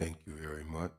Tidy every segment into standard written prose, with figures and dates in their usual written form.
Thank you very much.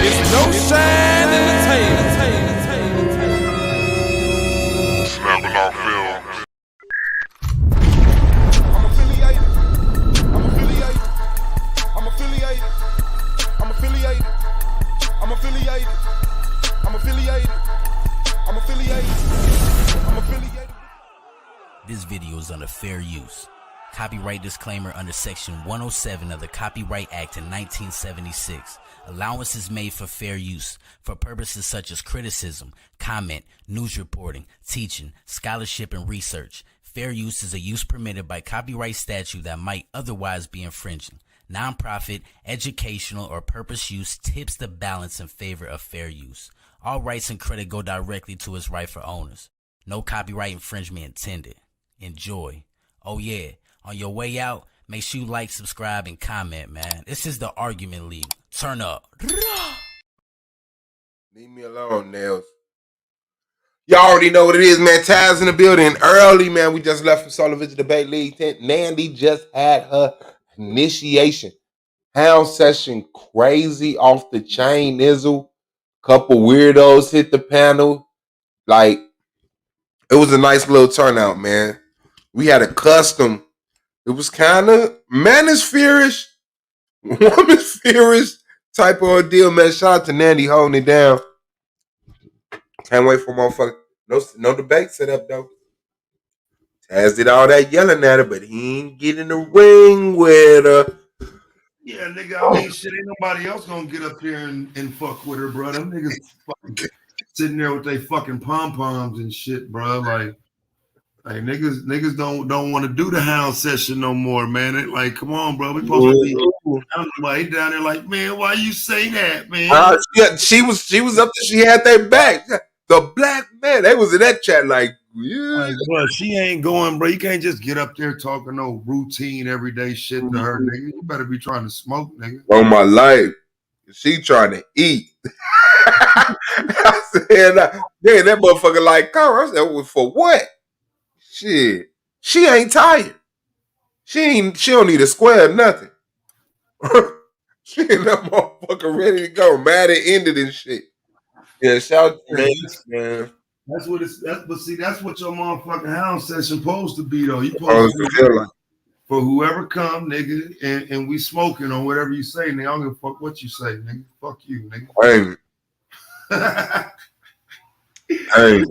It's no shine in the tail. Snapping off film. I'm affiliated. I'm affiliated. I'm affiliated. I'm affiliated. I'm affiliated. I'm affiliated. I'm affiliated. I'm affiliated. This video is under fair use. Copyright disclaimer under Section 107 of the Copyright Act in 1976. Allowance is made for fair use for purposes such as criticism, comment, news reporting, teaching, scholarship, and research. Fair use is a use permitted by copyright statute that might otherwise be infringing. Nonprofit, educational, or purpose use tips the balance in favor of fair use. All rights and credit go directly to its rightful owners. No copyright infringement intended. Enjoy. Oh yeah, on your way out, make sure you like, subscribe, and comment, man. This is the Argument League. Turn up. Leave me alone, Nails. Y'all already know what it is, man. Taz in the building early, man. We just left from Solar Vision Debate League 10. Nandi just had her initiation. Hound session crazy off the chain, Nizzle. Couple weirdos hit the panel. Like, it was a nice little turnout, man. We had a custom. It was kind of manosphere-ish, woman-sphere-ish type of ordeal, man. Shout out to Nandi holding it down. Can't wait for motherfucker. No debate set up, though. Taz did all that yelling at her, but he ain't get in the ring with her. Yeah, nigga, I mean, shit, ain't nobody else gonna get up here and fuck with her, bro. Them niggas fucking sitting there with their fucking pom-poms and shit, bro. Like niggas don't want to do the hound session no more, man. It, like, come on, bro. We supposed to be. I don't know why he down there like, man. Why you say that, man? She was up there. She had their back. The black man. They was in that chat like, yeah. Like, bro, she ain't going, bro. You can't just get up there talking no routine everyday shit to her, nigga. You better be trying to smoke, nigga. On my life. She trying to eat. I said, man, that motherfucker like, Carl. I said, well, for what? Shit. She ain't tired. She don't need a square or nothing. She ain't that motherfucker ready to go. Mad at ended and shit. Yeah, shout out to man. That's what it's. But see, that's what your motherfucking house session supposed to be, though. You supposed to be like for whoever come, nigga, and we smoking on whatever you say, nigga. I don't give a fuck what you say, nigga. Fuck you, nigga. Hey,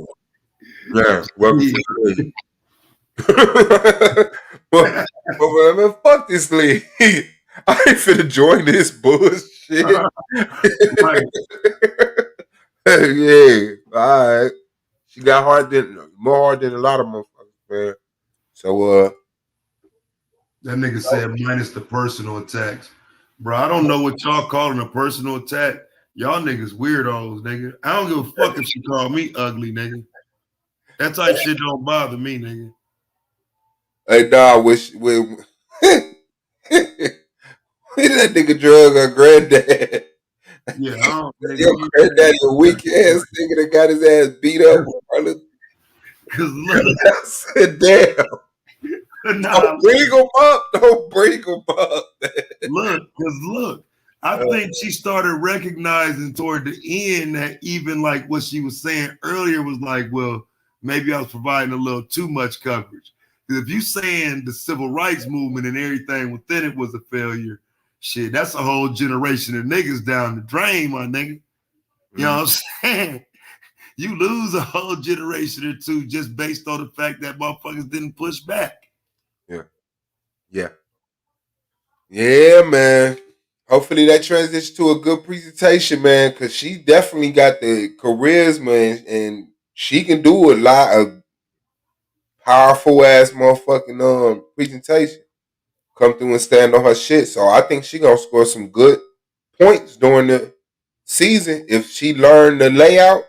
yeah, welcome to the league. but man, fuck this league. I ain't finna join this bullshit. Yeah, all right. She got more hard than a lot of motherfuckers, man. So that nigga said minus the personal attacks. Bro, I don't know what y'all calling a personal attack. Y'all niggas weirdos, nigga. I don't give a fuck if she called me ugly, nigga. That type shit don't bother me, nigga. Hey, dog, with that nigga drug her granddad. Yeah, I don't think your granddaddy a weak ass nigga that got his ass beat up. Cause look, I said, damn. Don't bring him up. Don't bring him up. Look, I think she started recognizing toward the end that even like what she was saying earlier was like, well, maybe I was providing a little too much coverage. Because if you saying the civil rights movement and everything within it was a failure, shit, that's a whole generation of niggas down the drain, my nigga. You know what I'm saying? You lose a whole generation or two just based on the fact that motherfuckers didn't push back. Yeah, man. Hopefully that transitions to a good presentation, man, because she definitely got the charisma and she can do a lot of powerful ass motherfucking presentation. Come through and stand on her shit. So I think she gonna score some good points during the season. If she learned the layout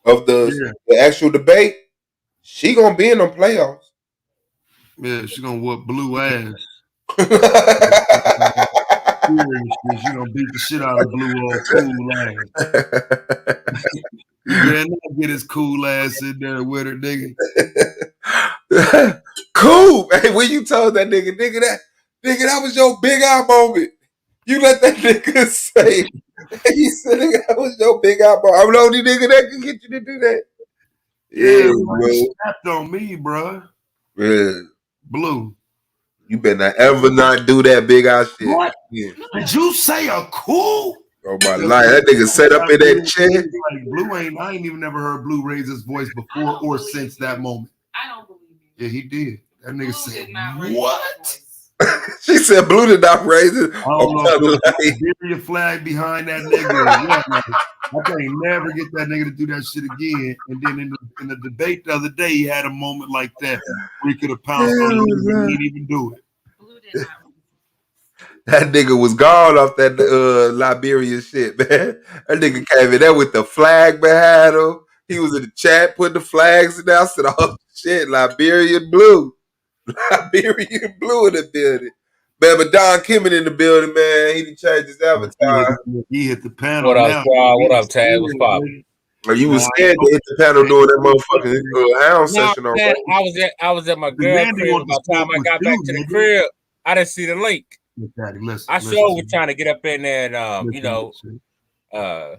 of the actual debate, she gonna be in them playoffs. Yeah, she gonna whoop blue ass. She gonna beat the shit out of blue old cool ass. You better not get his cool ass in there with her, nigga. Cool. Hey, when you told that nigga, that was your big eye moment. You let that nigga say, he said, nigga, that was your big eye moment. I'm the only nigga that can get you to do that. Yeah, bro. He snapped on me, bro. Yeah. Blue. You better not ever not do that big eye shit. What? Yeah. Did you say a cool? Oh my life. That nigga set up in that chair. Like Blue I ain't even never heard Blue raise his voice before or since that moment. I don't believe it. Yeah, he did. That nigga said, what? She said Blue did not raise it. I don't know if there was a Nigeria flag behind that nigga. I can't never get that nigga to do that shit again. And then in the debate the other day, he had a moment like that where he could have pounced on him and he didn't even do it. Blue did not. That nigga was gone off that Liberian shit, man. That nigga came in there with the flag behind him. He was in the chat putting the flags in there. I said, oh shit, Liberian Blue. Liberian Blue in the building. Man, but Don Kimmon in the building, man. He didn't change his avatar. He hit the panel. What up, Squad? What up, Taz? What's poppin'? You was scared to hit the panel doing that motherfucking hound session on. Man, I was at my girl's crib. By the time I got back to the crib, I didn't see the link. I sure was trying to get up in there and get up under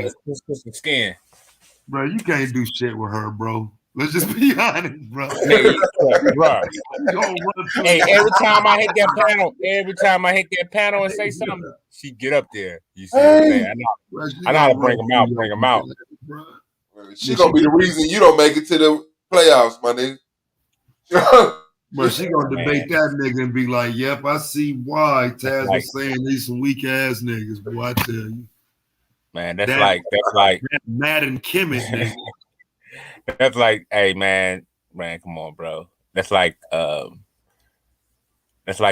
the skin. Bro, you can't do shit with her, bro. Let's just be honest, bro. Hey, every time I hit that panel and say something, she get up there. You see what I'm saying? I know how to bring them out. She gonna be the reason you don't make it to the playoffs, my nigga. But she gonna debate that nigga and be like, yep, I see why Taz was saying these some weak ass niggas, boy. I tell you. Man, that's like Madden Kimmett, nigga. That's like, hey man, come on, bro. That's like the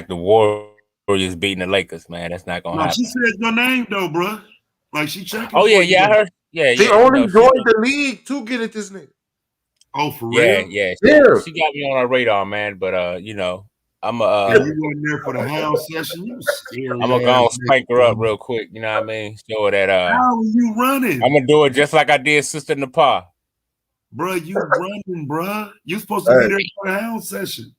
Warriors beating the Lakers, man. That's not gonna happen. She said your name though, bro. Like she checking. Oh yeah, I heard. Yeah, She yeah. only You know, joined the league to get at this nigga. Oh, for yeah, real? yeah. Yeah. She got me on her radar, man. But you know, I'm a And you went there for the hound session? You scary I'm gonna ass go and nigga, spank her bro. up real quick. You know what I mean? Show her that. How are you running? I'm gonna do it just like I did Sister Nepal. Bro, you running, bro. You supposed to be there for the hound session.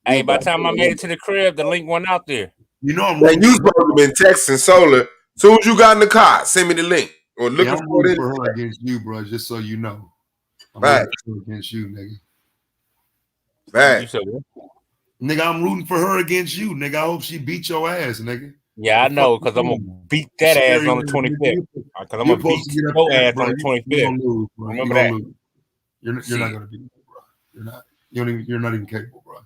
Hey, by the time I made it to the crib, the link went out there. You know I'm Man, rooting you for supposed to have been texting Solar. Soon as you got in the car, send me the link. Or her. looking I'm for rooting it. for her against you, bro, just so you know. I'm Right. rooting for her against you, nigga. Right. You said what? Nigga, I'm rooting for her against you, nigga. I hope she beat your ass, nigga. Yeah, I know, because I'm gonna beat that ass on the 25th. Because I'm gonna beat your ass on the 25th. You're gonna lose, bro. Remember that? Lose. You're not gonna beat me, bro. You're not. You're not even capable, bro.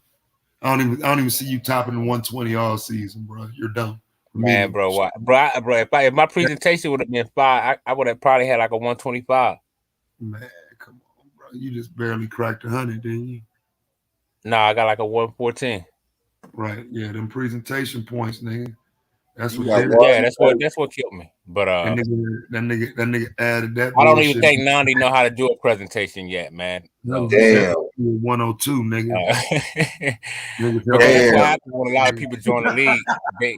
I don't even see you topping 120 all season, bro. You're dumb. Man, bro, what, bro? If my presentation would have been 5, I would have probably had like a 125. Man, come on, bro. You just barely cracked 100, didn't you? Nah, I got like a 114. Right. Yeah, them presentation points, nigga. That's what. Yeah, that's what killed me. But that nigga added that. I don't even think Nandi know how to do a presentation yet, man. So, damn. 102, nigga. But that's what happens when a lot of people join the league.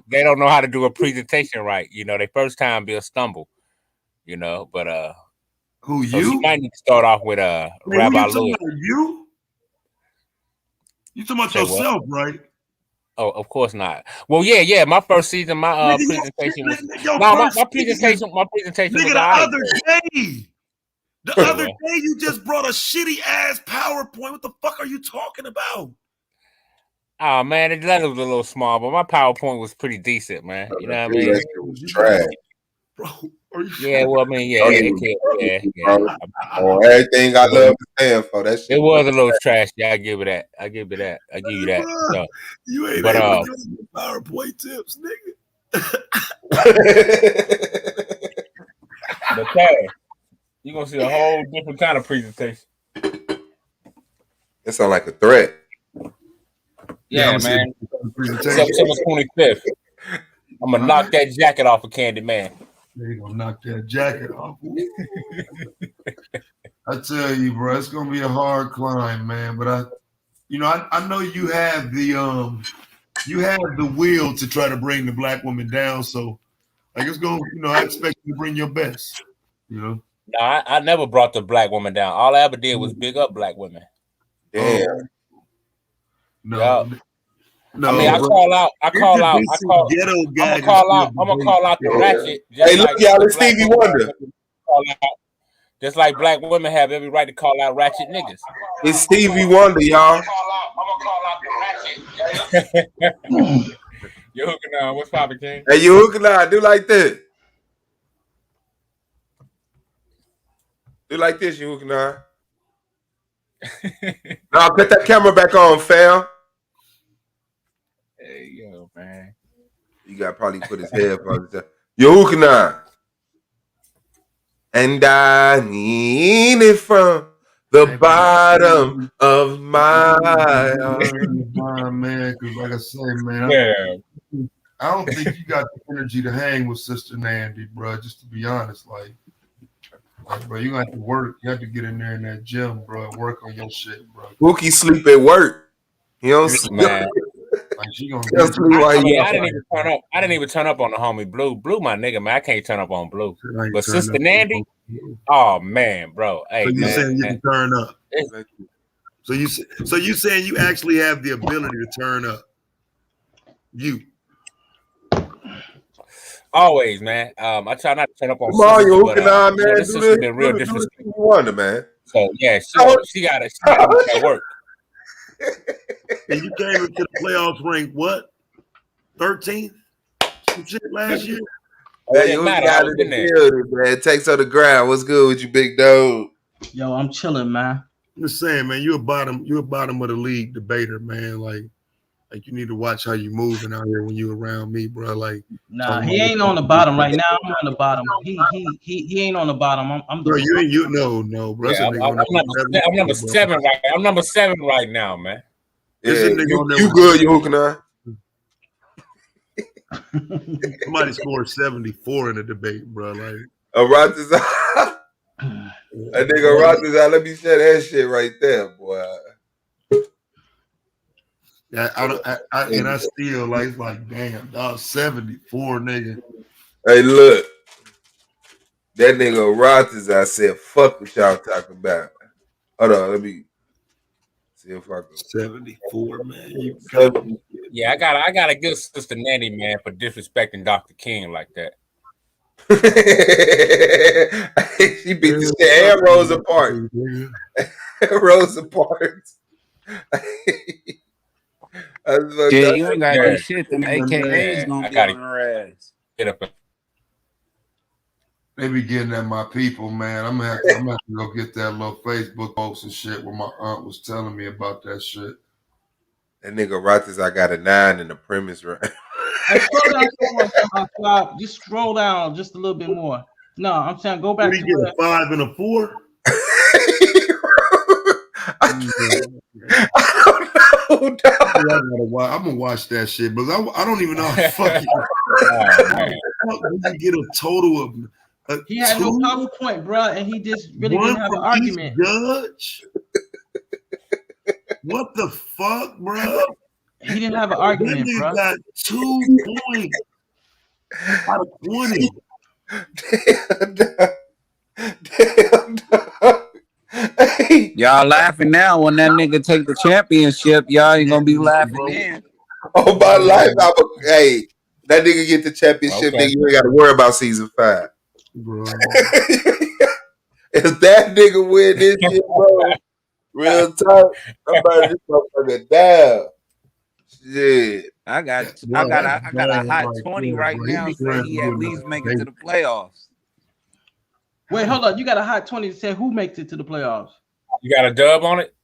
They don't know how to do a presentation right. You know, their first time be a stumble. You know, but who so you? she might need to start off with Rabbi Lewis. You? You talking about yourself, right? Oh, of course not. Well, yeah. My first season, my presentation was my presentation. My presentation was the other day. The other day, you just brought a shitty ass PowerPoint. What the fuck are you talking about? Oh man, that was a little small, but my PowerPoint was pretty decent, man. You know what I mean? That shit was trash. Bro, are you yeah, well, I mean, yeah. Oh, everything I love to stand for. That shit. It was a little trashy. I give you that. I give you that. So, you ain't able to do PowerPoint tips, nigga. But Tyler, you're gonna see a whole different kind of presentation. It sounds like a threat. Yeah, man. September 25th. I'm gonna knock that jacket off of Candy Man. They gonna knock that jacket off. I tell you, bro, it's gonna be a hard climb, man. But I know you have the will to try to bring the black woman down. So like it's gonna, I expect you to bring your best. No, I never brought the black woman down. All I ever did was big up black women. Damn. No. I mean, I'm gonna call out the ratchet. Hey, look, y'all, it's Stevie Wonder. Just like black women have every right to call out ratchet niggas. It's Stevie Wonder, y'all. I'm gonna call out the ratchet. You're hooking on. What's poppin', King? Hey, you hooking on. Do like this. Do like this, you hooking on. Now put that camera back on, fam. Hey, yo, man. You got to probably put his headphones down. You hooking on. And I need it from the bottom of my heart. Man, because like I say, man, I don't think you got the energy to hang with Sister Nandi, bro. Just to be honest, like bro, you got to work. You have to get in there in that gym, bro. Work on your shit, bro. Wookie sleep at work. You know, man. Like she gonna I didn't even turn up on the homie Blue. Blue, my nigga, man. I can't turn up on Blue. But Sister Nandi, oh man, bro. Hey, so you man, saying you can turn up? So you saying you actually have the ability to turn up? You always, man. I try not to turn up on. Come on, you hooking on, man. This has been real disrespectful. Wonder, man. So yeah, she got to work. And you came into the playoffs ranked what? 13th? Some shit last year? Hey, you got it in the building, man. Takes on the ground. What's good with you, big dog? Yo, I'm chilling, man. I'm just saying, man, you're a bottom of the league debater, man. Like you need to watch how you moving out here when you around me, bro. Like, nah, he ain't on the bottom right now. I'm on the bottom. He ain't on the bottom. I'm bro, you ain't no, bro. Yeah, I'm number 7 right now. I'm number 7 right now, man. Yeah, you good, you hooking on? Somebody scored 74 in the debate, bro. Like, Aratazar. That nigga Aratazar. Let me share that shit right there, boy. Yeah, I still like damn dog 74 nigga. Hey, look. That nigga Aratazar said, fuck what y'all talking about. Hold on, let me see if I can. 74, man. You got Yeah, I got a good sister Nandi, man, for disrespecting Dr. King like that. She beat the shit and Rosa Parks. Rosa Parks. Shit, you ain't gotta do Yeah. shit. Them AKAs gonna I be gotta on her ass. get up. They be getting at my people, man. I'm gonna have to go get that little Facebook post and shit where my aunt was telling me about that shit. That nigga Aratazar got a 9 in the premise right. Hey, scroll down some more. Just scroll down just a little bit more. No, I'm saying go back What to do you where. get, a 5 and a 4? I don't know, I'm gonna watch that shit, but I don't even know how fucking you get a total of He had no PowerPoint, bro, and he just really didn't have an argument. Judge? What the fuck, bro? He didn't have an argument, bro. Got 2 points out of 20. Damn. Hey. Y'all laughing now when that nigga take the championship. Y'all ain't gonna be laughing then. Oh my life, hey, that nigga get the championship, nigga. You ain't got to worry about season 5. Bro. If that nigga win this shit, bro, real talk, I'm burning this motherfucker down. Shit. I got a hot 20 right now. Say he at least make it to the playoffs. Wait, hold on. You got a hot 20 to say who makes it to the playoffs? You got a dub on it?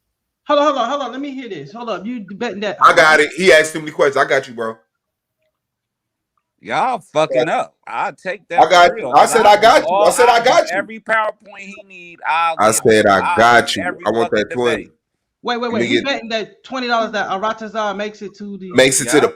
Hold on. Let me hear this. Hold up. You betting that? I got it. He asked too many questions. I got you, bro. Y'all fucking up. I'll take that. I got you. I said I got you. I said I got you. Every PowerPoint he need, I said I got you. I want that 20. Wait. He betting that $20 that Aratazar makes it to the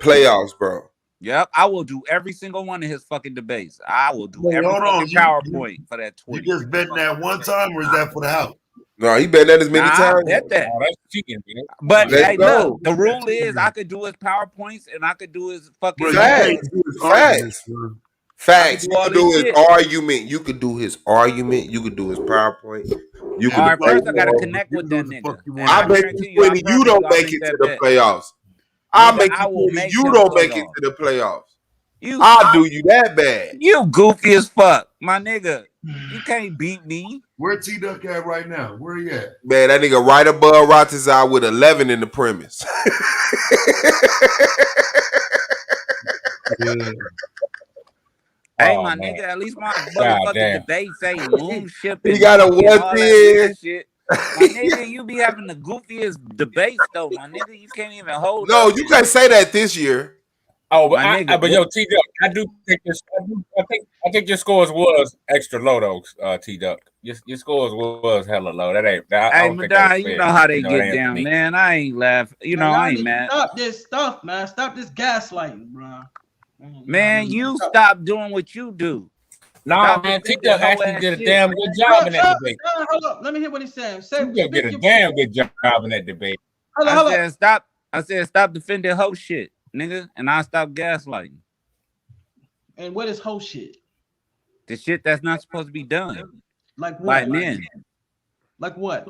playoffs, bro. Yep, I will do every single one of his fucking debates. I will do every fucking PowerPoint for that 20. You just betting that one time, or is that for the house? No, he bet that as many times. I bet that. Oh, that's cheating, man. But hey, look, the rule is I could do his PowerPoints and I could do his fucking Facts. You could do his argument. You could do his argument. You could do his PowerPoint. You could. All right, first I gotta connect with that nigga. I bet you 20 you don't make it to the playoffs. I bet you 20 you don't make it to the playoffs. I'll do you that bad. You goofy as fuck, my nigga. You can't beat me. Where T-Duck at right now? Where he at? Man, that nigga right above Aratazar with 11 in the premise. Yeah. Hey, my nigga, at least my motherfucking debate say moonship. He got a 110. Shit. My nigga, you be having the goofiest debates though, my nigga. You can't even hold. No, you can't say that this year. Oh, but yo, T Duck, I do think this. I think your scores was extra low though, T Duck. Your scores was hella low. That ain't. Hey, Madonna, you know how they get down, man. I ain't laughing. You know, I ain't mad. Stop this stuff, man. Stop this gaslighting, bro. Man, you stop doing what you do. Nah, man, T Duck actually did a damn good job in that debate. Hold up, let me hear what he's saying. T Duck did a damn good job in that debate. I said stop defending hoe shit, nigga, and I stop gaslighting. And what is hoe shit? The shit that's not supposed to be done. Like what? By men. Like what?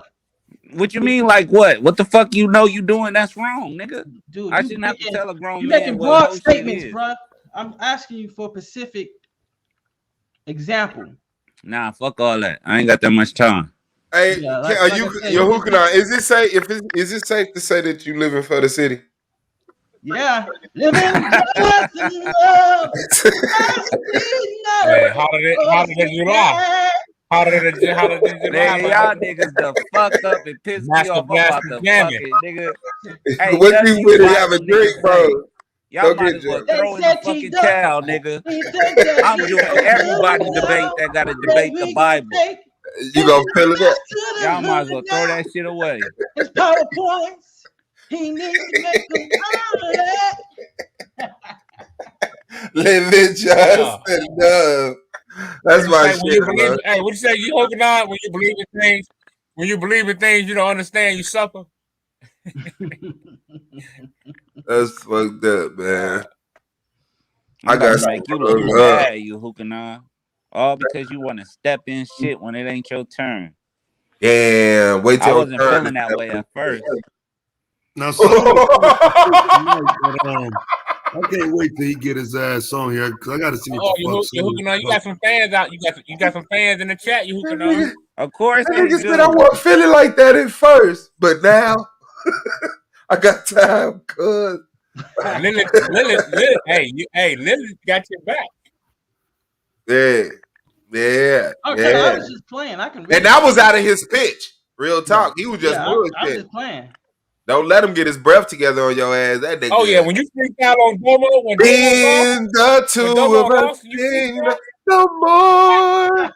What you mean, like what? What the fuck you know you doing that's wrong, nigga? Dude, I shouldn't have to tell a grown man. You're making broad statements, bro. I'm asking you for a specific example. Nah, fuck all that. I ain't got that much time. Hey, you're hooking on. Is it safe? Is it safe to say that you living for the city? Yeah, living just in love. Hey, hotter than July. Hotter than July. Man, y'all niggas done fucked up and pissed me off about the fucking nigga. Hey, what you with it? Have a drink, bro. Y'all might as well throw in the fucking towel, nigga. I'm doing everybody debate that got to debate the Bible. You gonna fill it up? Y'all might as well throw that shit away. His PowerPoints. He needs to make them Living just enough. That's my Hey, when you shit, believe, bro. hey, what you say? You hooking on when you believe in things. When you believe in things you don't understand, you suffer. That's fucked up, man. I'm I about got to make you look bad, you hooking on. All because you want to step in shit when it ain't your turn. Damn, wait I till wasn't feeling that way at first. Now, tonight, I can't wait till he get his ass on here because I got to see what the fuck's you hooking on. You got some fans out. You got some fans in the chat. You hooking on. Of course That we nigga do. said I wasn't feeling like that at first, but now I got time, cuz. Lily, Lily got your back. Yeah. Okay, I was just playing. I can read And that was out of his pitch. Real talk. He was just I was bullshit. just playing. Don't let him get his breath together on your ass. That nigga. Oh yeah, when you freaked out on Domo, when in the two of us sing the more.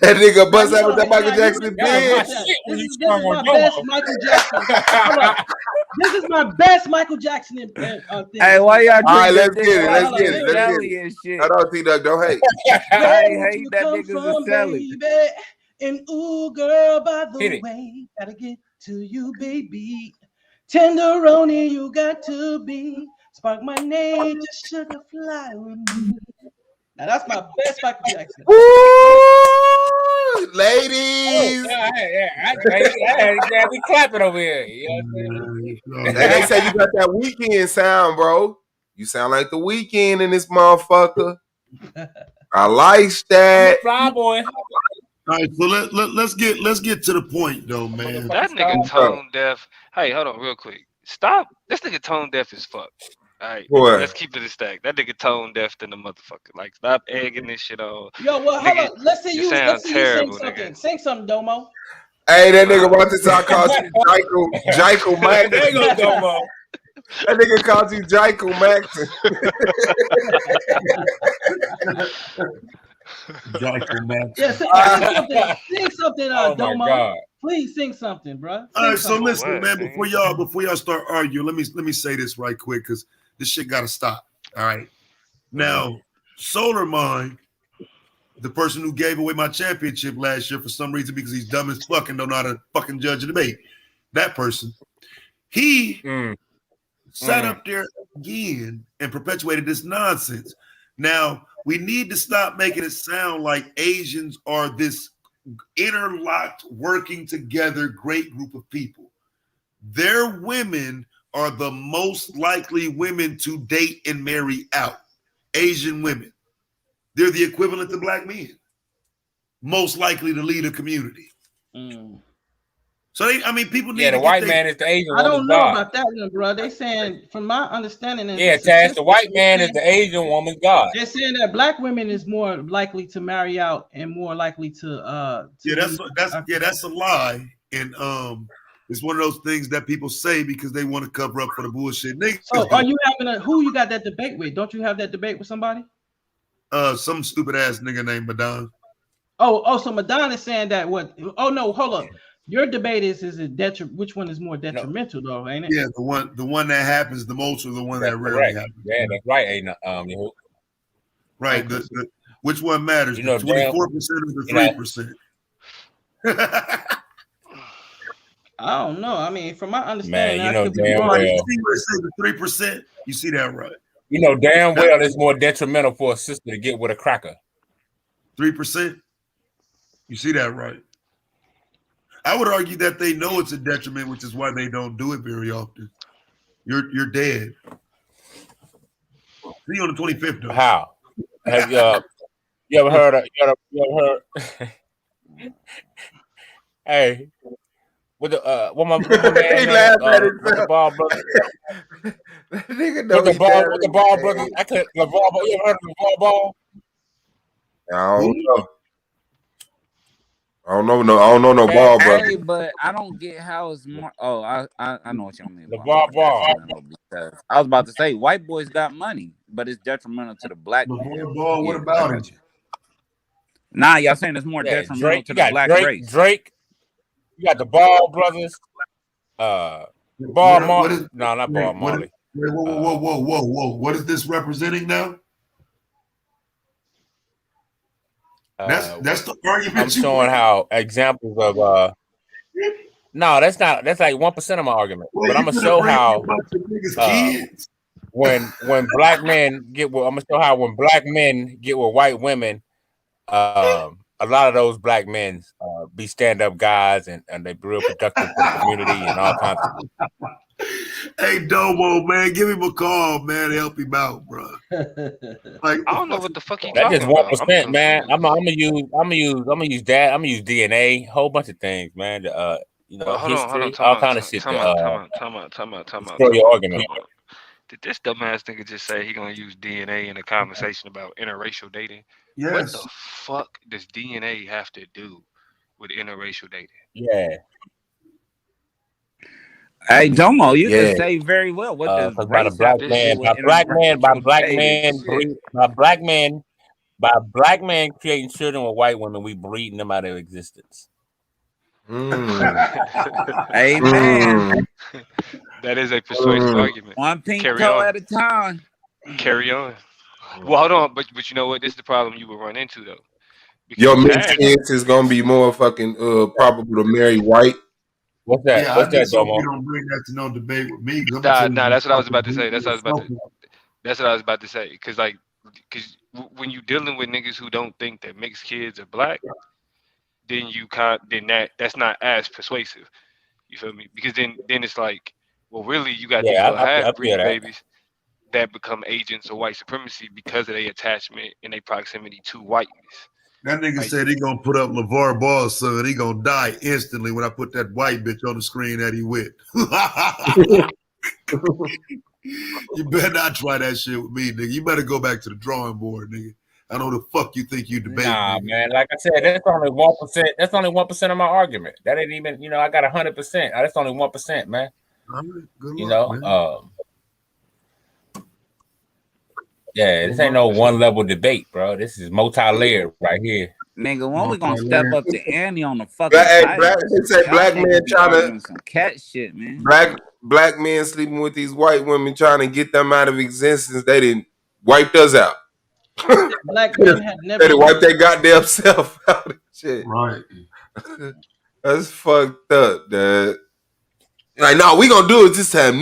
That nigga bust out with that Michael Jackson bitch. This is my best Michael Jackson. Hold up. This is my best Michael Jackson thing. Hey, why y'all All right, treat let's that get nigga it. like Let's get it. Let's get Sally it. and shit? Hold on, T-Duck. Don't hate. I hate that nigga's a Sally. Baby. And ooh, girl, by the way, gotta get to you, baby. Tenderoni, you got to be. Spark my nature, sugar fly with me. Now that's my best Michael Jackson. Woo! Ladies. Yeah, we clapping over here. You know And they say you got that weekend sound, bro. You sound like the weekend in this motherfucker. I like that. Fly boy. All right, so let's get to the point though, man. That nigga tone deaf. Hey, hold on real quick. Stop. This nigga tone deaf as fuck. All right, What? let's keep it a stack. That nigga tone deaf than the motherfucker. Like, stop egging this shit on. Yo, well, hold on. Let's see you. Let's see you sing something. Sing something, Domo. Hey, that nigga want to talk called you Jaiko Max. There you go, Domo. That nigga called you Jaiko Max. Yeah, sing something, Domo. God. Please sing something, bro. All right, so listen, man. Before y'all start arguing, let me say this right quick because this shit gotta stop. All right. Now, Solar Mind, the person who gave away my championship last year for some reason because he's dumb as fuck and don't know how to fucking judge a debate. That person, he sat up there again and perpetuated this nonsense. Now, we need to stop making it sound like Asians are this interlocked, working together, great group of people. Their women are the most likely women to date and marry out. Asian women. They're the equivalent to black men. Most likely to lead a community. So people need to the white man is the Asian woman's God. I don't know about that one, bro. They saying, from my understanding, Taz, the white man is the Asian woman's God. They're saying that black women is more likely to marry out and more likely to that's a lie. And it's one of those things that people say because they want to cover up for the bullshit. So are you having who you got that debate with? Don't you have that debate with somebody? Some stupid ass nigga named Madonna. So Madonna is saying that what? Oh no, hold up. Your debate is it which one is more detrimental though, ain't it? Yeah, the one that happens the most or the one that rarely happens. Yeah, that's right. Right. Which one matters? The 24% or the 3%? I don't know. I mean, from my understanding, man, damn well. You see the 3%? You see that right? You know damn well it's more detrimental for a sister to get with a cracker. 3%? You see that right? I would argue that they know it's a detriment, which is why they don't do it very often. You're dead. See you on the 25th, though. How? Have you ever heard? You ever heard? Hey, what my man? With the Ball brothers. With the Ball brothers. I could LeVar Ball. You ever heard of LeVar Ball? I don't know. I don't know no Ball brother. Hey, but I don't get how it's more. Oh, I know what you mean. LeVar Ball. Because I was about to say white boys got money, but it's detrimental to the black. LeVar Ball. What about it? Nah, y'all saying it's more detrimental to the black race. Drake. You got the Ball brothers. Ball Marley. No, not Ball Marley. Whoa. What is this representing now? That's the argument. I'm showing how examples of no, that's not. That's like 1% of my argument. Well, but I'm you gonna could have show bring a how bunch of niggas kids. when black men get with, I'm gonna show how when black men get with white women, a lot of those black men be stand up guys and they real productive for the community and all kinds of stuff. Hey Domo, man, give him a call, man, help him out, bro. Like, I don't know what the fuck he That's talking just 1%, man. I'm gonna use DNA, whole bunch of things, man. You know, history, all kind of shit. Time out. Destroy your argument. Did this dumbass nigga just say he gonna use DNA in a conversation about interracial dating? Yes. What the fuck does DNA have to do with interracial dating? Yeah. Hey, Domo, you can say very well. What does race have to do with by black men creating children with white women, we breeding them out of existence. Amen. That is a persuasive argument. One pink toe at a time. Carry on. Well, hold on, but you know what? This is the problem you will run into though. Your mixed chance is gonna be more fucking probable to marry white. What's that? Yeah, What's I that, Domo? You don't bring that to no debate with me. Nah, that's what I was about to say. That's what I was about to say. Because when you dealing with niggas who don't think that mixed kids are black, then that's not as persuasive. You feel me? Because then it's like, well, really, you got these little half-breed babies that become agents of white supremacy because of their attachment and their proximity to whiteness. That nigga said he gonna put up LeVar Ball's son. He gonna die instantly when I put that white bitch on the screen that he with. You better not try that shit with me, nigga. You better go back to the drawing board, nigga. I know the fuck you think you debate. Nah, man. Like I said, that's only 1%. That's only 1% of my argument. That ain't even. You know, I got 100%. That's only 1%, man. Good you luck, know, yeah, this ain't no one level debate, bro. This is multi-layered right here. Nigga, when we gonna step up to Annie on the fucking black men trying to some cat shit, man. Black men sleeping with these white women trying to get them out of existence. They didn't wipe us out. Black men had never. They wiped their goddamn self out of shit. Right. That's fucked up, dad. Like, no, we gonna do it this time.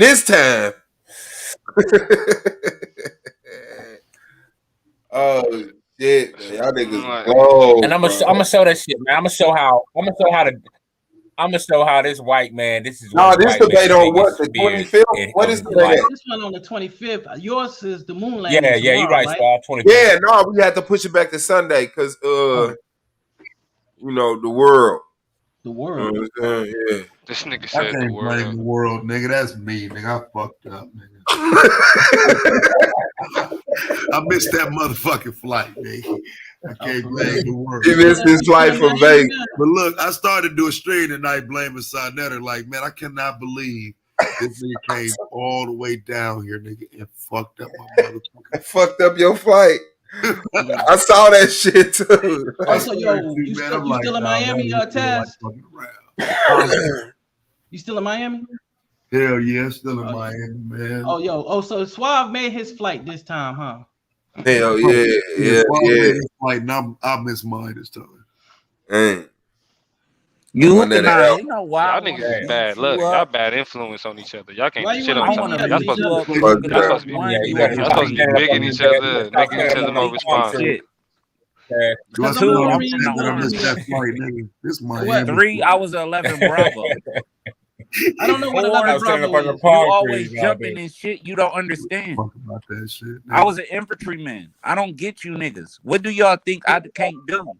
Oh shit, man. Y'all niggas blow. And I'm gonna show that shit, man. I'm gonna show how this white man. This is this debate on what, the 25th? What is the debate? This one on the 25th. Yours is the moon landing. Yeah, you're right, Squad. 25th. Yeah, no, we had to push it back to Sunday because you know, the world. The world. Yeah. This nigga said the world. I can't blame the world, nigga. That's me, nigga. I fucked up, nigga. I missed that motherfucking flight, nigga. I can't blame the world. He missed his flight from Vegas. But look, I started to do a stream tonight blaming Sinetter. Like, man, I cannot believe this nigga came all the way down here, nigga, and fucked up my motherfucker. Fucked up your flight. I saw that shit too. So you still in Miami, Taz? You still in Miami? Hell yeah, still in Miami, man. So Suave made his flight this time, huh? Hell yeah. Flight, and I missed mine this time. You know why? Y'all niggas is bad. Look, y'all bad influence on each other. Y'all can't shit on each other. Y'all supposed to be bigging each other, making each other more responsible. 3, I was 11 Bravo. I don't know what 11 Bravo is. You always jumping and shit. You don't understand. About that shit, I was an infantryman. I don't get you niggas. What do y'all think I can't do?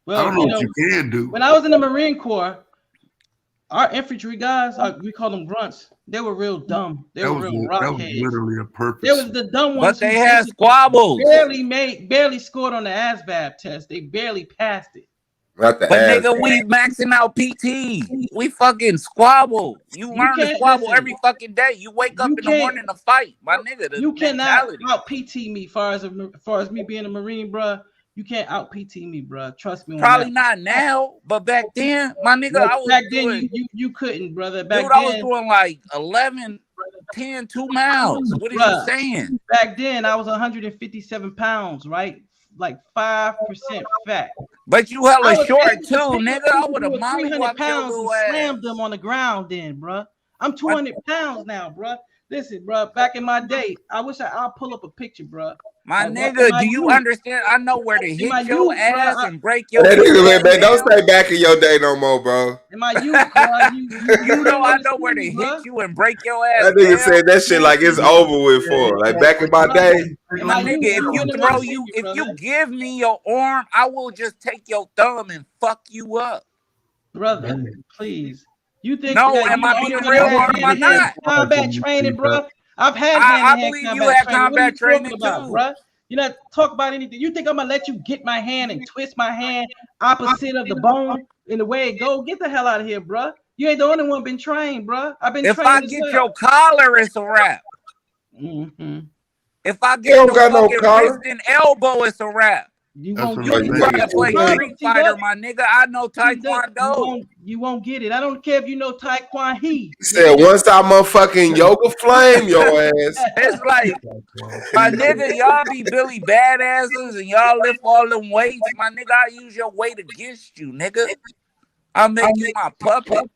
Well, I don't know what you can do. When I was in the Marine Corps, our infantry guys, we call them grunts. They were real dumb. They were real rockheads. That was literally a purpose. There was the dumb ones. But they had squabbles. Barely scored on the ASVAB test. They barely passed it. But nigga, we maxing out PT. We fucking squabble. You learn to squabble every fucking day. You wake up in the morning to fight, my nigga. You cannot out PT me. Far as me being a Marine, bro. You can't out PT me, bro. Trust me. Probably not now, but back then, my nigga, I was back then. You couldn't, brother. Back dude, then, I was doing like 11, 10, 2 miles. What are you saying? Back then, I was 157 pounds, right? like 5% fat. But you hella I was short able too, to pick nigga. up I people would who have were 300 mollywhopped your pounds and little slammed ass. them on the ground then, bruh. I'm 200 pounds now, bruh. Listen, bruh, back in my day, I wish I'll pull up a picture, bruh. My Like, back in nigga, my do you youth, understand? I know where to in my hit your youth, bruh, ass and break your That bitch nigga, ass man, don't down. stay back in your day no more, bro. in my youth, bruh, you You know didn't I know where to understand, hit bruh. you and break your ass That nigga down. said that shit like it's over with for. Like back in my Bruh, day. in My my nigga, youth, if you you didn't throw understand, if brother. you give me your arm, I will just take your thumb and fuck you up. Brother, please. You think No, that am you I the only being one that real had or am I hand-to-hand not? combat training, bruh? I've had I hand-to-hand believe you combat had training. What are you combat talking training about, too. bruh? You're not talking about anything. You think I'm gonna let you get my hand and twist my hand opposite of the bone in the way it go? Get the hell out of here, bruh. You ain't the only one been trained, bruh. I've been If trained I as get well. your collar, it's a wrap. Mm-hmm. If I You get don't your got no fucking collar. wrist and elbow, it's a wrap. You That's won't what get I'm it. You Nigga, trying to You play nigga, won't, Street Fighter, T-Duck. my nigga. I know T-Duck, Taekwondo. you won't get it. I don't care if you know Taekwondo. He said once I motherfucking yoga flame your ass. It's like, my nigga, y'all be Billy badasses and y'all lift all them weights. My nigga, I use your weight against you, nigga. I'll make you my puppet.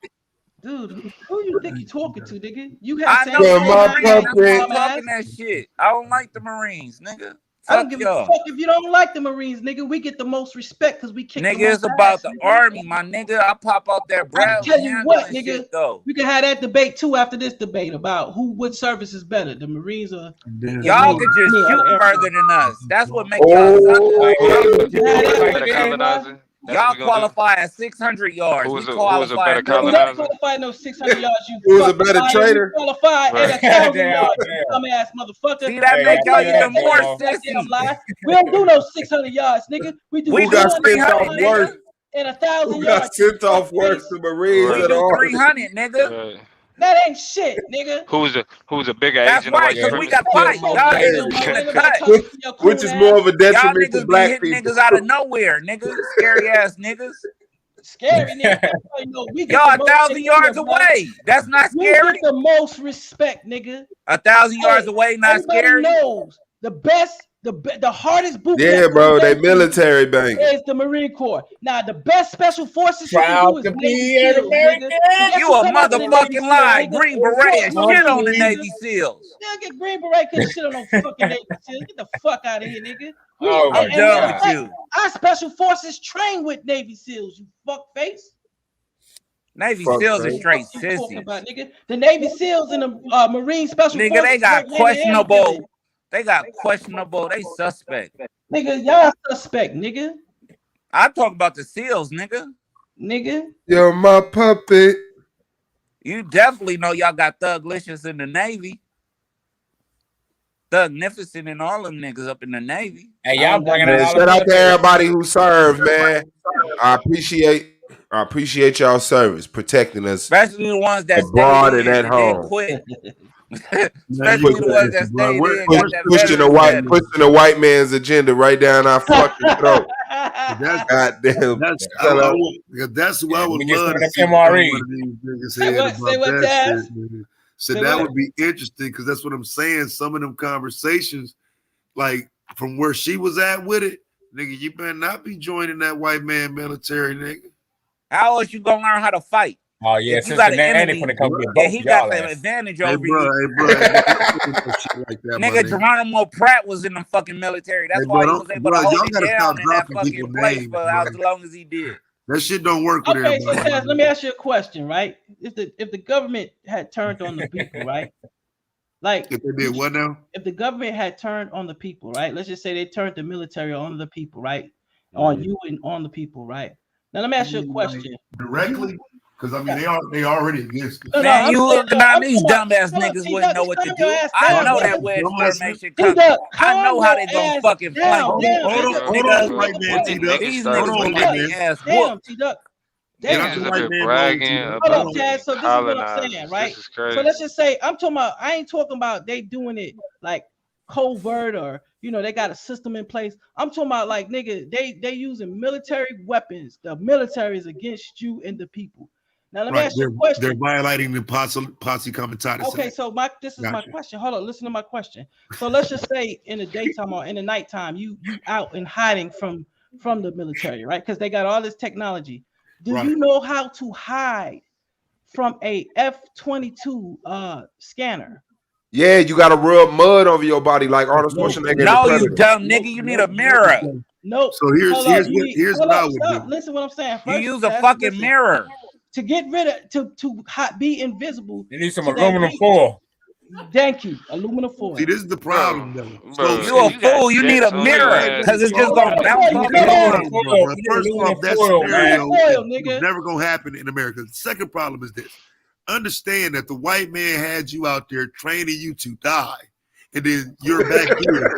Dude, who you think you talking to, nigga? You have I same know Yeah, the weight my I Marines. have, That's you why I'm puppet. talking dumbass. that shit. I don't like the Marines, nigga. I don't Fuck give a y'all. fuck if you don't like the Marines, nigga. We get the most respect because we kick the Nigga, most it's about ass, the nigga. army, my nigga. I pop out that I can Bradley tell you what, handling nigga. shit though. We can have that debate too after this debate about which service is better, the Marines or the Y'all Navy. could just Me or shoot the Air further Force. than us. That's what make y'all Oh, suckers. Who We can have was that a one better day, bro. colonizer? That's what Y'all we gonna do. qualify at 600 yards. We Who was a qualify better at No, we 300. don't colonizer? qualify no 600 yards, you who was a fucking better liar. We trader? qualify at Right. 1,000 Damn, yards, you damn. dumbass motherfucker. See, that And make don't y'all tell me even that more damn sissy. lie. We don't do no 600 yards, nigga. We do We Who do got 200 sent 300, off yards nigga. worse? and 1,000 Who got yards, you sent off worse, fuckface. the Marines We or Right. the do Army? 300, nigga. Right. That ain't shit, nigga. Who was a bigger That's agent of right, white Yeah, because we we got supremacy? Man, fight. fuck Y'all that Hey, no niggas more. getting Ain't a nobody cut. talking to your which coon is more ass. of a Y'all detriment to niggas be black hitting people? niggas out of nowhere, nigga. Scary ass niggas. Scary nigga. You know, we get Y'all the 1,000 most yards respect, bro. away. That's not We get scary. the most respect, nigga. 1,000 yards Hey, away, not everybody scary. knows the best, the hardest boot Yeah, camp in bro, the they United States military banging. is the Marine Corps. Now, the best special forces you can proud do is to Navy be an SEALs, nigga. American. And guess You who a come out of the Navy motherfucking SEALs, lie. nigga? Green Beret and Fort shit on Marine, the nigga. Navy SEALs. Nigga, Green Beret couldn't shit on no fucking Navy SEALs. Get the fuck out of here, nigga. Oh my I'm And matter done of with God. fact, you. our special forces train with Navy SEAls, you fuck face. Navy Fuck, SEAls are man. straight What you talking sissies. about, nigga? The Navy SEAls and the Marine Special Nigga, Forces they got work hand in hand together. questionable. They got questionable. They suspect. Nigga, y'all suspect, nigga. I talk about the SEAls, nigga. Nigga. You're my puppet. You definitely know y'all got Thuglicious in the Navy. Thugnificent and all them niggas up in the Navy. Hey, y'all bringing out Man, all the shout out to military. everybody who served, man. I appreciate y'all service, protecting us Especially the ones that stayed abroad and at in and then home. quit. Man, you Especially the ones that crazy, bro. stayed in, Where's got that Pushing the veteran status. white man's agenda right down our fucking throat. That's Goddamn. that's that's who I Yeah, would we just love heard to the see become MRE. one of these niggas Say head what? Say about what, that Taz? shit, nigga. So Say that what? would be interesting because that's what I'm saying. Some of them conversations, like from where she was at with it, nigga, you better not be joining that white man military, nigga. How else you gonna learn how to fight? Oh yeah, If you got an Cincinnati enemy finna come get and both he y'all got the ass. advantage Hey, over bro, you. hey, bro, shit like that, my Nigga, nigga. Geronimo Pratt was in the fucking military. That's Hey, why bro, he was able to bro, hold y'all it gotta stop down in that dropping fucking people's place names, for bro. as long as he did. That shit don't work with Okay, so everybody. Taz, let me ask you a question, right? If the government had turned on the people, right? Like If they did what now? if the government had turned on the people, right? Let's just say they turned the military on the people, right? On you and on the people, right? Now let me ask you a question. Directly? Because I mean they already exist. No, Man, I'm you saying, looking on these hold dumbass on, niggas wouldn't T-Duck, know what to calm your do. ass I down, know brother. that where I'm listening. extermination coming. T-Duck, I know calm how your they gonna ass fucking flank down. you. Damn, Hold nigga. on, Nigga, white man, nigga, T-Duck. These nigga, Hold niggas on, would white get T-Duck. their man. ass Damn, whooped. T-Duck. Let Damn. Niggas the is up white here man roll, bragging T-Duck. Hold about up, being Taz. So this is what I'm saying, colonizers. right? This is So crazy. let's just say I'm talking about. I ain't talking about they doing it like covert or they got a system in place. I'm talking about like nigga, they using military weapons. The military is against you and the people. Now let me ask you a They're question. violating the posse comitatus. Okay, so this is my Gotcha. question. Hold on, listen to my question. So let's just say in the daytime or in the nighttime, you out and hiding from the military, right? Because they got all this technology. Do Right. you know how to hide from a F-22 scanner? Yeah, you gotta rub mud over your body like Arnold Schwarzenegger in the No, you Predator. dumb nigga. You need a mirror. Nope. So here's Hold up, here's hold what I up, would stop. do. Listen what I'm saying. You First, use a fucking mirror. to get rid of to be invisible. You need some so that aluminum foil. Thank you, aluminum foil. See, this is the problem, though. Bro, You a fool. You need a dents on your mirror ass. because it's just Hold gonna on, bounce you off know your that. head. Bro, first off, that scenario Foil, is nigga. never gonna happen in America. The second problem is this: understand that the white man had you out there training you to die, and then you're back here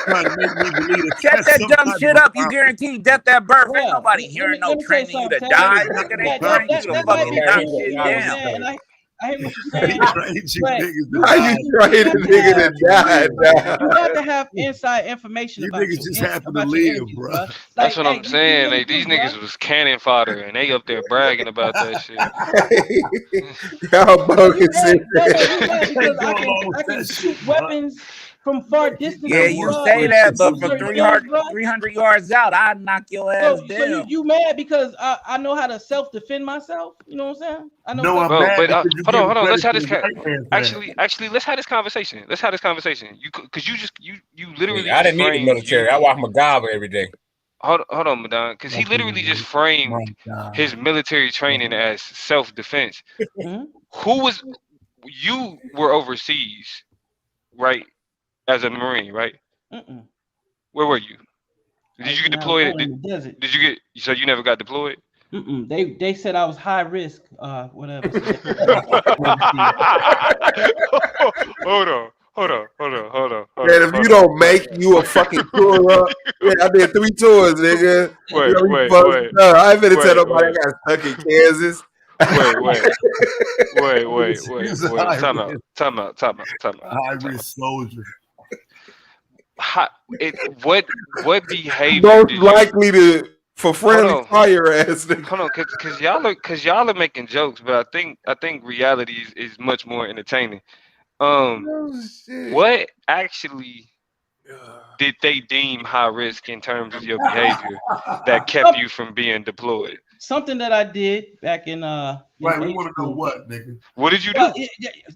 trying to make me believe that Shut that's that some dumb kind shit of up. You guarantee death at birth. Ain't Well, nobody hearing no let me tell you training you to something, die. Ted. Nigga, they That- train you to that might fucking be knock true, shit you know what I'm down. saying? And I hear what you're They saying. trained you But niggas to How die. you train a nigga to die? you got to have inside information You about niggas just happen to your live, enemies, bro. bro. That's Like, what hey, I'm saying. Like, these niggas bro. was cannon fodder, and they up there bragging about that shit. Y'all bogus. No, you right, because Ain't I going on with can that shoot shit, bro. weapons from far distances. Yeah, you bro, say and that, but do from certain 300, things, bro. 300 yards out, I'd knock your ass So down. you mad because I know how to self-defend myself? You know what I'm saying? I know. No, I'm Bro, mad but because you hold give on. Let's credit have to this. the white man for that. Actually, let's have this conversation. You because you literally I didn't need the framed military. I watch MacGyver every day. Hold on, Madon, because he literally just framed his military training as self-defense. Mhm. You were overseas, right? As a Marine, right? Mm-mm. Where were you? I Did was you get in deployed? Alabama in the desert. Did you get? So you never got deployed? Mm-mm. They said I was high risk, whatever. So Hold on. Man, if you don't make you a fucking tour up, yeah, I did 3 tours, nigga. Wait. No, I ain't finna tell nobody I got stuck in Kansas. Wait. Time out. High risk soldier. What behavior Most did you? likely for friendly Hold on. fire ass nigga. Hold on, cause y'all are making jokes, but I think reality is much more entertaining. Oh, shit. What actually did they deem high risk in terms of your behavior that kept you from being deployed? something that I did back in Right, we want to know what, nigga. What did you do? Well,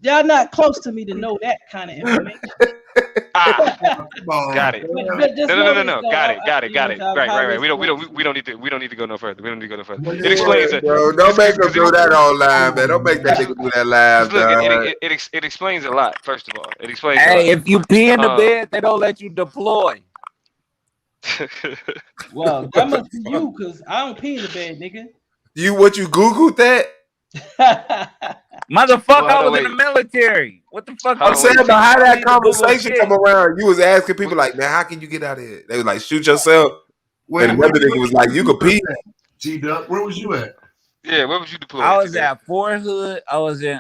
y'all not close to me to know that kind of information. Got it. But just know this, No. though, Got it. you know, Right. We don't need to go no further. It explains it. Bro, don't make them do that online, man. Don't make that nigga do that live, Look, it explains a lot. First of all, it explains. Hey, a lot. if you pee in the bed, they don't let you deploy. Well, that must be you, cause I don't pee in the bed, nigga. You Googled that? Motherfucker, I was in the military. What the fuck? I'm saying, but how that conversation come around? You was asking people like, man, how can you get out of here? They was like, shoot yourself. And another nigga was like, you could pee. T-Duck, where was you at? Yeah, where was you deployed? I was at Fort Hood. I was in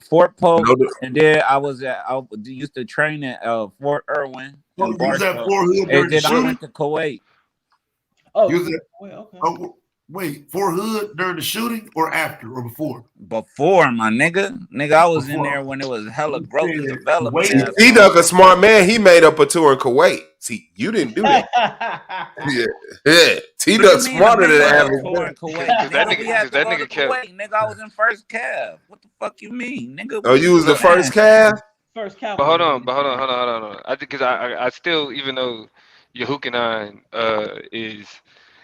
Fort Polk, and then I used to train at Fort Irwin. Oh, you was at Fort Hood and then shooting? I went to Kuwait. Oh, you was at, okay. Oh, wait, Fort Hood during the shooting or after or before? Before, my nigga. I was in there when it was hella growth and development. T-Duck a smart man. He made up a tour in Kuwait. See, you didn't do that. yeah. T-Duck smarter than average. That nigga kept. Nigga, I was in first cav. What the fuck you mean, nigga? Oh, you was the first cav? First cav. But hold on. I think because I still, even though your hook and I is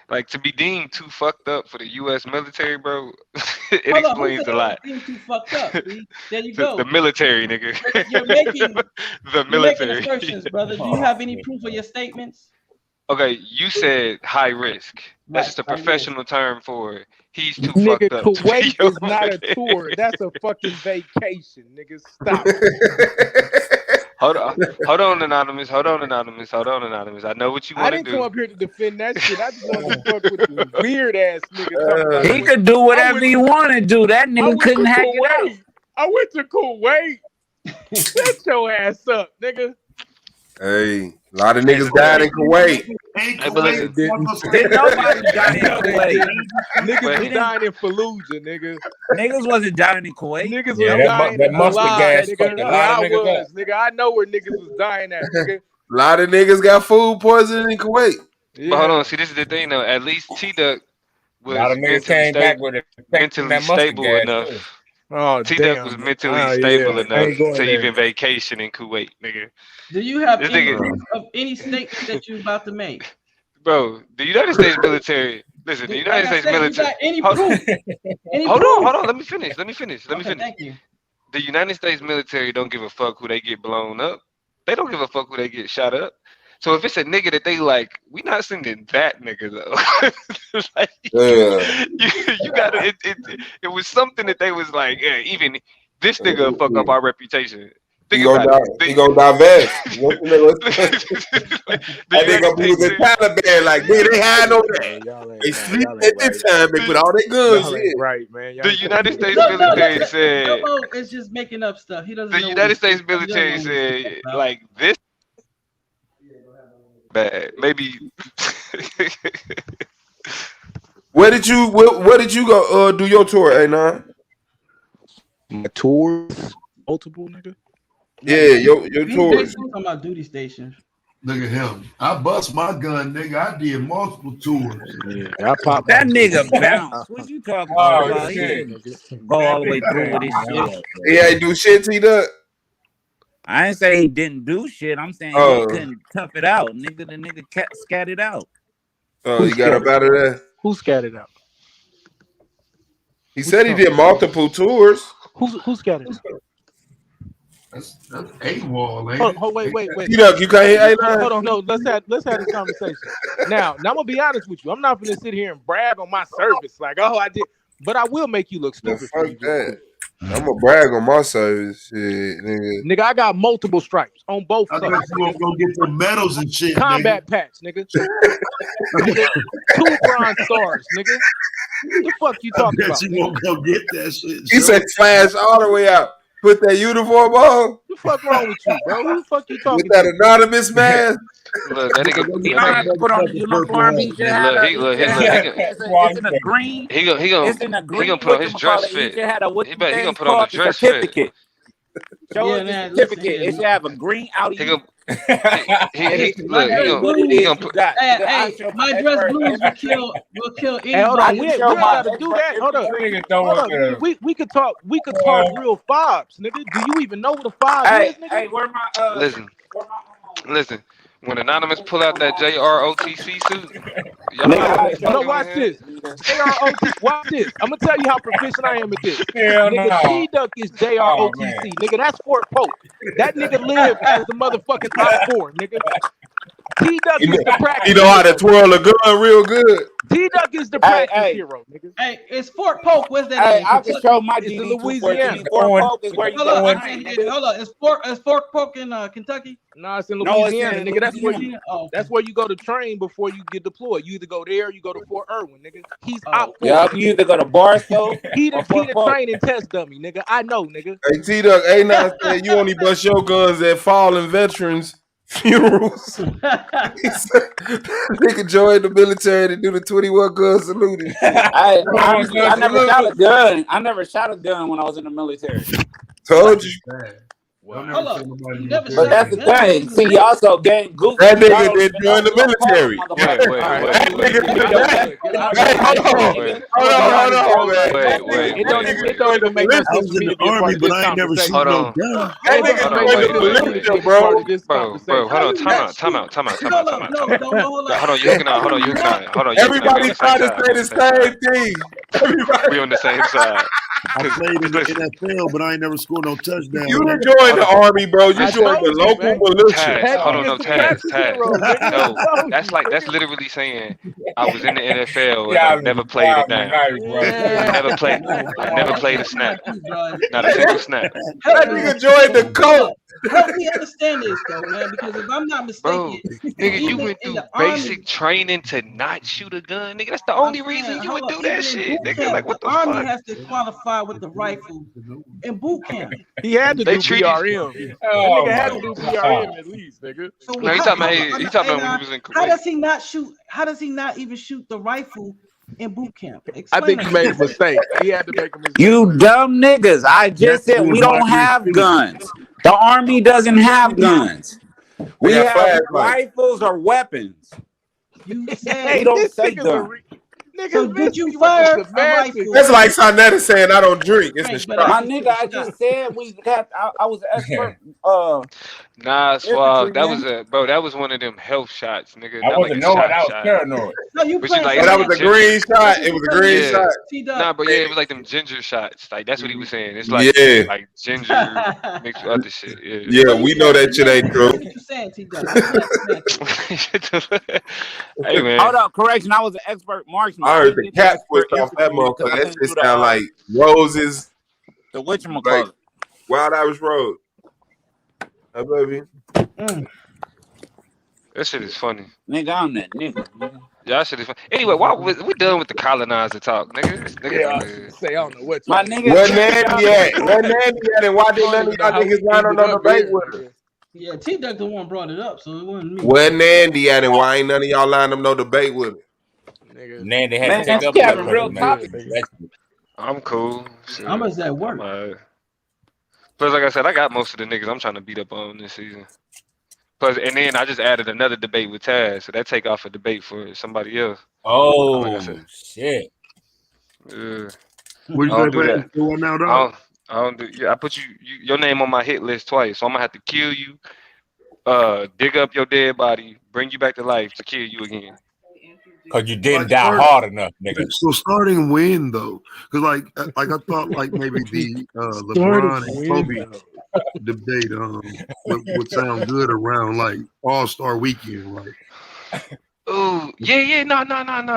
like to be deemed too fucked up for the U.S. military, bro. It explains a lot. Deemed too fucked up. See? There you go. The military, nigga. You're making the military. Making assertions, brother. Do you have any proof of your statements? Okay, you said high risk. That's just a professional term for it. He's too nigga, fucked up. Kuwait is not a tour. That's a fucking vacation, nigga. Stop. Hold on, anonymous. I know what you want to do. I didn't come up here to defend that shit. I just wanted to fuck with the weird ass nigga. He could do whatever he want to do. That nigga couldn't hack it out. I went to Kuwait. Shut your ass up, nigga. Hey, a lot of niggas died in Kuwait. Ain't Hey, but Kuwait listen. Didn't nobody die in Kuwait. Niggas Wait. was dying in Fallujah, nigga. Niggas wasn't dying in Kuwait. Niggas Yeah, was dying that mustard alive, gas nigga. fucked a Where lot I of niggas was, nigga. I know where niggas was dying at, nigga. A lot of niggas got food poisoning in Kuwait. But hold on, Yeah. see, this is the thing though. At least T Duck A lot was of niggas came back with infecting mentally that mustard stable gas enough. too. Oh T Duck was damn. mentally Yeah. stable I enough ain't going to there. even vacation in Kuwait, nigga. Do you have This any nigga, proof of any statement that you're about to make? bro, the United States military. Listen, the United Like I States said, you military. got any Hold, proof? Any hold proof? on, hold on. Let me finish. Okay, thank you. The United States military don't give a fuck who they get blown up. They don't give a fuck who they get shot up. So if it's a nigga that they like, we not sending that nigga though. Like, you got it was something that they was like, yeah, even this nigga will fuck up our reputation. Think about it. He gonna divest. The And they gonna be with the Taliban, like, nigga, they hiding over there. They sleep at this time, they put all their guns Y'all in. ain't right, man. Y'all The ain't United States No, military said Elmo is just making up stuff. He doesn't the know what United he's- States he doesn't know military what he's said talking about. like this bad. Maybe Where did you go do your tour, A9? My tours, multiple nigga. Yeah, your Duty tours. station, talking about duty stations. Look at him. I bust my gun, nigga. I did multiple tours. Yeah, I popped That nigga bounce. What you talking Oh, about? He shit. didn't go all the way through with his shit. He ain't do shit, T-Duck. I ain't say he didn't do shit. I'm saying he couldn't tough it out. Nigga, the nigga scattered out. Oh, he got up out of there. Who scattered out? He said he did multiple tours. Who scattered out? That's AWOL, ain't it? Wait. T-Duck, you can't hear A9? Hold on, no. Let's have this conversation. Now I'm gonna be honest with you. I'm not gonna sit here and brag on my service, like, oh, I did, but I will make you look No, stupid. fuck that. I'm gonna brag on my service, shit, nigga. Nigga, I got multiple stripes on both I sides. thought you were gonna get the medals and shit, Combat patch, nigga. Nigga. 2 bronze stars, nigga. What the fuck you nigga. I talking bet about? you won't go get that shit. He said flash all the way out. Put that uniform on What the fuck wrong with you, bro? Who the fuck you talking with that to? anonymous man. look that nigga. He don't have to put on the uniform. He should have it's in a green. He gonna It's in a green. gonna put on his dress He fit. should have a what He the gonna thing put on the called the dress fit. certificate. Show Yeah, us the man, certificate. listen, It should have a green Audi. He gonna Hey, look. my He dress gonna blue. he gonna put. Hey, my dress blues will kill anybody. Hey, hold on. We ain't show gotta my- do that. Hold up. Nigga throw Hold up up. the- We could talk real fobs, nigga. Do you even know what a fob is, nigga? Hey, where my Listen. When Anonymous pull out that JROTC suit, y'all Nigga, know I what show No, fucking watch with him. this. JROT. Watch this. I'm gonna tell you how proficient I am at this. Hell Nigga, no. T-Duck is JROTC. Nigga, that's Fort Polk. That nigga live as the motherfucking Op 4, nigga. T-Duck is the practice He know how to hero. twirl a gun real good. T-Duck is the practice hey. hero, nigga. Hey, it's Fort Polk. Where's that? Hey, at? I can show my It's in DD Louisiana. 214. Fort Polk is where you Hold on, I go. can't hear you. Hold on. Is Fort Polk in Kentucky? Nah, it's in No, it's Louisiana, in nigga. That's where Louisiana. that's where you go to train before you get deployed. You either go there or you go to Fort Irwin, nigga. He's Oh. Op 4. Yeah, you either go to Barstow He or the Fort Polk. training test dummy, nigga. I know, nigga. Hey, T-Duck, A9 said you only bust your guns at fallen veterans funerals. He said, nigga joined the military to do the 21 gun salute and shit. I never shot a gun. I never shot a gun when I was in the military. Told you. Don't Hold never up. say nobody You do never that. But that's the thing. See, he also getting goofy. That nigga Y'all did don't join even the know who military. called Wait. That nigga did that. Hey, Hold on, man. Wait. It don't even make no I sense was for in me the to be a part army, of but this I ain't never conversation. seen Hold no on. gun. That It nigga don't Hold make on, no wait, sense for me to militia, be a bro. part of this Bro, conversation. hold on, time out. Hold on, you hooking on. Hold on, you hooking on. Hold on, you hooking on. We Everybody on the trying same to side. say the same thing. Everybody. We on the same side. I played in the Listen. NFL, but I ain't never scored no touchdown. You didn't join the army, bro. You I joined the told you, local man. militia. Taz, hold on, no, That nigga's the Taz. practice hero, nigga. I No, told that's you, like nigga. that's literally saying I was in the NFL and Yeah, I never played it down. nice, bro. I never played a snap. Not a single snap. That nigga joined the cult. Help me understand this though, man, because if I'm not Bro, mistaken, nigga, you even went in through the army, basic training to not shoot a gun, nigga. That's the only reason you would do that shit, nigga. Like, what the Army fuck? has to qualify fire with the rifle in boot camp? He had to They do treated. BRM. That Oh nigga had my to do God. BRM at least, nigga. So No, he talking about he talking about when he was in how Kuwait. does he not shoot? How does he not even shoot the rifle in boot camp? I Explain think he that. made a mistake. He had to make a mistake. You dumb niggas. I just That's said we what don't Martin have Sheen. guns. The army doesn't have guns. They We got have flashlights. rifles or weapons. You They said. don't This say nigga's a gun. nigga. So did you You went to fire a semantics. rifle? That's like Sonetta saying I don't drink. It's a Right, but shot. My actually nigga, took a I shot. just said we got. I was an expert. Nah, Swab, that was Infantryman. that was one of them health shots, nigga. I Not like wasn't a knowing. I was shot. paranoid. No, you But you playing like Oh, it's that like was them a ginger. green shot. That's It what was you a play green with. Yeah. shot. T-Duck. Nah, but yeah, it was like them ginger shots. Like that's what he was saying. It's Yeah. like ginger mixed with other shit. Yeah. Yeah, So you we know playing that shit ain't semantics. That's true. what you saying, T-Duck. You playing semantics. Hey man. Hold up, correction. I was an expert marksman. I I heard didn't the get the cap expert switched off that infantryman because motherfucker. I That couldn't shit do sound like roses, the like whatchamacallit. Wild Irish Road. Hey, baby. That shit is funny. Nigga, I'm that nigga. Y'all shit is funny. Anyway, why we done with the colonizer talk, nigga? This nigga Yeah, I nigga. was say I don't know what My y'all nigga, Where check Nandi it at? out. Where Nandi at? And why I did don't none of even know y'all how we niggas line on ended no up debate here, with her? nigga. Yeah, T-Duck the one brought it up, so it wasn't me. Where Nandi at? And why ain't none of y'all line up no debate with her? Nigga, Nandy had Man, to take we up for having that real pussy, man. good, topics. nigga. I'm cool. Shit. I'm at I'm work. alright. Plus, like I said, I got most of the niggas I'm trying to beat up on this season. Plus, and then I just added another debate with Taz, so that take off a debate for somebody else. Like I Oh said, shit! yeah, What I you say, don't do Brad? that. You want now, I dog? don't do. Yeah, I put your name on my hit list twice, so I'm gonna have to kill you, dig up your dead body, bring you back to life to kill you again. Cause you didn't Like die start, hard enough, nigga. so starting when though? Because like I thought like maybe the LeBron Started and Kobe window. debate would sound good around like All-Star weekend. Like Oh, yeah, no.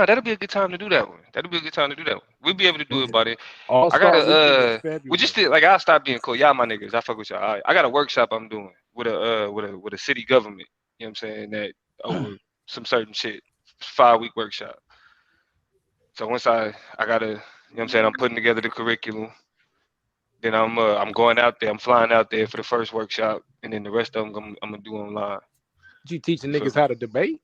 That'll be a good time to do that one. That'll be a good time to do that one. We'll be able to do it, buddy. I All-Star weekend is gotta February. we just did like I'll stop being cool. Y'all my niggas. I fuck with y'all. All right. I got a workshop I'm doing with a city government. You know what I'm saying? That over some certain shit. 5-week workshop. So once I gotta, you know what I'm saying, I'm putting together the curriculum. Then I'm going out there. I'm flying out there for the first workshop, and then the rest of them I'm gonna do online. You teaching You feel niggas me? how to debate?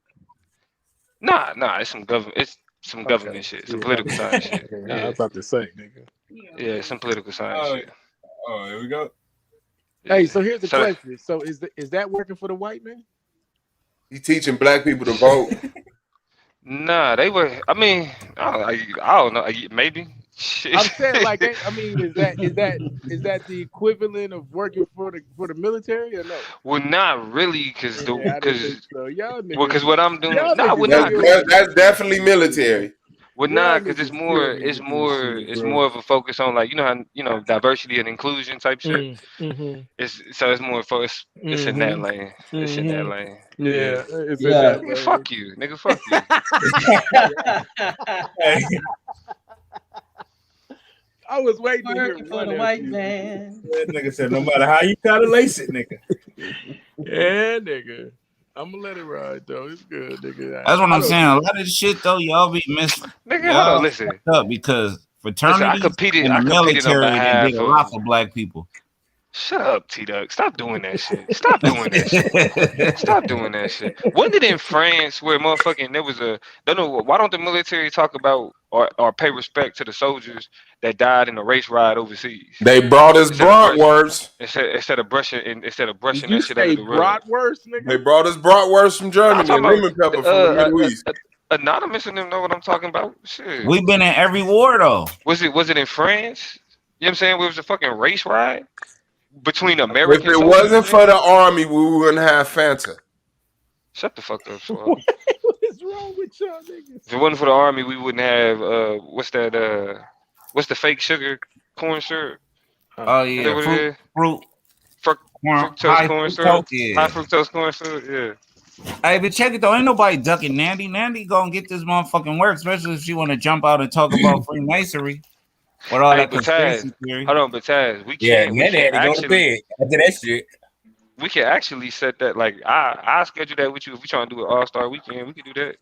Nah. It's some government. It's some government Okay. shit. Some Yeah. political science shit. Okay. I Yeah, was about to say, nigga. yeah. Some political science Oh, shit. oh, here we go. Hey, Yeah. so here's the So question. So is that working for the white man? He teaching black people to vote. nah, they were. I mean, I don't know. Maybe. Shit. I'm saying like, I mean, is that the equivalent of working for the military or no? Well, not really, cause Yeah, I didn't think so. Y'all because niggas, what I'm doing. y'all Nah, niggas well, nah, cause That's definitely military. well, y'all nah, cause niggas kill me it's with this more, shit, it's bro. more of a focus on like diversity and inclusion type shit. It's more for it's in that lane. It's in that lane. Yeah, it's in Yeah. that Nigga, lane. fuck you. Nigga, fuck you. Hey, I was waiting to hear Working for one the of white you. man. that nigga said, no matter how you try to lace it, nigga. Yeah, nigga. I'm gonna let it ride though. It's good, nigga. That's what I I'm don't- saying. A lot of the shit though, y'all be missing. Nigga, hold Y'all on, listen. fucked up because Listen, I fraternities competed and the I competed on military that did behalf a of lot for black people. Shut up, T-Duck. Stop doing that shit. Stop doing that shit. Stop doing that shit. Wasn't it in France where motherfucking there was a don't know why don't the military talk about or pay respect to the soldiers that died in a race ride overseas? They brought us Instead of brush bratwurst. instead of brushing Did you that shit under say the rug. bratwurst, They nigga? brought us bratwurst from I'm Germany talking and about lemon pepper from the Middle East. Anonymous and them know what I'm talking about. Shit. We've been in every war though. Was it in France? You know what I'm saying? Where it was a fucking race ride between If American it soldiers wasn't and for the niggas? army, we wouldn't have Fanta. Shut the fuck up, Swab. What is wrong with y'all niggas? If it wasn't for the army, we wouldn't have what's the fake sugar corn syrup? Oh Is that yeah, what it is? fruit, Fruc- corn, fructose high corn fructose. syrup? High Yeah. fructose corn syrup, yeah. Hey, but check it though. Ain't nobody ducking Nandi. Nandi gonna get this motherfucking work, especially if she want to jump out and talk about Freemasonry with all Hey, that but Taz, conspiracy theory. hold on, but Taz, Yeah, Nandy had to go to bed after that shit. we can actually set that like I schedule that with you if we trying to do an all-star weekend, we could do that.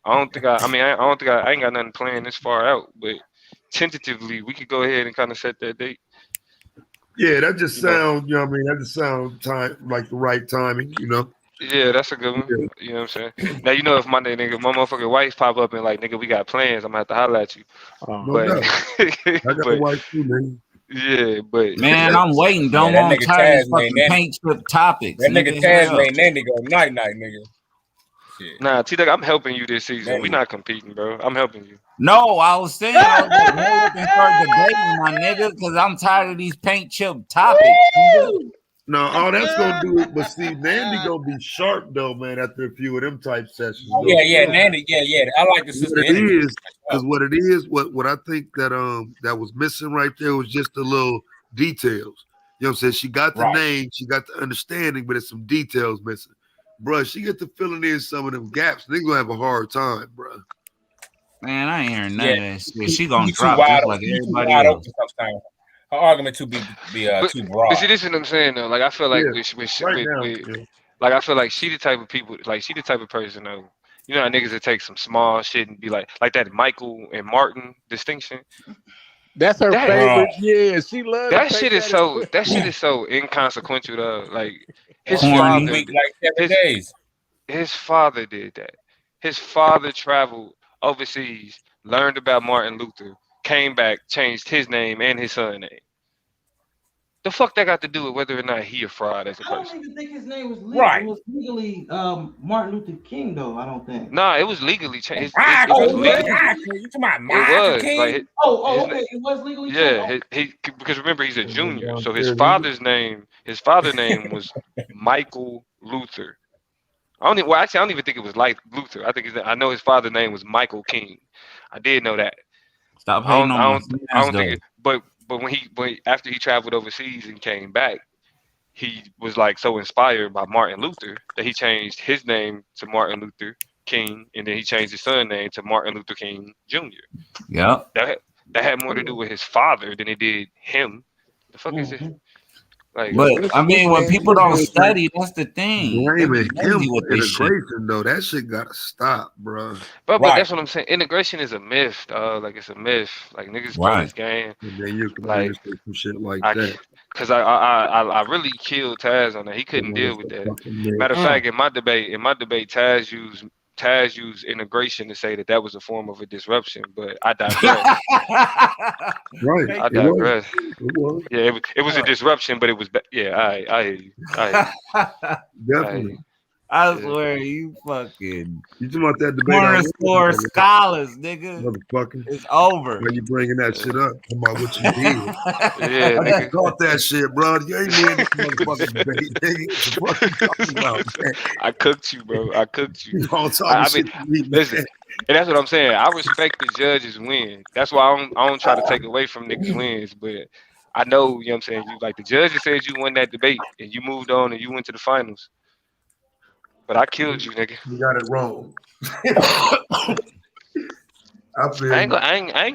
I don't think I ain't got nothing planned this far out, but tentatively, we could go ahead and kind of set that date. Yeah, that just You know. sounds. You know what I mean? That just sounds like the right timing. You know. Yeah, that's a good one. Yeah. You know what I'm saying? Now you know if my motherfucking wife pop up and like, nigga, we got plans, I'm gonna have to holler at you. No But doubt. I got a but wife too, man. yeah, but Man, I'm waiting. Don't that want nigga tired of Taz these made fucking that. paint chip topics. That nigga Nigga, Taz hurry up. made Nandi go night night, nigga. Shit. nah, T-Duck, I'm helping you this season. Nandi. We not competing, bro. I'm helping you. No, I was saying I was like, hurry up and start debating, my nigga, because I'm tired of these paint chip topics. Nigga. No, all that's gonna do it. But see, Nandi gonna be sharp though, man. After a few of them type sessions. Oh, yeah, Nandi, yeah. I like the sister What it energy. is, because what it is, what I think that that was missing right there was just the little details. You know what I'm saying? She got the name, she got the understanding, but it's some details missing. Bruh, she get to filling in some of them gaps. They gonna have a hard time, bruh. Man, I ain't hearing none of that shit. She gonna Too drop wide just open. like Too everybody wide else. open sometimes. Her argument too too broad. But see, this is what I'm saying though. Like I feel like Yeah, right now, yeah. like I feel like she the type of people, like she the type of person though. You know how niggas that take some small shit and be like that Michael and Martin distinction. That's her favorite. Yeah, she loves that shit is so inconsequential though. Like his father, Week, like 7 days. His father did that. His father traveled overseas, learned about Martin Luther, came back, changed his name and his son's name. The fuck that got to do with whether or not he a fraud as a person? I don't even think his name was legal. It was legally Martin Luther King, though. I don't think. Nah, it was legally changed. It was legal. You talking about Martin King? Like, okay, it was legally changed. Yeah, because remember he's a junior, so his father's name was Michael Luther. I don't even think it was like Luther. I know his father's name was Michael King. I did know that. Stop hating on I don't think it, but when after he traveled overseas and came back, he was like so inspired by Martin Luther that he changed his name to Martin Luther King, and then he changed his son's name to Martin Luther King Jr. Yep. That had more to do with his father than it did him. The fuck is it? Like, but I mean, when people don't study, that's the thing. Blaming him with for this shit. integration, though, that shit gotta stop, bro. But that's what I'm saying. Integration is a myth, dog. Like it's a myth. Like niggas play this game. And then you can like some shit like that. Because I really killed Taz on that. He couldn't deal with that. Matter of fact, in my debate, Taz used integration to say that was a form of a disruption, but I digress. Right. I digress. Yeah, it was a disruption, but it was I hear you. Definitely. I swear, you fucking. You talking about that debate? Cornerstore scholars, nigga. Motherfucker. It's over. Why you bringing that shit up? Come on, what you did? Yeah, I just caught that shit, bro. You ain't in this motherfucking debate, nigga. What the fuck you talking about, man? I cooked you, bro. I cooked you. Listen, and that's what I'm saying. I respect the judges' win. That's why I don't try to take away from niggas' wins, but I know, you know what I'm saying, you like the judges said you won that debate and you moved on and you went to the finals. But I killed you, nigga. You got it wrong. I ain't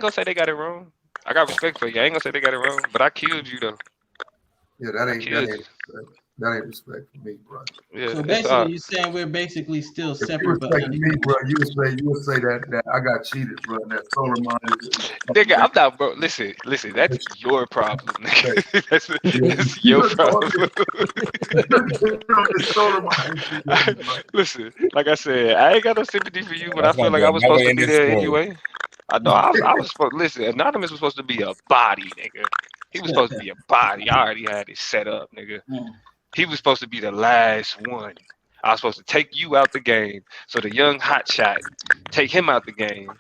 gonna say they got it wrong. I got respect for you. I ain't gonna say they got it wrong, but I killed you though. Yeah, that ain't respect for me, bro. Yeah, so basically, you're saying we're basically still separate. But me, bro, you would say that I got cheated, bro. That solar mind. Nigga, I'm not, bro. Listen. That's your problem, nigga. that's your problem. Listen, like I said, I ain't got no sympathy for you, but I feel like I was supposed to be there anyway. I know I was supposed. Listen, Anonymous was supposed to be a body, nigga. He was supposed to be a body. I already had it set up, nigga. He was supposed to be the last one. I was supposed to take you out the game. So the young hot shot, take him out the game.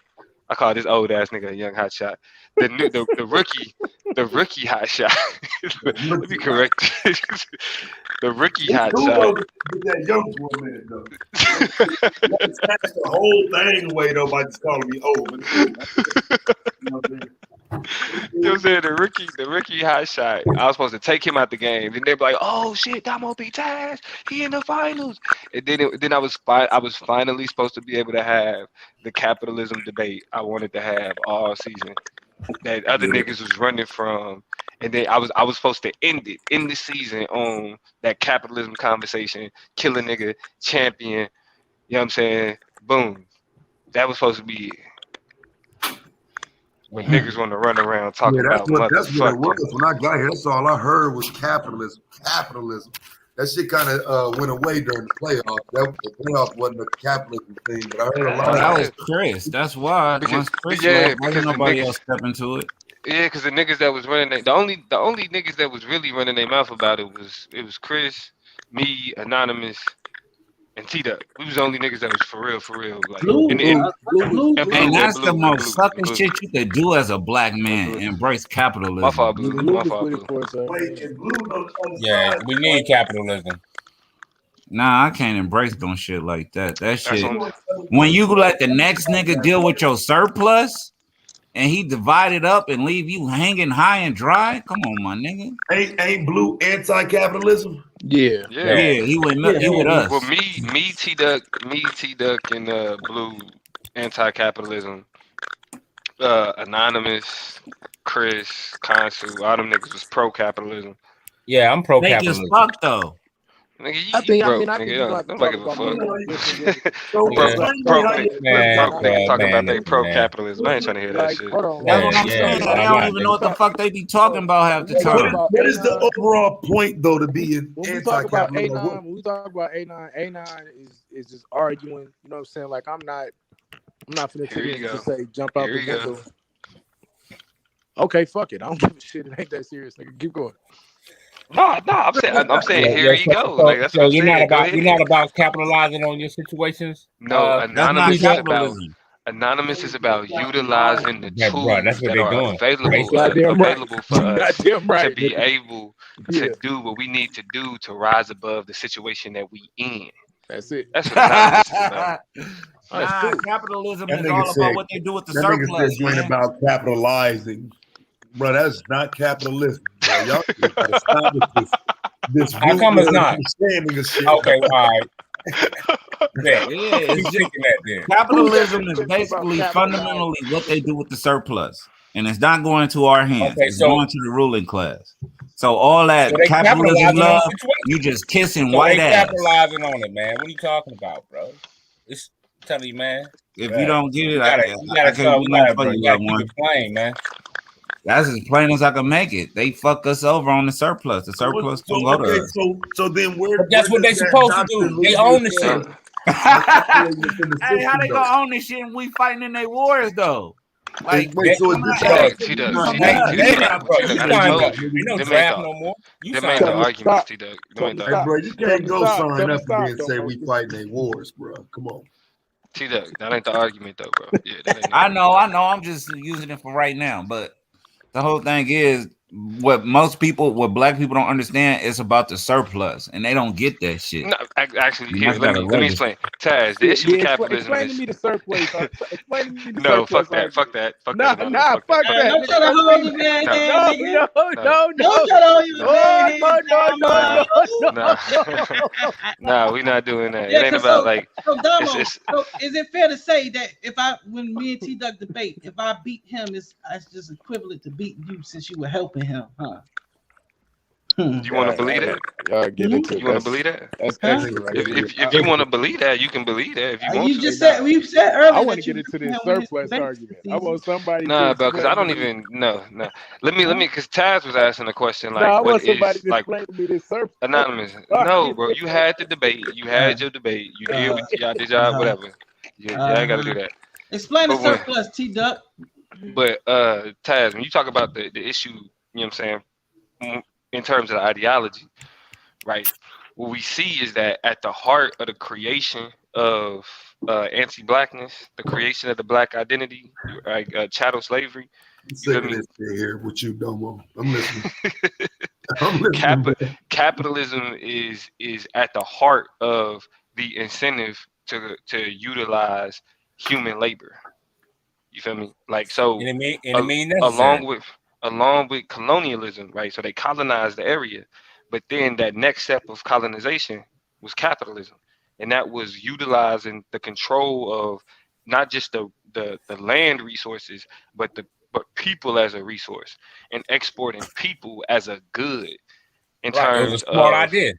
I call this old ass nigga a young hot shot. The rookie hot shot. Let me correct you. The rookie hot shot. That young for a minute though. That's the whole thing away though by just calling me old. You know what I'm saying? You know what I'm saying? The rookie hot shot. I was supposed to take him out the game. Then they'd be like, "Oh shit, Damo beat Taz. He in the finals." And then I was finally supposed to be able to have the capitalism debate I wanted to have all season. That other niggas was running from, and then I was supposed to end the season on that capitalism conversation, kill a nigga, champion. You know what I'm saying? Boom. That was supposed to be it. when niggas want to run around talking about that's what it motherfucking. was when I got here. That's all I heard was capitalism. That shit kind of went away during the playoffs. The playoffs wasn't a capitalism thing, but I heard a lot Well, of that was Chris. That's why once Chris left, wasn't nobody else step into it. Yeah, because the niggas that was running the only niggas that was really running their mouth about it was Chris, me, Anonymous, and T Duck. We was the only niggas that was for real. Like Blue, and that's the Blue, most sucker shit you could do as a black man. Embrace capitalism. My fault, Blue. My fault, with it Blue. for a second. Yeah, we need capitalism. Nah, I can't embrace doing shit like that. That That's shit. what When you let the next nigga deal with your surplus and he divide it up and leave you hanging high and dry, come on, my nigga. Ain't Blue anti-capitalism? Yeah. He with us. Well, me, T Duck, and Blue, anti-capitalism. Anonymous, Chris, Consul, all them niggas was pro-capitalism. Yeah, I'm pro-capitalism. Make it fuck though. Nigga, I think broke, you nigga. gonna have to Nobody give a talk fuck. about Niggas talking about they pro-capitalism. I ain't trying to hear that shit. Hold on. That's what I'm saying. They don't even know what the fuck they be talking about half the time. What is the overall point though to be an When we talk about anti-capitalism? A9, when we talk about A9 is just arguing. You know what I'm saying? Like I'm not finna Here you just go. say jump out Here the you go. window. Okay, fuck it. I don't give a shit. It ain't that serious, nigga. Keep going. No, I'm saying here you go. Like that's what I'm you're saying. you're not about capitalizing on your situations. No, Anonymous is about Anonymous is about utilizing the tools that's what that they're are doing. available for us right. to be able to do what we need to do to rise above the situation that we in. That's it. That's what Anonymous is about. Nah, capitalism That is nigga all said- about what they do with the That nigga surplus, said you ain't man. about capitalizing. Bro, that's not capitalism. Bro. Y'all gotta stop with this How come it's not? understanding of shit. Okay, all right. Yeah, it's just, then. capitalism is basically fundamentally what they do with the surplus, and it's not going to our hands. Okay, it's so- going to the ruling class. So all that So they capitalism capitalizing on love, the situation. you just kissing So white they ass. capitalizing on it, man. What are you talking about, bro? It's telling you, man. If Yeah. you don't get it, You I gotta can't you do nothing gotta, for bro. you, You gotta little keep one. it plain, man. That's as plain as I can make it. They fuck us over on the surplus. The surplus So, don't go to okay, us. so then where? But that's where what they does that supposed to doctrine do. leave They you own the as shit. Hey, how they gonna own this shit and we fighting in their wars though? Like, Wait, so I'm is not this asking T-Duck, you to T-Duck, come T-Duck, at T-Duck, us. bro, T-Duck, you I signed told up. you. Ain't no Them ain't draft the- no more. You Them ain't signed the up. arguments, T-Duck. Them ain't the Hey, arguments. bro, you can't go Stop, sign tell me up and then stop, say though, we Moses. fighting their wars, bro. Come on. T-Duck, that ain't the argument though, bro. Yeah, that ain't the I argument. know. I'm just using it for right now. But the whole thing is what black people don't understand is about the surplus, and they don't get that shit. No, actually, You here, must let gotta me register. explain. Taz, the issue with capitalism Explain is to me the surplus. Explain to me the no, surplus. fuck that, fuck that, fuck Nah, that, nah, fuck fuck that. that. Don't try to hold your man No. hand, No, nigga. no. Don't try to hold your man hand down, No. Nah, we not doing that. Yeah, It ain't 'cause about like so Damo, it's so is it fair to say that when me and T Duck debate, if I beat him, it's just equivalent to beating you since you were helping him, huh? you want to believe that? Y'all get into You want to believe that? That's Huh? extra right there. If you want to believe that, you can believe that if you want You to. just said we said earlier. I want to that you get into this helped him with his surplus debate argument. I season. want somebody Nah, to bro, because I don't explain even no. Let me because Taz was asking a question like, I what want somebody is to like explain to me this surplus. anonymous? No, bro, you had the debate, you had your debate, you did what y'all did, y'all whatever. Yeah, I got to do that. Explain the But when- surplus, T Duck. But Taz, when you talk about the issue, you know what I'm saying, in terms of the ideology, right? What we see is that at the heart of the creation of anti-blackness, the creation of the black identity, right, chattel slavery. I'm sick of this shit here with you, Domo. I'm listening. I'm listening. Capitalism is at the heart of the incentive to utilize human labor. You feel me? Like so, along with colonialism, right? So they colonized the area, but then that next step of colonization was capitalism, and that was utilizing the control of not just the land resources, but people as a resource, and exporting people as a good. In terms It was a smart of idea.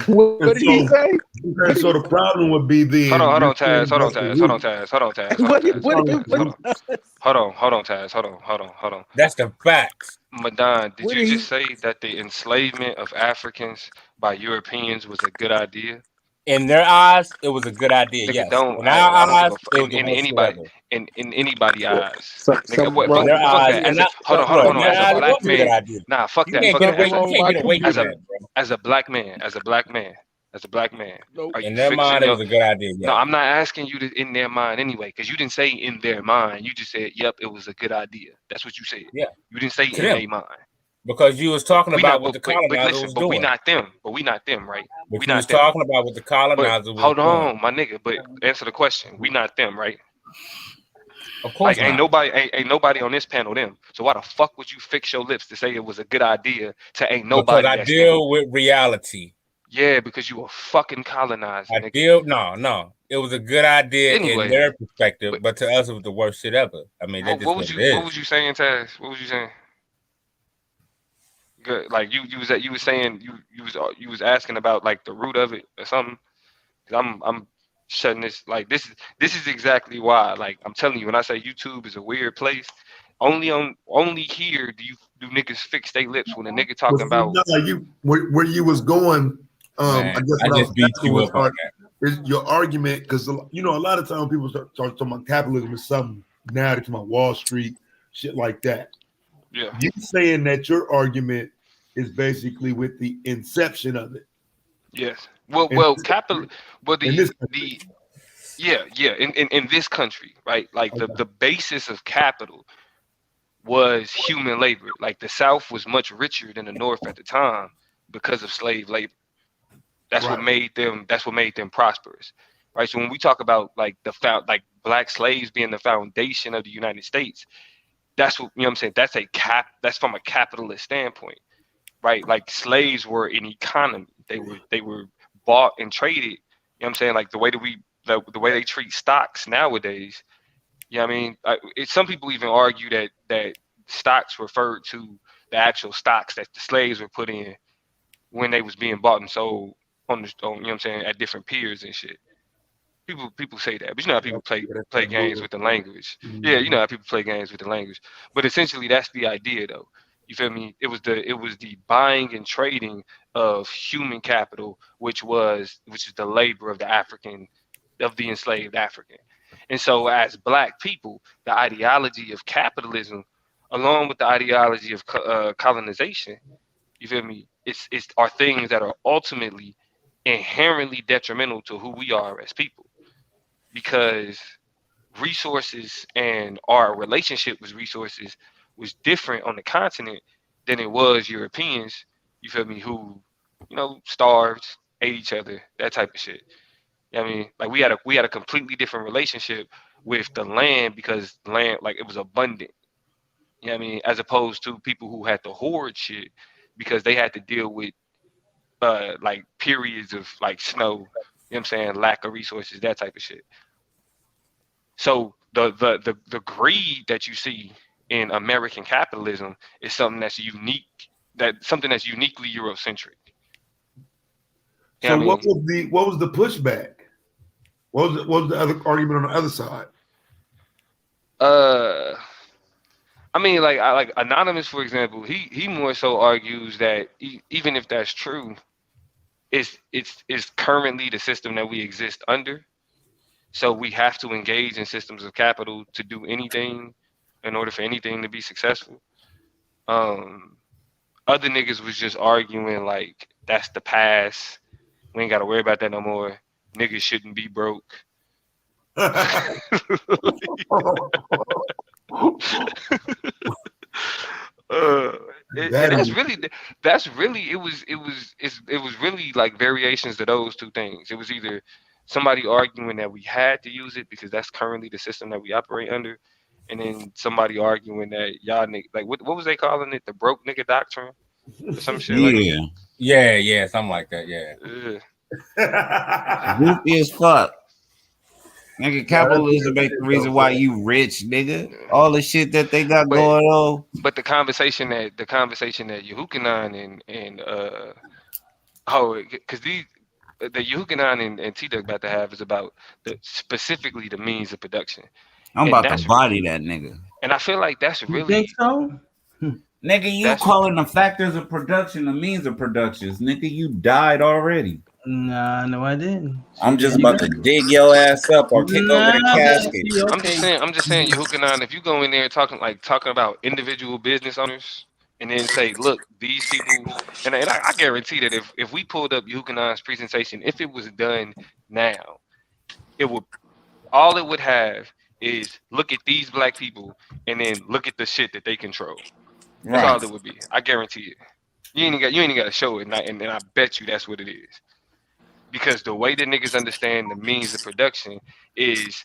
What did he say? Okay, so the problem would be then. Hold on, you're saying Taz. Hold on, that's the Taz. Hold on, root. Taz. Hold on, Taz. What Hold on, what Taz. did Hold on. Hold on, Taz. Hold on. That's the facts. Madan, did What you did he? just say that the enslavement of Africans by Europeans was a good idea? In their eyes, it was a good idea. Nigga, Yes. don't In our I don't give eyes, a fuck. it was the In worst shit anybody ever. in anybody eyes, nigga. Something What? In wrong? their Fuck eyes, that. and As a not hold look. on. In their As a eyes, it black was a good man, idea. nah, fuck You that. can't Fuck get that. away. Something As a You wrong can't with get my away from as a that, computer? bro. as a black man, as a black man, are you In their fixing mind, it your? was a good idea. No, Yeah. I'm not asking you to in their mind anyway, because you didn't say in their mind. You just said, "Yep, it was a good idea." That's what you said. Yeah. You didn't say To in them, their mind. because you was talking We about not, what the colonizer listen, was but we doing. not them. But we not them, right? We But you was not them. talking about what the But colonizer was hold doing. on, my nigga. But answer the question. We not them, right? Of Like course not. ain't nobody on this panel them. So why the fuck would you fix your lips to say it was a good idea to ain't Because nobody I that's them? deal with reality. Yeah, because you a fucking colonizer, I nigga. deal. No. It was a good idea in Anyway, their perspective, but but to us, it was the worst shit ever. I mean, that's just what it what is. was you saying, Taz? What was you saying? Good. Like you was saying you was asking about like the root of it or something. 'Cause I'm shutting this like this is exactly why. Like I'm telling you, when I say YouTube is a weird place, only here do niggas fix their lips when a nigga Well, talking see, about. no, you where you was going. I Man, guess I what I was just beat asking you was, up on that. is your argument, because you know a lot of times people start talking about capitalism is something now. They talking about Wall Street, shit like that. Yeah. You saying that your argument is basically with the inception of it. Yes. In Capital. Well, in this country. yeah. In this country, right? Like Okay. the basis of capital was human labor. Like the South was much richer than the North at the time because of slave labor. That's what Right. made them. That's what made them prosperous, right? So when we talk about like like black slaves being the foundation of the United States, that's what I'm saying. That's That's from a capitalist standpoint, right? Like slaves were an economy. They were bought and traded. I'm saying? Like the way they treat stocks nowadays. I mean? Some people even argue that stocks referred to the actual stocks that the slaves were put in when they was being bought and sold on I'm saying, at different piers and shit. People say that, but you know how people play games with the language. Yeah, you know how people play games with the language. But essentially, that's the idea, though. You feel me? It was the buying and trading of human capital, which is the labor of the enslaved African. And so, as black people, the ideology of capitalism, along with the ideology of colonization, you feel me? It's are things that are ultimately inherently detrimental to who we are as people, because resources and our relationship with resources was different on the continent than it was Europeans. You feel me? Who, starved, ate each other, that type of shit. I mean, like we had a completely different relationship with the land, because the land, like, it was abundant. What I mean? As opposed to people who had to hoard shit because they had to deal with like periods of like snow, what I'm saying, lack of resources, that type of shit. So the greed that you see in American capitalism is something that's uniquely Eurocentric. So I mean? what was the pushback? What was the other argument on the other side? I mean, like Anonymous, for example, he more so argues that even if that's true, it's currently the system that we exist under. So we have to engage in systems of capital to do anything in order for anything to be successful. Um, Other niggas was just arguing like that's the past. We ain't got to worry about that no more. Niggas shouldn't be broke. Uh, and that's really it was really like variations of those two things. It was either somebody arguing that we had to use it because that's currently the system that we operate under, and then somebody arguing that y'all nigga, like what was they calling it, the broke nigga doctrine or some shit like that. Yeah, something like that. Yeah. Goofy as fuck. Nigga, capitalism ain't the reason why you rich, nigga. All the shit that they got going on. But the conversation that Yehukanan Oh, because the Yuhukanan and T Duck about to have is about specifically the means of production, I'm and about to that's body that nigga. and I feel like that's You think really so? Nigga, you that's calling the factors of production the means of productions. Nigga, you died already. Nah, no, I didn't. I'm See, there just you about go. to dig your ass up or kick over the Nah, casket. see, I'm just okay. saying, Yehukanan, if you go in there talking about individual business owners and then say, look, these people, and I guarantee that if we pulled up Yehukanan's presentation, if it was done now, it would all it would have is look at these black people and then look at the shit that they control. That's Right. all it would be. I guarantee it. You ain't got to show it, and I bet you that's what it is. Because the way the niggas understand the means of production is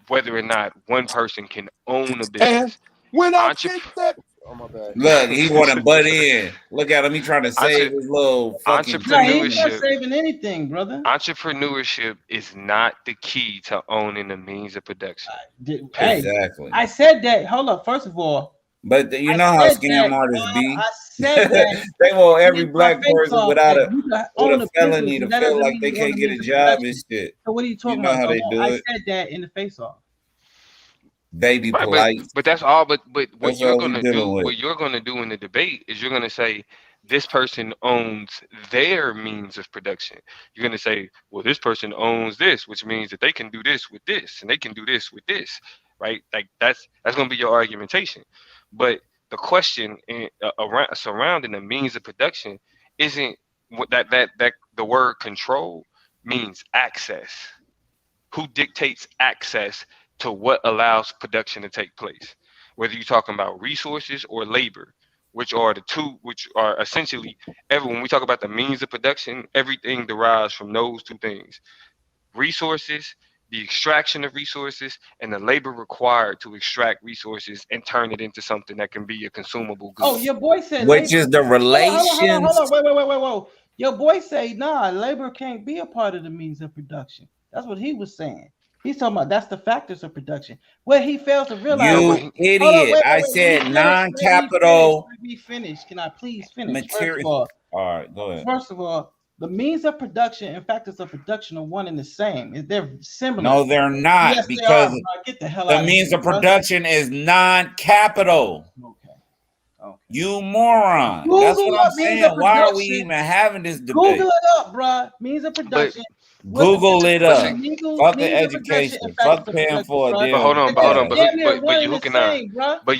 whether or not one person can own a And business. when I Entrep- kick that, oh my bad. Look, he want to butt in. Look at him. He trying to save Entre- his little fucking No, he ain't 2 not entrepreneurship minutes. saving anything, brother. entrepreneurship is not the key to owning the means of production. Hey, Period. Exactly. I said that. Hold up. First of all, But you I know how said that. scam artists be. I said that. They want every In my black face person off that you can with own a a business, felony and to that feel doesn't like mean they you own can't the get a means of job and production. shit. So what are you You talking know about, how they dog? do I it. said that in the face off. They be Right, but polite. that's all. But That's all we dealing with. what you're gonna do in the debate is you're gonna say this person owns their means of production. You're gonna say, well, this person owns this, which means that they can do this with this, and they can do this with this, right? Like that's gonna be your argumentation. But the question around surrounding the means of production isn't what that the word control means access. Who dictates access to what allows production to take place, whether you're talking about resources or labor, which are essentially when we talk about the means of production, everything derives from those two things: resources, the extraction of resources, and the labor required to extract resources and turn it into something that can be a consumable Oh, good. your boy said Which labor. is the Hold relations. on. Wait. Your boy say nah, labor can't be a part of the means of production. That's what he was saying. He's talking about that's the factors of production. What he fails to No, realize but is, You hold on, idiot. I wait. Let me said finish. Let me finish. non-capital Let me finish. Can I please finish? material. All right, go ahead. First of all, the means of production and factors of production are one and the same. They're similar. No, they're not Yes, they are, because bro. Get the hell the out of means here, of bro. production is non-capital. Okay. You moron. That's Google what I'm up means of saying. Why are we production. even having this debate? Google it up, bruh. Means of but production. What's the Google difference it but see, up. between Fuck the means of production education. and Fuck factors of paying production, for a bruh? but hold damn on, They're but class. damn near but one you and the can not. same, bruh. But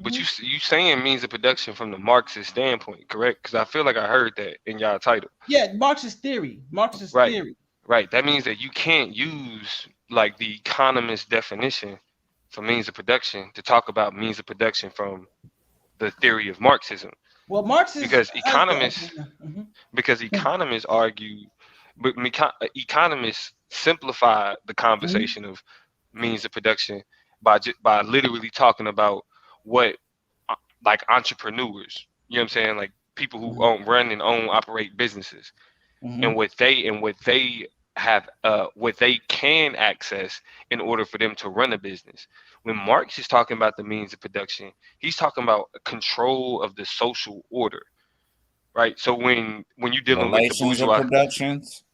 but you saying means of production from the Marxist standpoint, correct? Because I feel like I heard that in y'all title. Yeah, Marxist theory. Marxist Right, theory. right. That means that you can't use like the economist definition for means of production to talk about means of production from the theory of Marxism, Well, Marxist because has the. economists argue, but economists simplify the Mhm, conversation of means of production by literally talking about what like entrepreneurs, you know what I'm saying, like people who run and operate businesses, and mhm, what they have what they can access in order for them to run a business. When Marx is talking about the means of production, he's talking about control of the social order, right? So when you're dealing with the Relations of productions.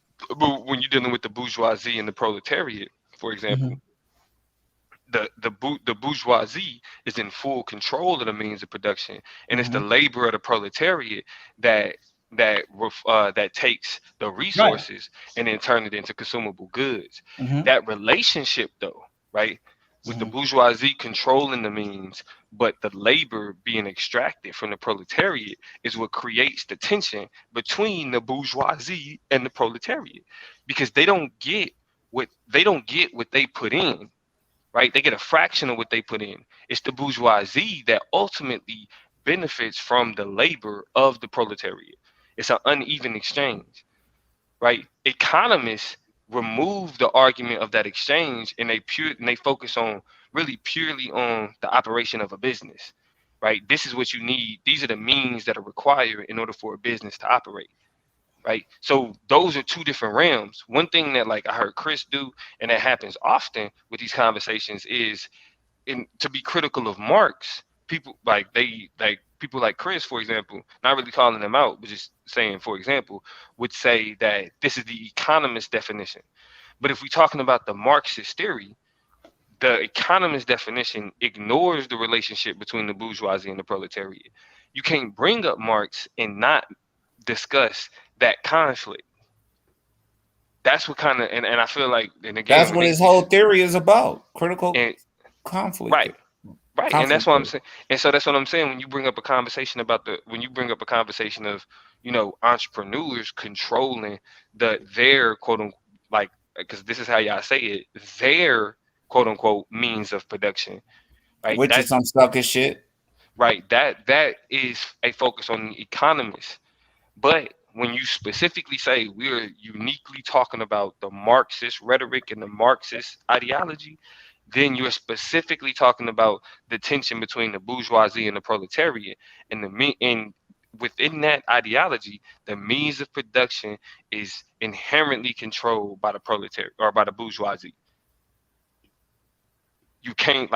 when you're dealing with the bourgeoisie and the proletariat, for example, mhm, the bourgeoisie is in full control of the means of production, and it's the mhm. labor of the proletariat that that takes the Right. resources and then turn it into consumable goods. Mhm, That relationship, though, right, with the mhm. bourgeoisie controlling the means, but the labor being extracted from the proletariat is what creates the tension between the bourgeoisie and the proletariat, because they don't get what they put in, right? They get a fraction of what they put in. It's the bourgeoisie that ultimately benefits from the labor of the proletariat. It's an uneven exchange, right? Economists remove the argument of that exchange, and they focus on really purely on the operation of a business, right? This is what you need. These are the means that are required in order for a business to operate, right? So those are two different realms. One thing that like I heard Chris do, and that happens often with these conversations, is to be critical of Marx, people like people like Chris, for example, not really calling them out, but just saying, for example, would say that this is the economist definition. But if we're talking about the Marxist theory, the economist definition ignores the relationship between the bourgeoisie and the proletariat. You can't bring up Marx and not discuss that conflict. That's what kind of, and I feel like, and again, That's what his whole theory is about. Critical and, conflict. right. Right, and that's what I'm saying. And so that's what I'm saying. When you bring up a conversation about when you bring up a conversation of, entrepreneurs controlling their quote unquote, like, because this is how y'all say it, their quote unquote means of production, right? Which is some sucker shit. Right. That is a focus on the economists. But when you specifically say we're uniquely talking about the Marxist rhetoric and the Marxist ideology, then you're specifically talking about the tension between the bourgeoisie and the proletariat, and within that ideology, the means of production is inherently controlled by the proletariat or by the bourgeoisie. You can't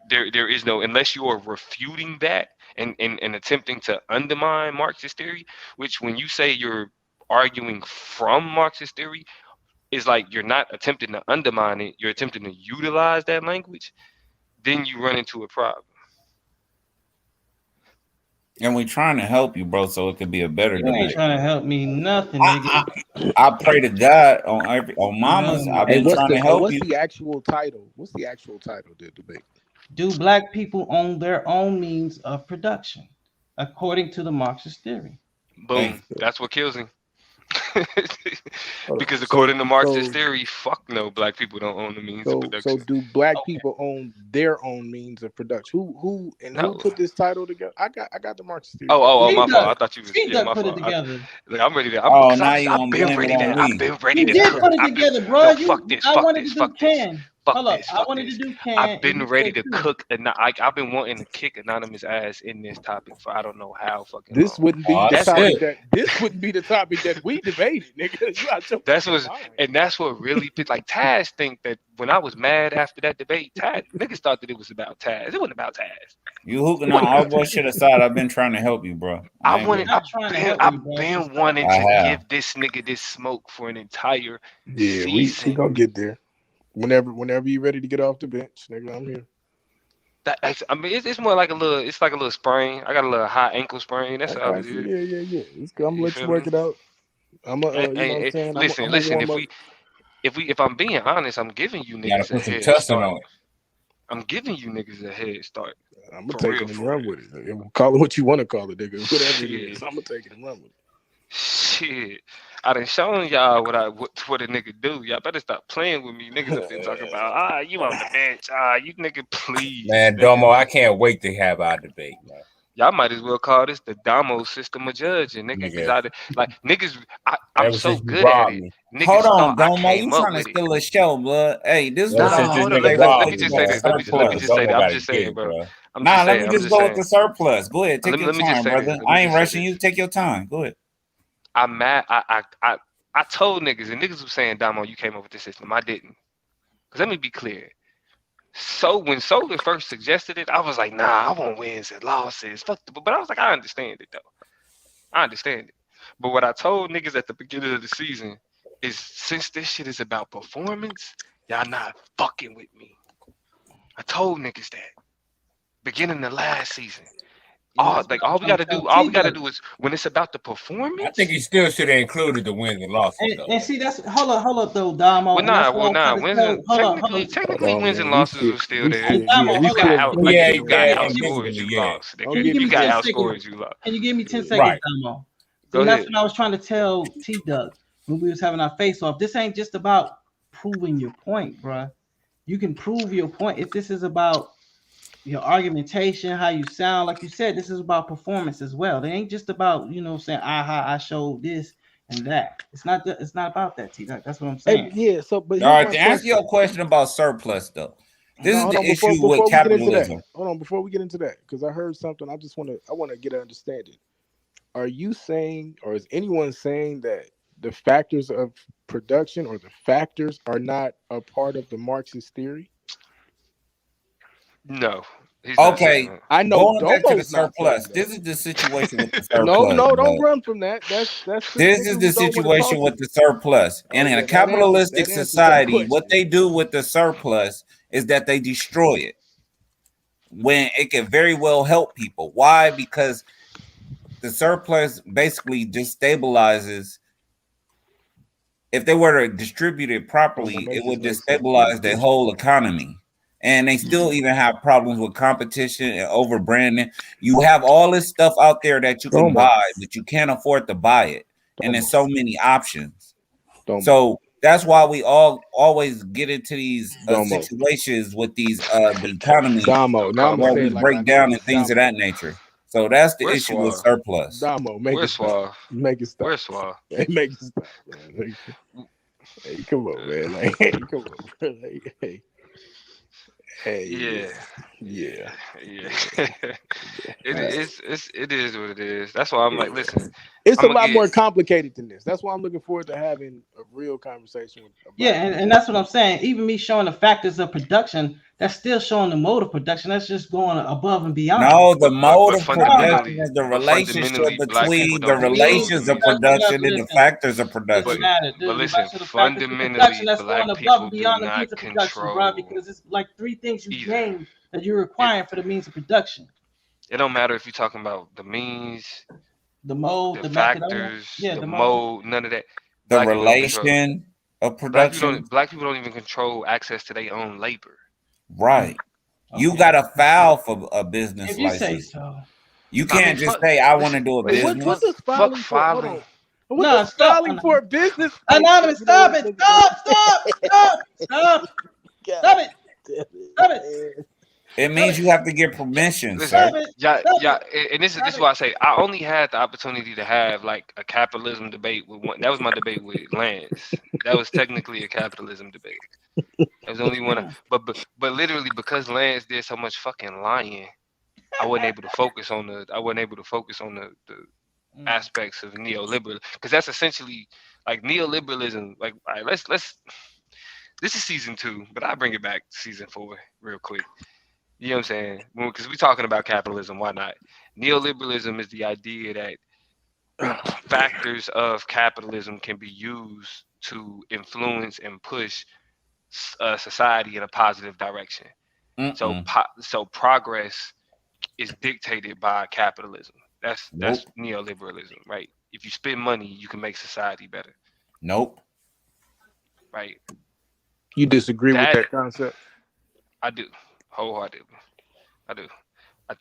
there is no, unless you are refuting that and attempting to undermine Marxist theory, which when you say you're arguing from Marxist theory, is like you're not attempting to undermine it, you're attempting to utilize that language, then you run into a problem. And we're trying to help you, bro, so it could be a better You debate. ain't trying to help me nothing, nigga. I pray to God on mamas. I've been trying to help what's you. The actual title? What's the actual title of the debate? Do black people own their own means of production, according to the Marxist theory? Boom. That's what kills him. Because according to Marxist theory, fuck no, black people don't own the means of production. So do black people own their own means of production? Who put this title together? I got the Marxist theory. Oh, my fault. I thought you was my put it together. I'm ready to. Now you I've been ready to. I've been ready to. You did put it together, bro. Fuck this. I Fuck wanted this. to do Fuck this. Can. Fuck Hold up. this. I wanted to do Can. I've been ready to cook, and I've been wanting to kick Anonymous ass in this topic for I don't know how fucking long. This wouldn't be the topic that. This wouldn't be the topic that we debated, nigga. That's what really like Taz think that when I was mad after that debate, niggas thought that it was about Taz. It wasn't about Taz. You hooping on all bullshit aside. I've been trying to help you, bro. I've been wanting to give this nigga this smoke for an entire season. We gonna get there. Whenever you're ready to get off the bench, nigga, I'm here. It's more like a little. It's like a little sprain. I got a little high ankle sprain. That's all it is. Yeah. It's good. I'm gonna let you work it out. I'm gonna. Listen. If I'm being honest, I'm giving you niggas a head start. I'm giving you niggas a head start. I'm gonna take it and run with it. Call it what you want to call it, nigga. Whatever it is, I'm gonna take it and run with it. Shit, I done shown y'all what a nigga do. Y'all better stop playing with me. Niggas up there talking about you on the bench. You nigga, please. Man, Domo, I can't wait to have our debate, man. Y'all might as well call this the Damo system of judging, nigga. I'm so good at it. Niggas hold on, Domo, you trying to steal a show, blood? Hey, this is let me just say this. Let me just say that. I'm just saying, bro. Let me just go with the surplus. Go ahead, take your time, brother. I ain't rushing you. Take your time. Go ahead. I'm mad. I told niggas, and niggas was saying, Damo, you came up with the system. I didn't. Because let me be clear. So when Solar first suggested it, I was like, nah, I want wins and losses. Fuck the, but I was like, I understand it though. I understand it. But what I told niggas at the beginning of the season is, since this shit is about performance, y'all not fucking with me. I told niggas that beginning of last season. All we gotta do is when it's about the performance. I think he still should have included the wins and losses. And see, that's hold up though, Damo. Technically, wins and losses are still there. You got outscores, you lost. You got outscores, you lost. Can you give me 10 seconds, Damo? So that's what I was trying to tell T-Duck when we was having our face off. This ain't just about proving your point, bro. You can prove your point if this is about your argumentation, how you sound. Like you said, this is about performance as well. It ain't just about, saying, I showed this and that. It's not about that, T-Duck. That's what I'm saying. Yeah, so but all right, to answer your question about surplus though. This is the issue with capitalism. Hold on, before we get into that, because I heard something. I want to get an understanding. Are you saying, or is anyone saying that the factors of production or the factors are not a part of the Marxist theory? No, He's not saying Okay, that. I know going back to the Domo's not saying surplus. that. This is the situation with the No, surplus, no, bro. don't run from that. That's to the This nigga is who the don't want to situation talk to with you. the surplus. Oh And in a yeah, capitalistic that answers that society, what question. they do with the surplus is that they destroy it when it can very well help people. Why? Because the surplus basically just stabilizes. If they were to distribute it properly, That it just would makes sense to me. destabilize the whole economy. And they still even have problems with competition and over branding. You have all this stuff out there that you can Domo, buy, but you can't afford to buy it. And Domo, there's so many options. Domo, So that's why we all always get into these Domo, situations with these the economy Domo. Now I'm gonna where say we it like I break know down it. and things of Domo, that nature. So that's the Where's issue with Suave? surplus. Domo, make it Where's stop. Suave? Make it stop. Where's Suave? Hey, make it stop, man. Hey, come on, man. Like, hey, come on, bro. Like, hey, Yeah. yeah. It is what it is. That's why I'm like, listen, It's I'm a gonna lot get. more complicated than this. That's why I'm looking forward to having a real conversation with a Yeah, black man. and that's what I'm saying. Even me showing the factors of production, that's still showing the mode of production. That's just going above and beyond. No, the mode But of production fundamentally, is the but relationship fundamentally, black people between the don't even show Me, the relations of means of production and the listen, factors of doesn't production. matter, but dude. If I listen, show the factors of production, fundamentally, that's going black above people and do beyond the means not of production, bro. control Because it's like three things you either. name that you're It requiring for the means of production: it don't matter if you're talking about the means, the mode, the the methodology. factors, Yeah, the the mode. mode, none of that. The Black people don't control. relation of production, Black people don't even control access to their own labor. right? You Okay, got to file for a business if you say license. so. You I mean, can't just fuck. say, I want to Listen, do a listen. What Fuck, business. does fuck filing for? Hold filing. on. What No, does stop. filing for a business? Hey, Anonymous, you know stop what? it. Stop, stop, stop, stop. God Stop it. damn Stop it. it, It Stop means it. you have to get permission, Listen, Stop sir. it. yeah, Stop yeah, it. and this Stop is it. why I say I only had the opportunity to have like a capitalism debate with one. That was my debate with Lance. That was technically a capitalism debate. That was the only one. But literally because Lance did so much fucking lying, I wasn't able to focus on the aspects of neoliberal because that's essentially like neoliberalism. Like, all right, let's. This is season 2, but I bring it back to season 4 real quick. You know what I'm saying? Because we're talking about capitalism, why not? Neoliberalism is the idea that factors of capitalism can be used to influence and push society in a positive direction. So, Mm-mm. so progress is dictated by capitalism. That's Nope. neoliberalism, right? If you spend money, you can make society better, Nope. right? You disagree with That that concept? I do wholeheartedly. I do. I,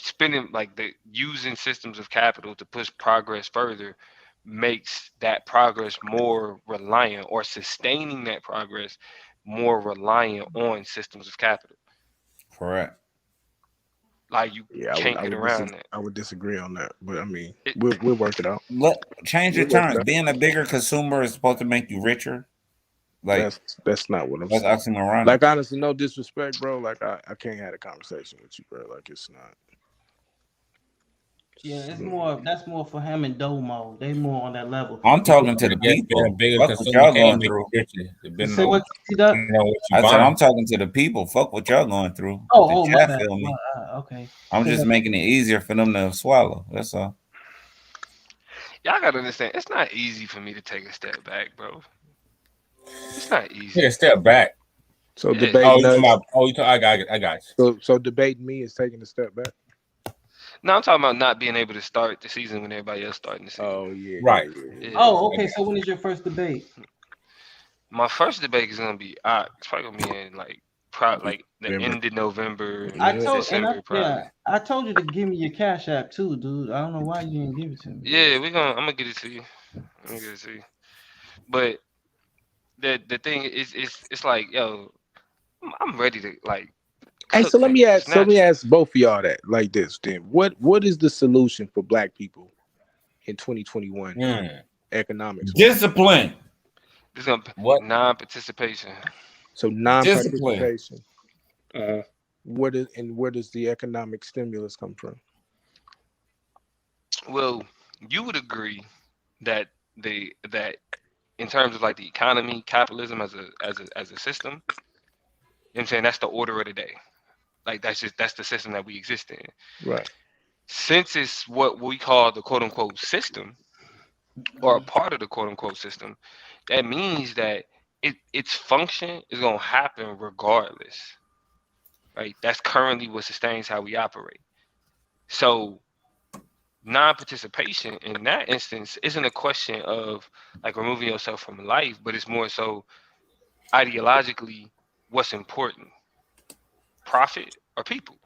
spending like the using systems of capital to push progress further makes that progress more reliant or sustaining that progress more reliant on systems of capital. Correct. Like you Yeah, can't get around that. I would disagree on that, but I mean, It, we'll work it out. Look, change your We'll work it terms. out. Being a bigger consumer is supposed to make you richer. Like, That's not what I'm that's saying. oxymoronic. Like, honestly, no disrespect, bro. Like I can't have a conversation with you, bro. Like it's not. Yeah, it's more. That's more for him and Domo. They more on that level. I'm talking to I the guess being a people. bigger Fuck what consumer y'all can going make through. you richer, You depending say on what? See that? what you I said I'm buying. talking to the people. Fuck what y'all going through. Oh, The my chat bad. feel me. Okay. I'm just making it easier for them to swallow. That's all. y'all gotta understand, it's not easy for me to take a step back, bro. It's not Take easy. a step back. So It is. Oh, debating you talking us. about? Oh, I got So debating me is taking a step back. No, I'm talking about not being able to start the season when everybody else starting the season. Oh yeah, you. Right. Yeah. Oh, okay. So when is your first debate? My first debate is gonna be it's probably gonna be in like like the November. end of November, Yeah. December probably. I told you to give me your Cash App too, dude. I don't know why you didn't give it to me. Yeah, I'm gonna get it to you. I'm gonna get it to you. But the thing is, it's like, yo, I'm ready to like Hey, cook so let me niggas. It's ask. So let me natural. ask both of y'all that like this. Then, what is the solution for Black people in 2021 economics wise? Discipline. This gonna What? non-participation. So Discipline. non-participation. Where does the economic stimulus come from? Well, you would agree that that in terms of like the economy, capitalism as a system, you know what I'm saying, that's the order of the day. Like that's the system that we exist in. Right. Since it's what we call the quote unquote system, or a part of the quote unquote system, that means that its function is gonna happen regardless. Right? That's currently what sustains how we operate. So non-participation in that instance isn't a question of like removing yourself from life, but it's more so ideologically what's important, profit or people.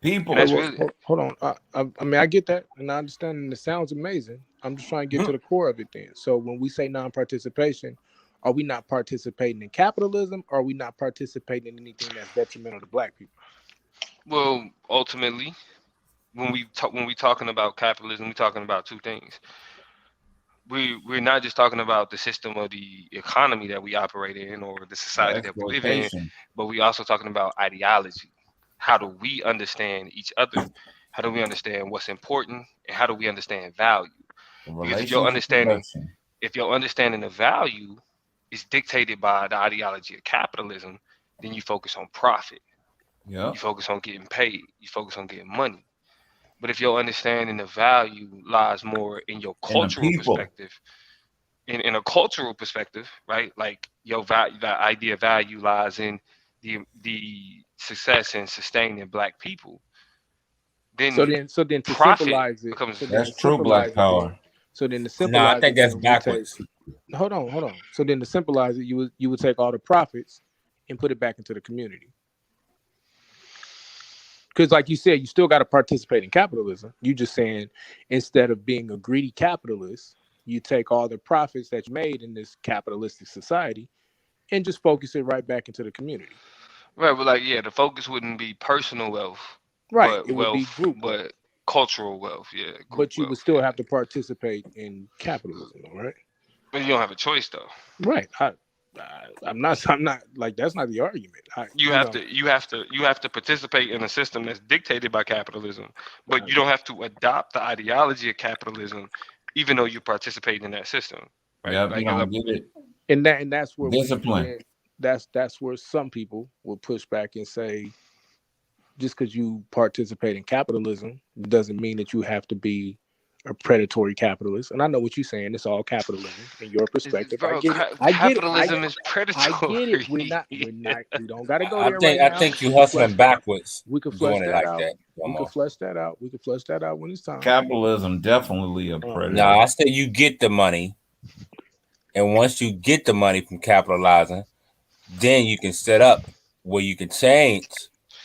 And People. that's Well, really hold on. I mean, I get that, and I understand, and it sounds amazing. I'm just trying to get to the core of it. Then, so when we say non-participation, are we not participating in capitalism, or are we not participating in anything that's detrimental to Black people? well ultimately when we talking about capitalism, we're talking about two things. We're not just talking about the system of the economy that we operate in or the society that we live in, Exploitation. but we also talking about ideology. How do we understand each other? How do we understand what's important? And how do we understand value? The Because relation to production. if your understanding of value is dictated by the ideology of capitalism, then you focus on profit. Yep. You focus on getting paid. You focus on getting money. But if your understanding of value lies more in your And the cultural people. perspective, in a cultural perspective, right? Like your value, the idea of value lies in the success and sustaining Black people. So Then then to profit symbolize it, becomes so then to That's true Black symbolize it, power. then, so then to No, I symbolize think it, that's then we take. backwards. Hold on. So then to symbolize it, you would take all the profits and put it back into the community. Because, like you said, you still got to participate in capitalism. You just saying instead of being a greedy capitalist, you take all the profits that you made in this capitalistic society and just focus it right back into the community. right. But like, yeah, the focus wouldn't be personal wealth, Right. but It would be group wealth, but cultural wealth. Yeah, group but you would wealth. still Yeah, have to participate in capitalism, though, right? but you don't have a choice though. Right. I'm not. I'm not like that's not the argument. You have to participate in a system that's dictated by capitalism, but you don't have to adopt the ideology of capitalism, even though you participate in that system, right? Yep. You Like, don't get it. And that's where Discipline. that's where some people will push back and say, just because you participate in capitalism doesn't mean that you have to be a predatory capitalist. And I know what you're saying. It's all capitalism in your perspective. I bro, get it. capitalism is I get it. predatory. We don't got to go I there think right I now. think you We can hustling flush backwards we can flush doing it that like out. that. We can Almost. flush that out. We can flush that out when it's time. Capitalism definitely a predator. No, I said you get the money, and once you get the money from capitalizing, then you can set up where you can change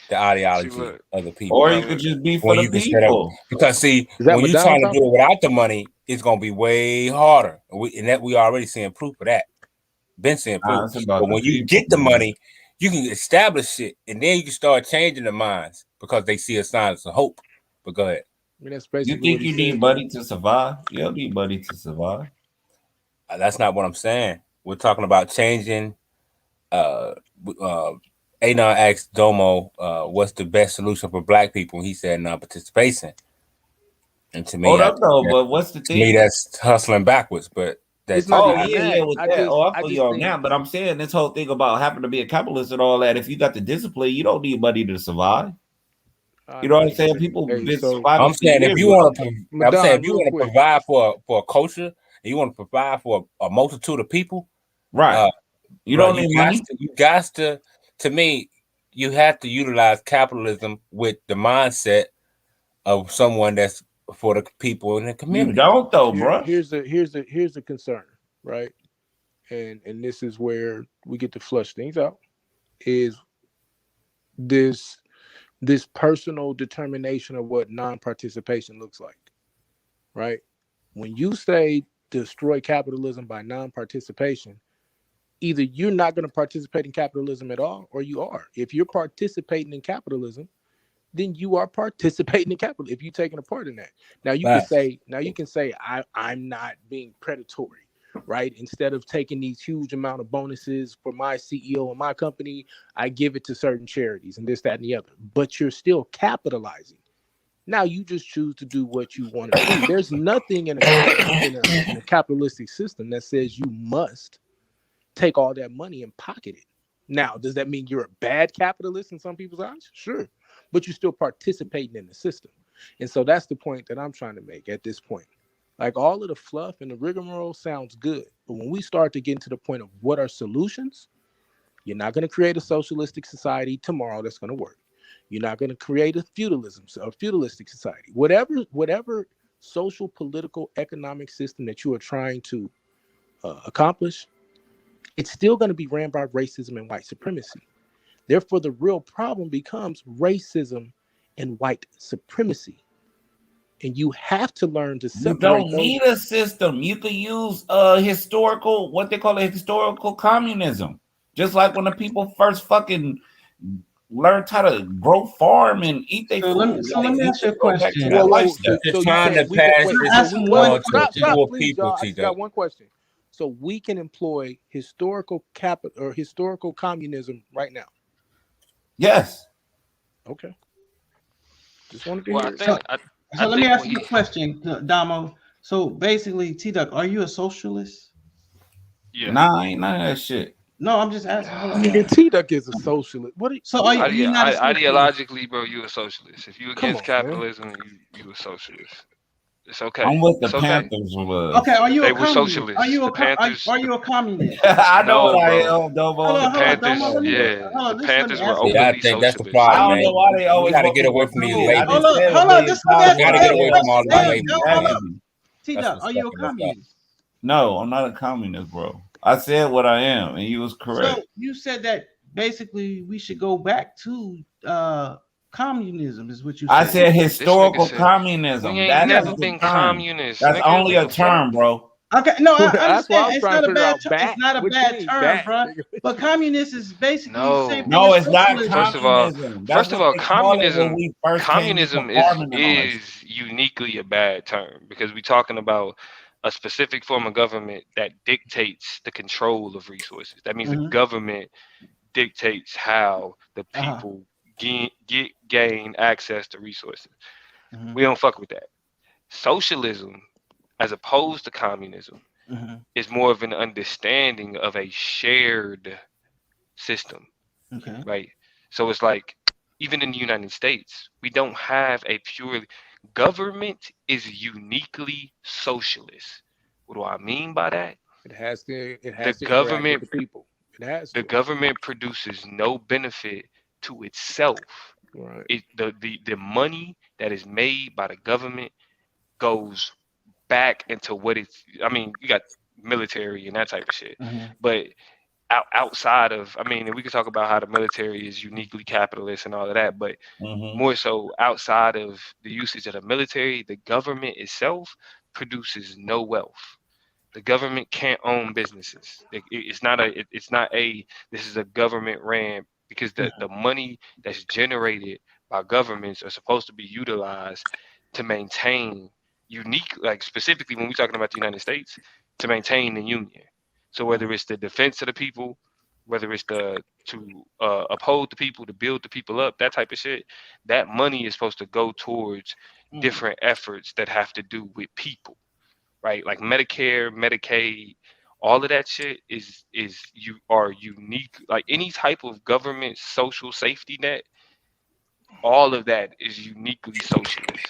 the ideology of the people. Or you could just be for when the you can set up, people. because see, Is that when what you're Don trying to talking do it without the money, it's gonna be way harder. And that we already seeing proof of that. Been seeing proof. It's about But the when you people, get the man. money, you can establish it, and then you can start changing the minds because they see a signs of hope. But go ahead. I mean, that's You basically think what he you need said. money to survive? You don't need money to survive. That's not what I'm saying. We're talking about changing. Anon asked Domo, "What's the best solution for Black people?" And he said, "Non-participation." And to me, Hold up though, but what's the to me thing? that's hustling backwards. But It's that's not Oh even yeah, that. yeah, with that. Oh, I I feel just you on think that. But I'm saying this whole thing about having to be a capitalist and all that. If you got the discipline, you don't need money to survive. You know what I'm saying? People been so. surviving I'm for saying if years you without want to, it. I'm saying if Madon, you real want to quick. provide for a culture, and you want to provide for a multitude of people, Right? You bro, don't need money. you got to. To me, you have to utilize capitalism with the mindset of someone that's for the people in the You community. don't though, bro. Here's the concern, right? And this is where we get to flush things out. Is this personal determination of what non-participation looks like, right? When you say destroy capitalism by non-participation, either you're not going to participate in capitalism at all, or you are. If you're participating in capitalism, then you are participating in capital. If you're taking a part in that, now you can say, I'm not being predatory, right? Instead of taking these huge amount of bonuses for my CEO and my company, I give it to certain charities and this, that, and the other. But you're still capitalizing. Now you just choose to do what you want to do. There's nothing in a capitalistic system that says you must take all that money and pocket it. Now, does that mean you're a bad capitalist in some people's eyes? Sure. But you're still participating in the system. And so that's the point that I'm trying to make at this point. Like all of the fluff and the rigmarole sounds good. But when we start to get into the point of what are solutions, you're not going to create a socialistic society tomorrow that's going to work. You're not going to create a feudalistic society. Whatever social, political, economic system that you are trying to accomplish, it's still going to be ran by racism and white supremacy. Therefore, the real problem becomes racism and white supremacy. And you have to learn to You separate. don't need a system. You can use historical, what they call it, historical communism. Just like when the people first fucking learned how to grow farm and eat their food. So let me ask you a question. They're trying to pass this Stop, to please, people. y'all. I just got one question. So we can employ historical capital or historical communism right now. Yes. Okay. Just wanted to Well, hear. So let me ask you a question, Damo. So basically, T-Duck, are you a socialist? Yeah. Nah, I ain't none of that shit. No, I'm just asking. Nigga, T-Duck is a socialist. What? So are you not a socialist? Ideologically, bro, you a socialist. If you Come against on, capitalism, you a socialist. It's okay. I'm with the It's okay. Panthers. Okay, are you They a were communist? socialists. Are you The Panthers. are you a communist? I know No, what I bro. am, Domo. Hold on, Panthers, Domo, let me- yeah. hold on, The listen, Panthers let me were ask you. openly I think that's the socialist. problem. I don't know why they always We gotta want get me away to from these do it. I labels. just said Hold what on, they just let me thought ask We gotta about get it. away from all these Hey, labels. no, That's hold me. up. T-Duck, That's are you a what's fucking us up. communist? No, I'm not a communist, bro. I said what I am, and you was correct. So you said that basically we should go back to communism is what you said. I said historical said, communism. We ain't That never is the been term. communist. That's nigga. only What a the term, fuck? bro. Okay, no, I That's why I understand. was It's trying not to a figure bad out term. It's bat. not a What you bad mean, term, bat, bro. nigga? But communist is basically the No. same thing No, as it's not socialism. First communism. That's of what all, they call it when we first communism came compartmentalized. is uniquely a bad term because we're talking about a specific form of government that dictates the control of resources. That means the government dictates how the people gain access to resources. We don't fuck with that. Socialism, as opposed to communism, is more of an understanding of a shared system. Okay. Right? So it's like, even in the United States, we don't have a purely government is uniquely socialist. What do I mean by that? It has to The interact with government, the people. It has the to. government produces no benefit to itself. Right. The money that is made by the government goes back into what it's. I mean, you got military and that type of shit, but outside of, I mean, we could talk about how the military is uniquely capitalist and all of that, but more so outside of the usage of the military, the government itself produces no wealth. The government can't own businesses. It's not a this is a government ran, because the money that's generated by governments are supposed to be utilized to maintain unique, like specifically when we're talking about the United States, to maintain the union. So whether it's the defense of the people, whether it's to uphold the people, to build the people up, that type of shit, that money is supposed to go towards different efforts that have to do with people, right? Like Medicare, Medicaid, all of that shit is you are unique. Like any type of government social safety net, all of that is uniquely socialist.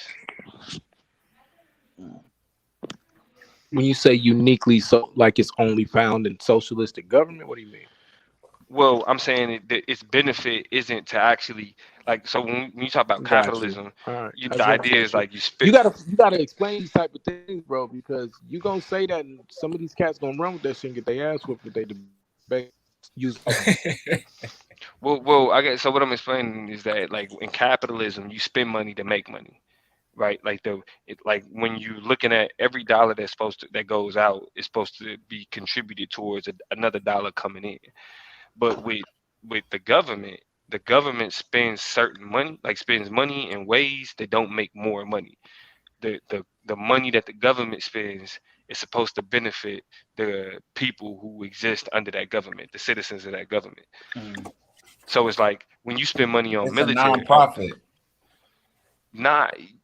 When you say uniquely, so like it's only found in socialistic government, what do you mean? Well, I'm saying that its benefit isn't to actually, like, so when you talk about capitalism, All right. the idea is like you gotta explain these type of things, bro, because you gonna say that and some of these cats gonna run with that shit and get their ass whooped if they debate. Well, I guess so. What I'm explaining is that, like, in capitalism, you spend money to make money, right? Like like when you're looking at every dollar that goes out, is supposed to be contributed towards another dollar coming in. But with the government spends spends money in ways that don't make more money. The money that the government spends is supposed to benefit the people who exist under that government, the citizens of that government. So it's like when you spend money on military, a nonprofit.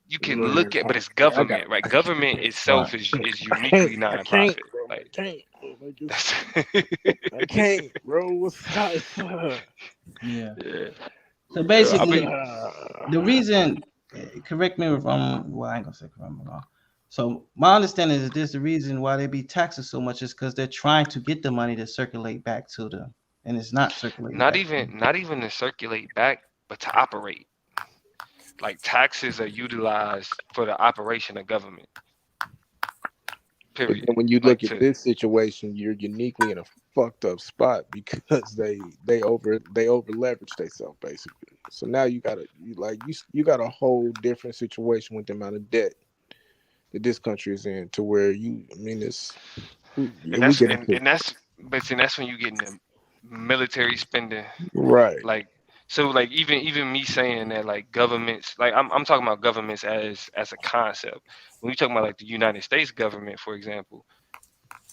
You can look at, but it's government, right? Government itself is uniquely nonprofit. Like I can't, bro. What's not? Yeah. Yeah. So I basically, mean, the reason, correct me if I'm, well, I ain't gonna say correct me wrong. So my understanding is this: the reason why they be taxing so much is because they're trying to get the money to circulate back to them, and it's not circulating not back. even to circulate back, but to operate. Like taxes are utilized for the operation of government. But Period. then when you Like look at to this situation, you're uniquely in a fucked up spot because they over leverage themselves basically. So now you got a whole different situation with the amount of debt that this country is in to where it's and we that's get into that's but see that's when you get into military spending. right. Like so like even me saying that like governments like I'm talking about governments as a concept. When we talking about like the United States government, for example,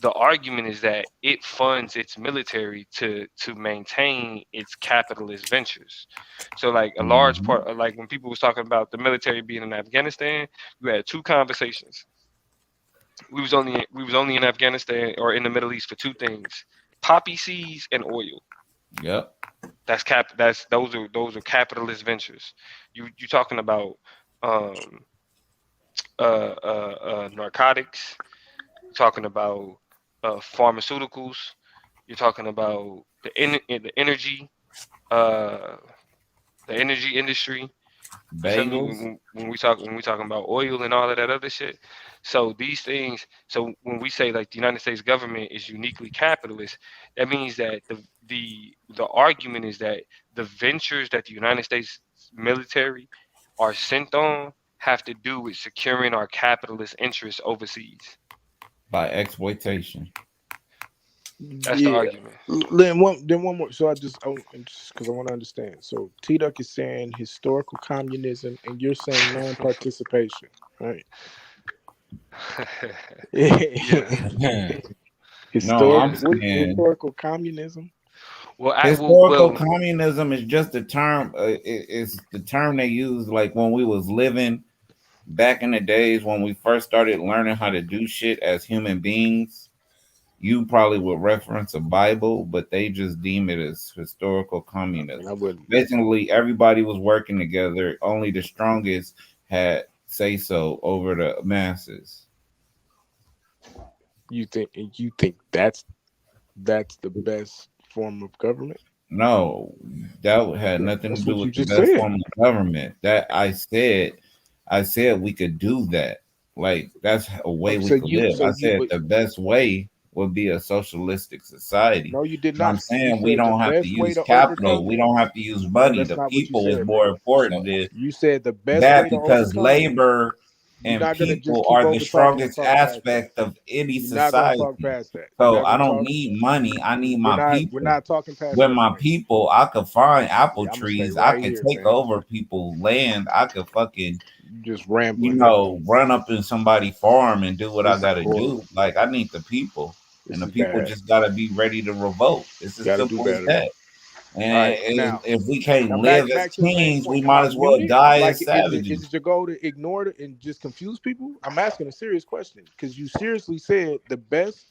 the argument is that it funds its military to maintain its capitalist ventures. So like a large part of like when people was talking about the military being in Afghanistan, you had two conversations. We was only in Afghanistan or in the Middle East for two things: poppy seeds and oil. Yep. Those are capitalist ventures. You talking about um narcotics, you're talking about pharmaceuticals, you're talking about the energy, uh the energy industry. You feel me? Bagels. When we talking about oil and all of that other shit. So these things. So when we say like the United States government is uniquely capitalist, that means that the argument is that the ventures that the United States military are sent on have to do with securing our capitalist interests overseas. By exploitation. That's the Yeah. argument. Then one more. So just because I want to understand. So T Duck is saying historical communism, and you're saying non-participation, right? Yeah. No, I'm What's saying historical communism? historical Well, communism is just the term. It's the term they use like when we was living back in the days when we first started learning how to do shit as human beings. You probably would reference a Bible, but they just deem it as historical And I communism. wouldn't. Basically, everybody was working together. Only the strongest had say so over the masses. You think that's the best form of government? No, that had nothing to That's do what you with the just best said. form of government. That I said we could do that. Like that's a way Okay, we could live. I said but the best way would be a socialistic society. no, you did And I'm not. You saying we said the don't have to best way use to capital. overcome We it. don't have to use No, money. that's The not what you people is said, more bro. important than You said the best that way to because overcome it. labor You're and not gonna just people keep are the over talking and strongest talk past that. aspect of any You're not gonna talk society. past that. You're So not I gonna don't talk. need money. I need We're my not. We're people. not talking past With that my point. people, I could find apple Yeah, I'm gonna stay trees. I right could here, take fam. over people's land. I could fucking, You just rambling. run up in somebody's farm and do what I This is gotta horrible. do. Like I need the people, and This the is people bad. just gotta be ready to revolt. It's as Got to do simple as better. that. All right, And now, if we can't now live as back to the main kings, we point. Am might I as well muted? die Like, as is savages. it your goal to ignore it and just confuse people? I'm asking a serious question because you seriously said the best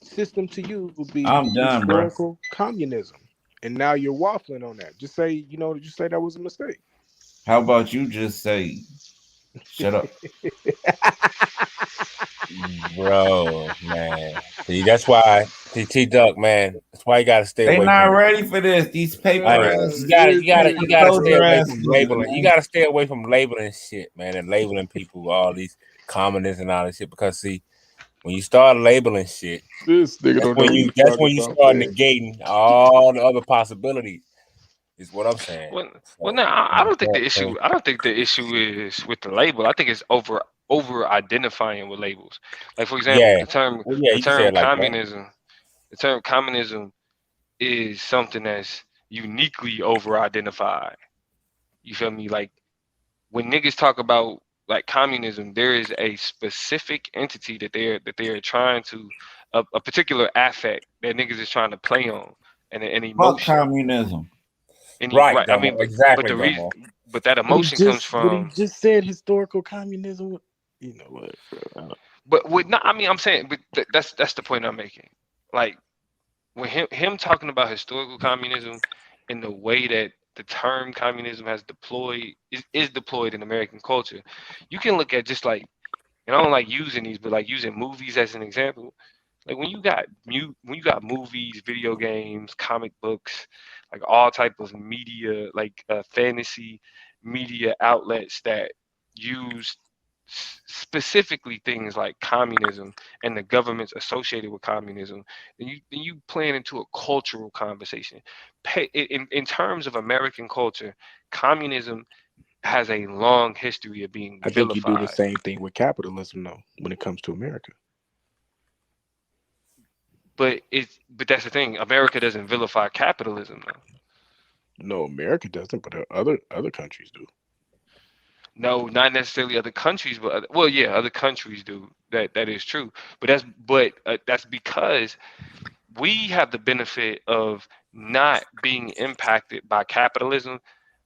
system to use would be I'm done, bro. historical communism, and now you're waffling on that. Just say, just say that was a mistake. How about you just say, shut up? Bro, man. See, that's why T Duck, man. That's why you gotta stay They away not from. ready for this. These paper Like ass, you gotta stay soldier away ass from niggas, labeling. You man. gotta stay away from labeling shit, man, and labeling people all these communists and all this shit. Because see, when you start labeling shit, This nigga don't know what he's that's talking when you about, start man. negating all the other possibilities. Is what I'm saying. well, no, I don't think the issue. I don't think the issue is with the label. I think it's over identifying with labels. Like for example, Yeah, well, yeah, the you can say term it like that. communism. The term communism is something that's uniquely over identified. You feel me? Like when niggas talk about like communism, there is a specific entity that they're trying to a particular affect that niggas is trying to play on and an Fuck emotion. communism. Right, Right. I Domo. mean, but Exactly, the reason, Domo. but that emotion comes But he from just said historical communism. You know what, bro? But with not, I mean, I'm saying, but that's the point I'm making. Like when him talking about historical communism and the way that the term communism has deployed is deployed in American culture, you can look at just like, and I don't like using these, but like using movies as an example. Like when you got movies, video games, comic books, like all type of media, like fantasy media outlets that use specifically things like communism and the governments associated with communism, then you plan into a cultural conversation. In terms of American culture, communism has a long history of being I think you do the vilified. same thing with capitalism, though, when it comes to America. But that's the thing. America doesn't vilify capitalism though. No, America doesn't, but other countries do. No, not necessarily other countries, but well, yeah, other countries do. That is true. But that's because we have the benefit of not being impacted by capitalism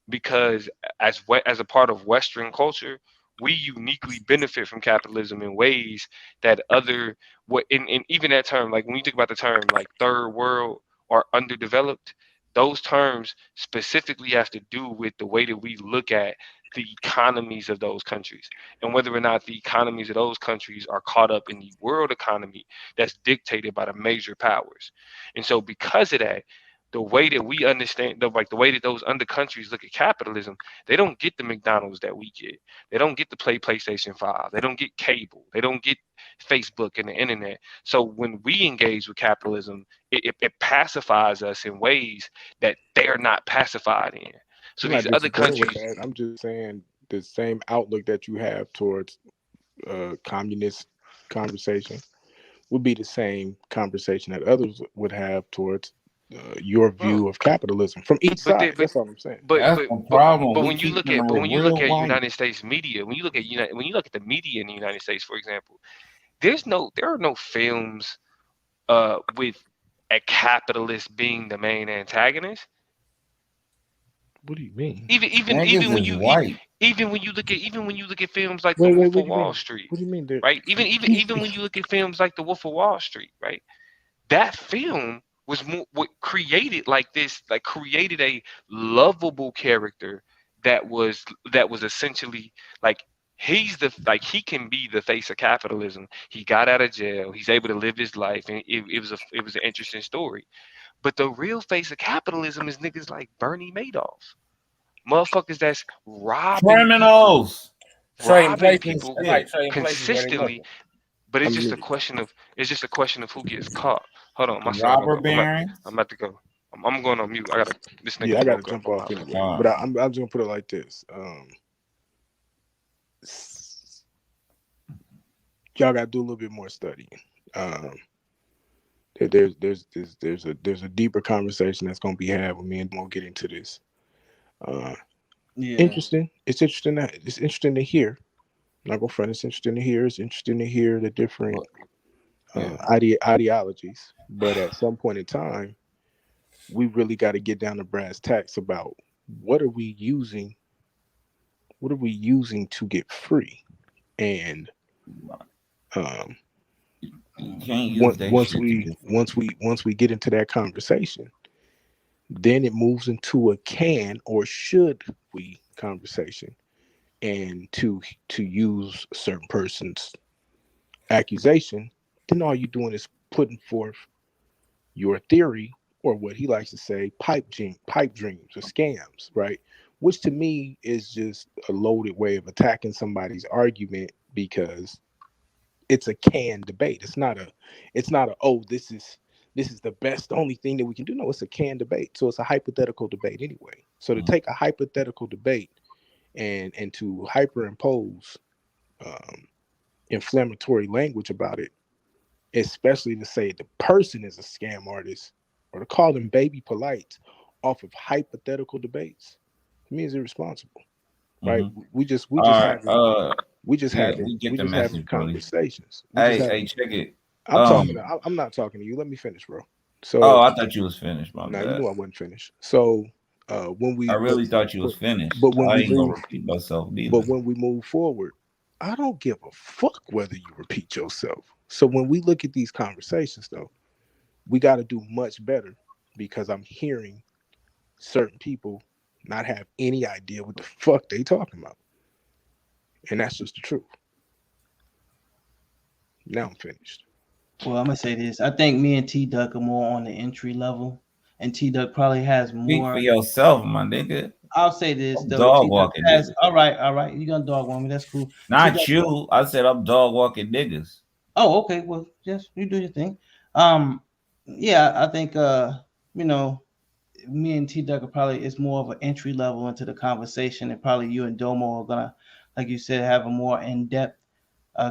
because as a part of Western culture, we uniquely benefit from capitalism in ways that other what in even that term, like when you think about the term like third world or underdeveloped, those terms specifically have to do with the way that we look at the economies of those countries and whether or not the economies of those countries are caught up in the world economy that's dictated by the major powers. And so because of that, the way that we understand the way that those under countries look at capitalism, they don't get the McDonald's that we get. They don't get to play PlayStation 5. They don't get cable. They don't get Facebook and the internet. So when we engage with capitalism, it pacifies us in ways that they're not pacified in. So I'm not these other disagreeing with countries, that. I'm just saying the same outlook that you have towards communist conversation would be the same conversation that others would have towards your bro. view of capitalism from each But side. That's all I'm saying. That's the problem. but We when you keep look them at real white. United States media, when you look at the media in the United States, for example, there are no films with a capitalist being the main antagonist. What do you mean? Niggas is white. Even when you look at films like The Wait, Wolf what of do you Wall mean? Street, What do you mean? right? Even when you look at films like The Wolf of Wall Street, right? That film was what created like this, like created a lovable character that was essentially like he can be the face of capitalism. He got out of jail. He's able to live his life, and it was an interesting story. But the real face of capitalism is niggas like Bernie Madoff, motherfuckers that's Criminals. Trading robbing places. people That's like trading places where they consistently. looking. But I it's just mean, a question of who gets caught. Hold on, my son. Robber barons. I'm about to go. I'm going on mute. I gotta. This nigga yeah, I got to woke up. jump I'm off about to. anyway. But I'm just gonna put it like this. Y'all got to do a little bit more studying. There's a deeper conversation that's gonna be had with me, and we'll get into this. Yeah. Interesting. It's interesting to hear. I'm not gonna front. It's interesting to hear. It's interesting to hear the different ideologies. But at some point in time, we really got to get down to brass tacks about what are we using to get free, and You can't use that once shit we get into that conversation, then it moves into a can or should we conversation, and to use a certain person's accusation, then all you're doing is putting forth your theory, or what he likes to say, pipe dreams or scams, right? Which to me is just a loaded way of attacking somebody's argument, because it's a can debate. It's not a oh, this is the best only thing that we can do. No, it's a can debate. So it's a hypothetical debate anyway. So to take a hypothetical debate and to hyperimpose inflammatory language about it, especially to say the person is a scam artist, or to call them baby polite off of hypothetical debates, to me is irresponsible. Right? We just having conversations. Hey, check it. I'm not talking to you. Let me finish, bro. So I thought you was finished, my bad. You knew I wasn't finished. So when we I really thought you was finished. But when I we ain't gonna repeat myself neither. But when we move forward, I don't give a fuck whether you repeat yourself. So when we look at these conversations, though, we got to do much better because I'm hearing certain people not have any idea what the fuck they talking about. And that's just the truth. Now I'm finished. Well, I'm gonna say this. I think me and T Duck are more on the entry level, and T Duck probably has Speak more. for yourself, my nigga. I'll say this I'm though. dog T Duck walking has. niggas. All right. You gonna dog walk me? That's cool. Not T-Duck, you. I said I'm dog walking niggas. oh, okay. Well, yes, you do your thing. Yeah, I think you know, me and T Duck are probably it's more of an entry level into the conversation, and probably you and Domo are gonna, like you said, have a more in depth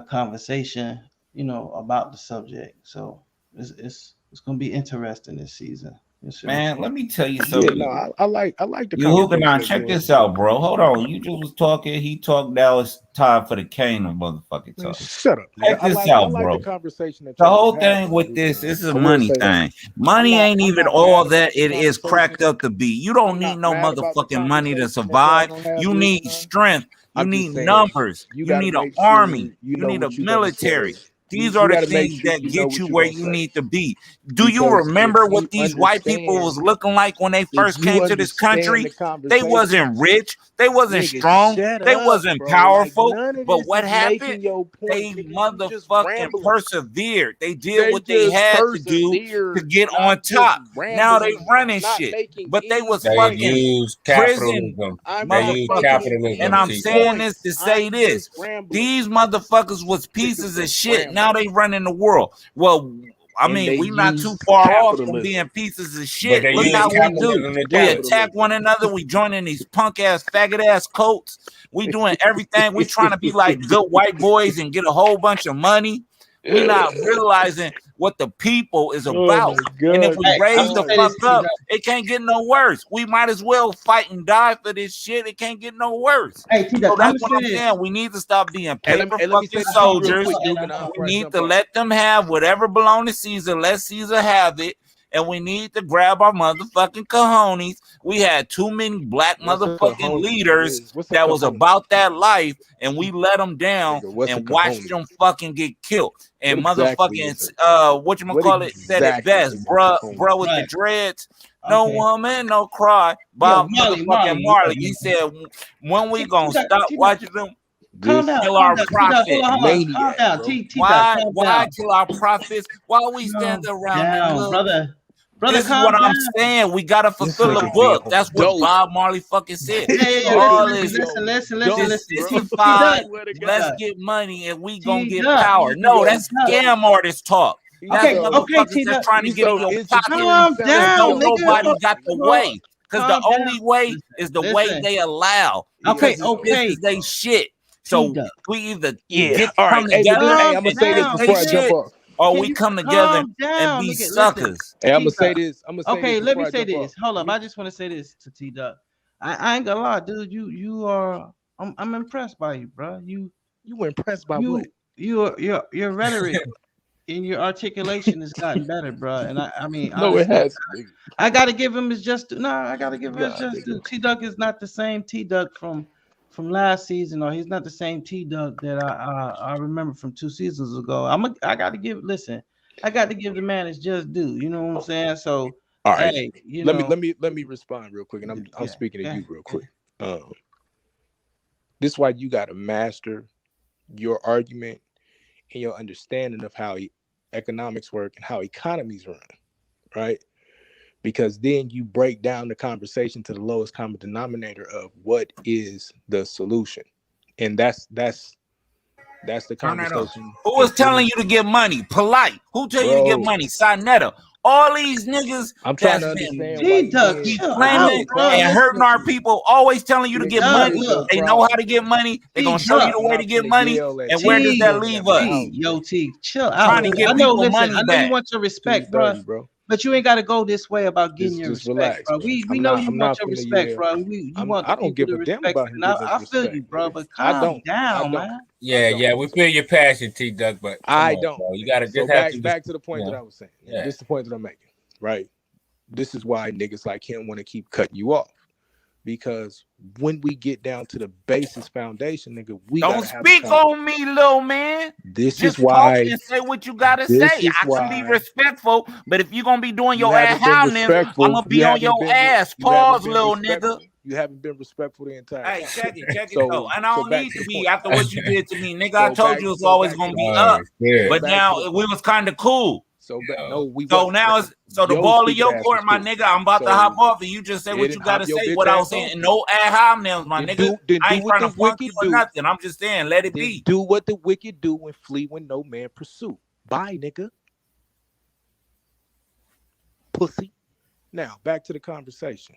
conversation, about the subject. So it's gonna be interesting this season. Man, let me tell you Yeah, something. no, I like the You hooping conversation. on. Check this out, bro. Hold on. You just was talking. He talked. Now it's time for the Kane to motherfucking Man, talk. shut up, Check nigga. I this out, like the bro. conversation that The y'all whole are thing having. with this is a I will money say that. thing. Money ain't I'm even not all mad about that the it is conversation. cracked up to be. You don't I'm need not no mad about the motherfucking money to conversation that y'all survive. gonna have You this need time. strength. You I'm need just saying numbers. you You got to need an make army. sure you You know need a what you're gonna military. say. These You are the got to make things sure that you know get what you you're where gonna you say. need to be. Do you Because remember what these white people was looking like when they if first you came to this understand country? the They conversation, wasn't rich. They wasn't nigga, strong. shut They up, wasn't bro. Like powerful. none of But this what is happened? making your point, They nigga. You just motherfucking rambling. persevered. They did They what they just had to do to persevered, get not on just top. Now they rambling, running not shit. making But they any was They point. fucking use prison capitalism. I'm They not use making motherfuckers. And capitalism, I'm any T-Duck. saying this to points. say I'm this. just rambling. These motherfuckers was pieces Niggas of are shit. Now rambling. they running the world. Well, I And mean, they we not too use far off from capitalism. being pieces of But shit. they Look use how we Niggas do. capitalism use to We capitalism. attack one another. We joining these punk ass, faggot ass cults. We doing everything. We trying to be like good white boys and get a whole bunch of money. We not realizing what the people is Oh about. my And if god, we Hey, these I'm raise gonna the say fuck this, bars. T up, Duck. it can't get no worse. We might as well fight and die for this shit. It can't get no worse. Hey, T Duck. So I'm that's gonna what say I'm this. saying. We need to stop being paper Let me fucking say this to you real soldiers. quick, Duke, and We before I need jump to off. let them have whatever belong to Caesar. Let Caesar have it. And we need to grab our motherfucking cojones. We had too many black What's a motherfucking cojones? leaders What's a that was cojones? about that life, and we let them down Nigga, what's a and watched cojones? them fucking get killed. What And exactly is motherfucking it? What whatchamacallit said it exactly best, is a bruh with the Right. dreads. No Okay. woman, no cry. Yo, Bob Marley, motherfucking you Marley. know He me. said, when we T gonna Duck, stop T Duck. watching them Calm This down, kill calm our down. T Duck, prophet? hold on. Calm maniac, down. bro. T Duck, calm Why down. kill our prophets while we stand Calm around and down, look? brother. Brother, This is calm what I'm down. saying. We gotta This fulfill a nigga being book. That's what dope. Bob Marley fucking said. This Yeah. nigga All is this, being Listen. dope, this bro. T I Duck, simplified. swear to T Let's Duck, God. get money and we gonna T get Duck, power. No, Yo, that's T Duck. scam artist talk. he's That's so Okay, motherfuckers T that's Duck. trying to he's get in so your pocket insecure. He Calm sound because like he down, don't on nigga. nobody drugs. got the Hold on. way. Because the Calm down. only way is the way Listen. they allow. Okay, Because He's it's so okay. this is they shit. T So Duck. we either yeah. All right. come Hey, but together hey, I'm Calm gonna and say this fix down, they before I nigga. jump shit, off. or Can we you come together calm and down, be nigga? Listen, suckers. Hey, I'm T gonna say Duck. this. I'm gonna say this Okay, let before me I say jump off. this. Hold Let up. me. I just want to say this to T Duck. I ain't gonna lie, dude. You are. I'm impressed by you, bro. You were impressed by what? Your rhetoric and your articulation has gotten better, bro. And I mean, No, it honestly, hasn't, nigga. I gotta give him his just. No, I gotta give him his Nah, just. nigga. T Duck is not the same T Duck from last season, or he's not the same T Duck that I remember from 2 seasons ago. I got to give. Listen, I got to give the man his just due. You know what I'm saying? So, All right. hey, Let me respond real quick, and I'm yeah, speaking to yeah. you real quick. This is why you got to master your argument and your understanding of how economics work and how economies run, right? Because then you break down the conversation to the lowest common denominator of what is the solution, and that's the Turn that off. conversation. Who was telling you to get money? Polite. Who tell you to get Bro, money? Sinetta. All these niggas I'm trying that's to been understand why T you Duck, being chill out, so claiming bro. and quiet. hurting Listen, our people, always telling you to T get Nigga, Duck, what money. is look, your They know how problem, to get bro? money. They're T gonna show you Duck, the I'm way to not get finna money. yell at And you where and does you T that don't leave have a us? house, T bro. Yo T, chill out. Trying to Yo, give I know. people Listen, money I know you back. want your respect, bro. 2:30, bro. But you ain't got to go this way about getting your Just respect, relax, bro. bro. We know you I'm want not your finna respect, yell. bro. You want the I don't people give to a damn respect about you. him And getting his I feel respect, you, bro. nigga. But I calm don't. down, man. Yeah, we feel your passion, T Duck, but come I on, don't, bro. You nigga. gotta So just have to just, back to the point you that know, I was saying. And yeah. this is the point that I'm making, right? This is why niggas like him want to keep cutting you off. because when we get down to the basis foundation, nigga, we Don't gotta have speak on me, little man. This Just is why. talk and say what you gotta This say. is I can be why respectful, but if you gonna be doing you your ass haven't been hounding, I'm respectful. gonna be You on haven't your been. ass. You haven't Pause, been little respectful. nigga. You haven't been respectful the entire Hey, time. check it So, though. And I so don't back need to to the be point. after what you did to me, nigga. So I told back- you it's so always back gonna to be the up. point. But Back now to the we was kind of cool. So no, we So wasn't. now it's so the Yo, ball in stupid your ass court, was my cool. nigga. I'm about to So, hop off, and you just say yeah, what then you gotta hop your say. bitch What I was ass saying, off. no ad homonyms, my Then nigga. then I do ain't what trying the to punk wicked you or do. nothing. I'm just saying, let it Then be. do what the wicked do and flee when no man pursue. Bye, nigga. Pussy. Now back to the conversation.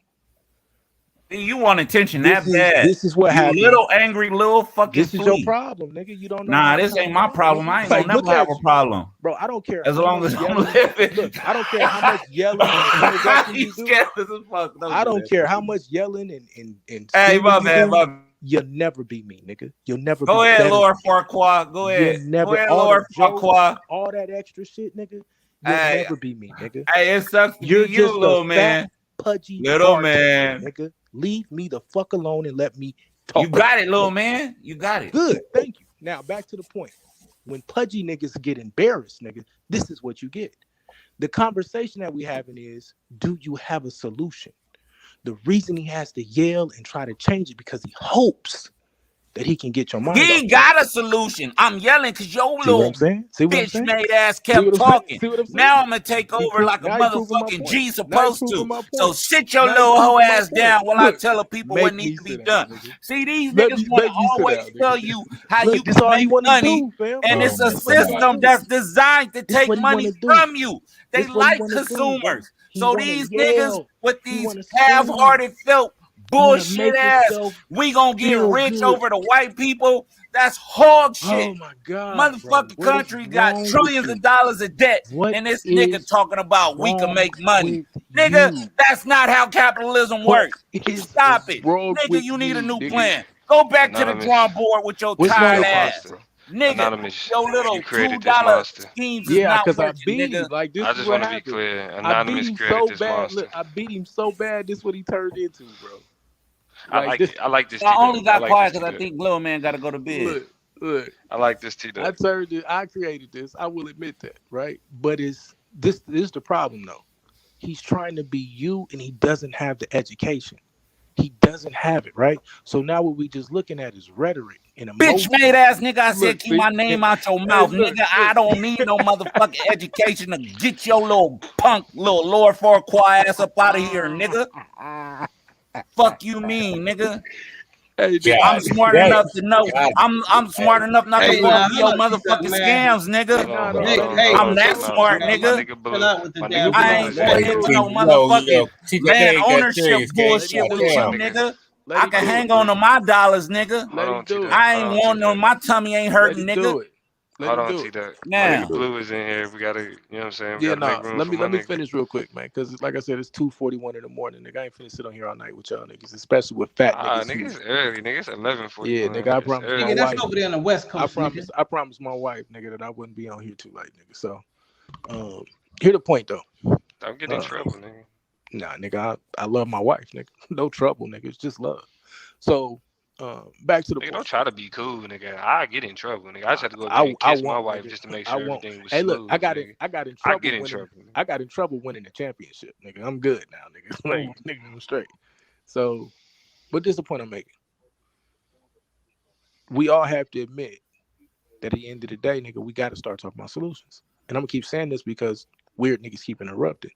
You want attention that bad. This is what you happened. little angry little fucking This is your flea. problem, nigga. You don't know. Nah, how to this have ain't a my mind, problem. nigga. I ain't Like, gonna look never have at a you. problem. Bro, I don't care As how long much as I'm yelling. living. Look, I don't care how much yelling and interrupting He's you do. scared as fuck. I don't that. care how much yelling and Hey, screaming my you bad, do. my bad. You'll never be me, nigga. You'll never Go be ahead, better Lord than me. Farquaad. Go ahead. You'll never. Go ahead, All Lord the jokes, Farquaad. all that extra shit, nigga. You'll Hey, never be me, nigga. hey, it sucks to You're be you, just little a man. fat, pudgy Little bartender, man. nigga. Leave me the fuck alone and let me talk. You got it, little man. You got it. Good, thank you. Now back to the point. When pudgy niggas get embarrassed, nigga, this is what you get. The conversation that we having is, do you have a solution? The reason he has to yell and try to change it because he hopes that he can get your mind He off. got a solution. I'm yelling because your See what little I'm saying? See what I'm bitch saying? made ass See kept what I'm saying? talking. See what I'm saying? Now I'm gonna take He over pro- like a now he proving my motherfucking point. G Now he supposed to. proving my So point. sit your Now he little hoe proving my ass point. down while I Look, tell people make what me needs to be sit down, done. nigga. See, these niggas want Make to me sit always down, tell nigga. you how Look, you this can all he make want to money, do, fam. and Look, it's a this what he wanna system do. that's designed to This take what he money wanna do. from you. They This what he like wanna do, bro. consumers. He So wanna these niggas yell. with He these wanna scream. half-hearted felt He wanna bullshit make ass, himself we gonna get feel rich good. over the white people. That's hog shit. Oh my God, bro. Motherfucking What is country got wrong with trillions you? of dollars of debt, What and this nigga is talking about we can wrong make money. with Nigga, you? that's not how capitalism What works. is Stop it. wrong Nigga, with you need a you, new nigga? plan. Go back to the Anonymous. drawing board with your What's wrong tired Yo, with you? ass. monster. Nigga, Anonymous. your You little created this $2 monster. schemes is Yeah, not because I working, beat him. nigga. Like, this I is just what want to be happened. clear. I beat Anonymous him created so this bad. monster. Look, I beat him so bad. This is what he turned into, bro. I Like like this. it. I like this I only T-Dub. I got like this quiet because I T-Dub. think little man got to go to bed. Look. I like this I T-Dub. turned it. I created this. I will admit that, right? But it's this is the problem, though. He's trying to be you, and he doesn't have the education. He doesn't have it, right? So now what we just looking at is rhetoric and Bitch emotion. made ass nigga, I said Look, keep my name out your Hey, mouth, look, nigga. I don't need no motherfucking education to get your little punk, little Lord Farquaad ass up out of here, nigga. Fuck you mean, nigga. Hey, I'm smart enough to know. I'm smart enough not to Hey, fall now, for your hold on, motherfucking man. scams, nigga. Hold Nick, on, hey, I'm that time out, smart, time out. My nigga. nigga Blue. chill out with the My damn nigga Blue I is ain't Let in going him here. into do no it. motherfucking TJ land ain't got ownership serious, kid. Let him bullshit do with it. you, My Bro. nigga. nigga. Let I him can do hang it. on Bro. to my dollars, nigga. Hold Let him on, do T-Dub. it. I Hold ain't on, want no, T-Dub. my tummy ain't Let hurting, him nigga. do it. Let Hold him on, do it. T-Dub. My Let him nigga Now, do it. Blue is in here. We gotta, you know what I'm saying? We Yeah, gotta make nah. room Let for me my let me nigga. finish real quick, man. Because like I said, it's 2:41 in the morning. Nigga, I ain't finna sit on here all night with y'all niggas, especially with fat niggas Nigga, who. it's early. Nigga, it's Yeah, 11:41. nigga. I It's promised my Nigga, early. that's wife. over there on the West Coast, nigga. I promised my wife, nigga, that I wouldn't be on here too late, nigga. So, here the point though. Don't get in trouble, nigga. Nah, nigga, I love my wife, nigga. No trouble, nigga. It's just love. So, back to the Nigga, point. don't try to be cool, nigga. I get in trouble, nigga. I just had to go up there I and kiss my won't, wife nigga. just to make I sure won't. everything was Hey, look, smooth, nigga. I got in I trouble get in winning. trouble. Nigga. I got in trouble winning the championship, nigga. I'm good now, nigga. Like, nigga, I'm straight. So, but this is the point I'm making. We all have to admit that at the end of the day, nigga, we got to start talking about solutions. And I'm gonna keep saying this because weird niggas keep interrupting.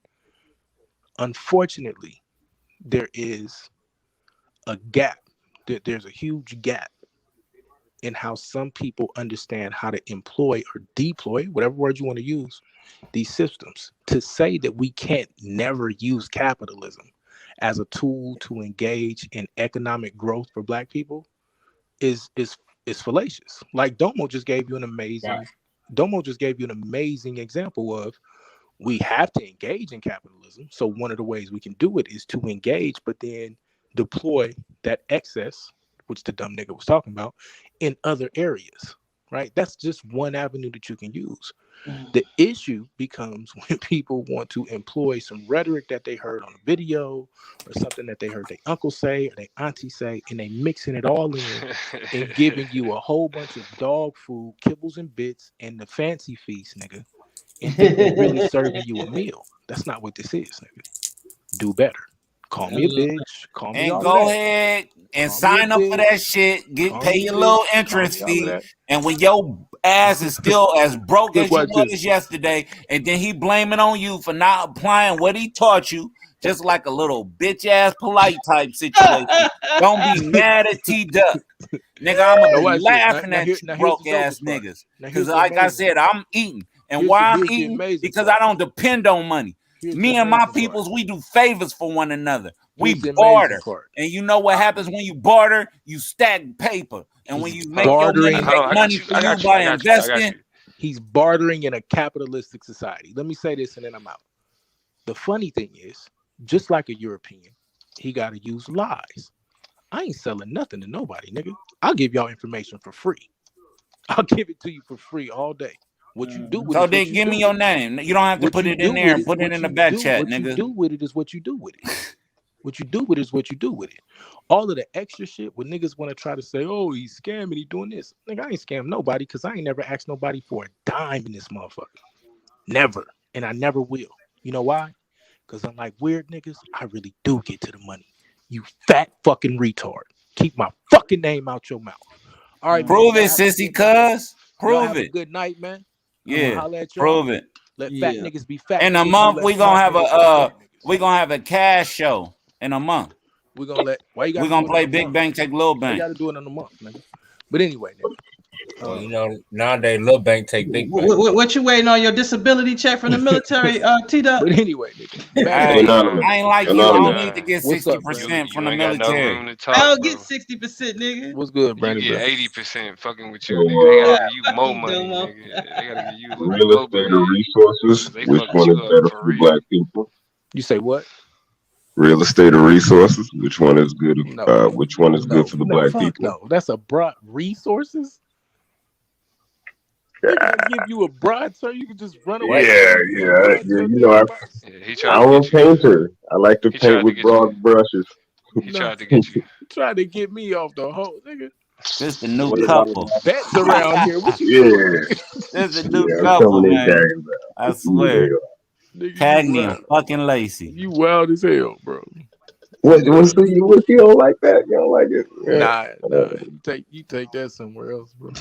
Unfortunately, there is a gap. There's a huge gap in how some people understand how to employ or deploy, whatever word you want to use, these systems. To say that we can't never use capitalism as a tool to engage in economic growth for Black people is fallacious. Like Domo just gave you an amazing example of we have to engage in capitalism. So one of the ways we can do it is to engage, but then deploy that excess, which the dumb nigga was talking about, in other areas. right? That's just one avenue that you can use. The issue becomes when people want to employ some rhetoric that they heard on a video or something that they heard their uncle say or their auntie say, and they mixing it all in and giving you a whole bunch of dog food, kibbles and bits, and the fancy feast, nigga, and think they really serving you a meal. That's not what this is, nigga. Do better. Call me a bitch. Call me And all of go that. ahead and Call me a sign up for that bitch. shit. Call Pay me a your little bitch. Call entrance me all of fee. that. And when your ass is still as broke Look, as you watch this. was yesterday, and then he blaming on you for not applying what he taught you, just like a little bitch ass polite type situation. Don't be mad at T Duck. Nigga, I'm gonna Now be watch this. laughing at you Now here's the broke ass dopest part. niggas. Now Cause here's the like I amazing said, part. I'm eating. And why I'm Here's the eating? amazing Because part. I don't depend on money. Here's Me the and my amazing peoples, part. we do favors for one another. We Here's the barter. amazing part. And you know what happens when you barter? You stack paper. And when He's you make your money bartering. Hold on, make money for you by I got investing. you. He's bartering in a capitalistic society. Let me say this and then I'm out. The funny thing is, just like a European, he got to use lies. I ain't selling nothing to nobody, nigga. I'll give y'all information for free. I'll give it to you for free all day. What you do with it So is what then you give do me with your it. name. You don't have to What put you it do in there with and it, put it what in the you back do, chat, what you nigga. do with it is what you do with it. What you do with it is what you do with it. All of the extra shit when niggas want to try to say, oh, he's scamming, he doing this. Nigga, I ain't scam nobody because I ain't never asked nobody for a dime in this motherfucker. Never. And I never will. You know why? Because unlike weird niggas, I really do get to the money. You fat fucking retard. Keep my fucking name out your mouth. All right, man. Prove Y'all it, have a sissy good night. cuz. Y'all Prove have a it. good night, man. I'm gonna Yeah. holler at y'all. Prove it. Let fat niggas be fat In a niggas. We month, let we fat gonna have niggas be fat niggas. we gonna have a cash show in a month. We're gonna let why you We're gotta gonna do it in play a Big month? Bang, take Little Why you Bang. gotta do it in a month, nigga? But anyway, nigga. Well, you know, nowadays Lil Bank take Big Bank. What you waiting on your disability check from the military, T Dub? But anyway, nigga. Back Hey, to I ain't like you. I don't need to get What's up, Brandon? 60% from You the ain't got no military. room to I talk, don't bro. get 60%, nigga. What's good, You Brandon? get Bro? 80% fucking with you, nigga. They gotta give you Fuck more you, money, Domo. nigga. They gotta give you a little bit Real more estate or bread. resources? Cause they Which fuck with one is you up better for for real. black people? You say what? Real estate or resources? Which one is good? No, nigga. Which one is good for the No, black fuck people? no. That's a broad resources. Nigga, I give you a broad, so you can just run away Yeah, from me. yeah, Broad, yeah. so You me know, advice. Yeah, he I'm tried to a get you. painter. I like to He paint tried to with get you. broad brushes. He No, tried to get you. try to get me off the hole, nigga. This the new What about couple. Vets around here. What you yeah, doing, nigga? This the new yeah? I'm couple, coming in man. tagging I out. swear. Nigga, you Cagney and wild. fucking Lacey. You wild as hell, bro. What you don't like that? You don't like it? Nah. Yeah. You take that somewhere else, bro.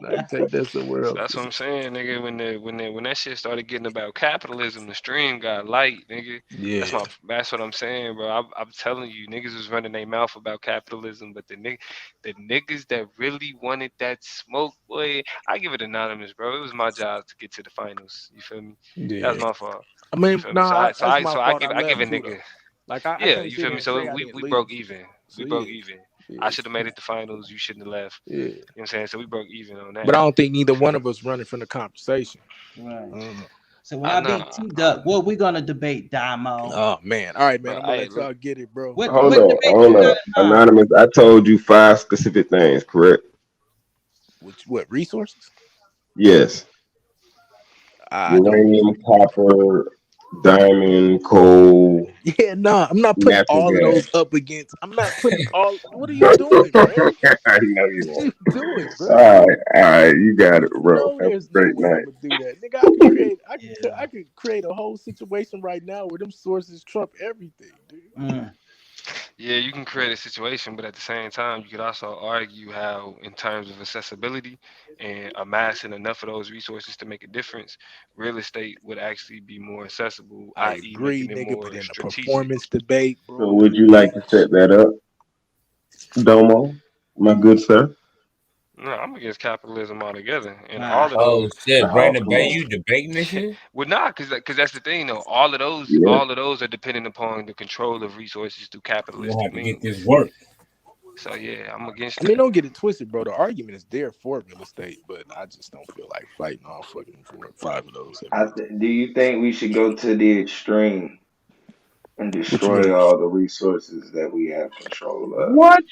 Nah, you take that somewhere So else. that's what I'm saying, nigga. When that shit started getting about capitalism, the stream got light, nigga. Yeah. That's what I'm saying, bro. I'm telling you, niggas was running their mouth about capitalism, but the niggas that really wanted that smoke, boy, I give it anonymous, bro. It was my job to get to the finals. You feel me? Yeah. That was my fault. I mean, You feel me? that's my I fault. give I I give a left too, though. nigga. Like I Yeah, can't you sit feel here me? and So say I we didn't broke leave. even. So We broke yeah. even. Yeah. I should have made it to finals. You shouldn't have left. Yeah. You know what I'm saying? So we broke even on that. But I don't think neither one of us running from the conversation. Right. So when I beat T Duck, what we gonna debate, Damo? Oh man. All right, man. Bro, I'm gonna hey, let y'all get it, bro. What Hold debate you on. got in mind? Anonymous, I told you 5 specific things, correct? What resources? Yes. I don't. Uranium, copper, diamond, coal, Yeah, nah. I'm not putting natural all of gas. those up against. I'm not putting all. What are you doing, man? I know you What are won't. you doing, bro? All right, you got it, You bro. know Have a there's no great way I'm night. gonna do that, nigga. I could create. Yeah. I could create a whole situation right now where them sources trump everything, dude. yeah, you can create a situation, but at the same time, you could also argue how, in terms of accessibility and amassing enough of those resources to make a difference, real estate would actually be more accessible, I i.e., agree, making it nigga. But more in a strategic. performance debate, So bro, would you like to set that up, Domo, my good sir? No, I'm against capitalism altogether, and Nah. all of Oh those. shit, Oh, Brandon come Bay, on. you debating this shit? Well, nah, cause that's the thing, though. Yeah. All of those are dependent upon the control of resources through You gonna capitalistic have to get means. this work. So yeah, I'm against I mean, that. don't get it twisted, bro. The argument is there for real estate, but I just don't feel like fighting all fucking 5 of those. Do you think we should go to the extreme and What you destroy mean? all the resources that we have control of? What?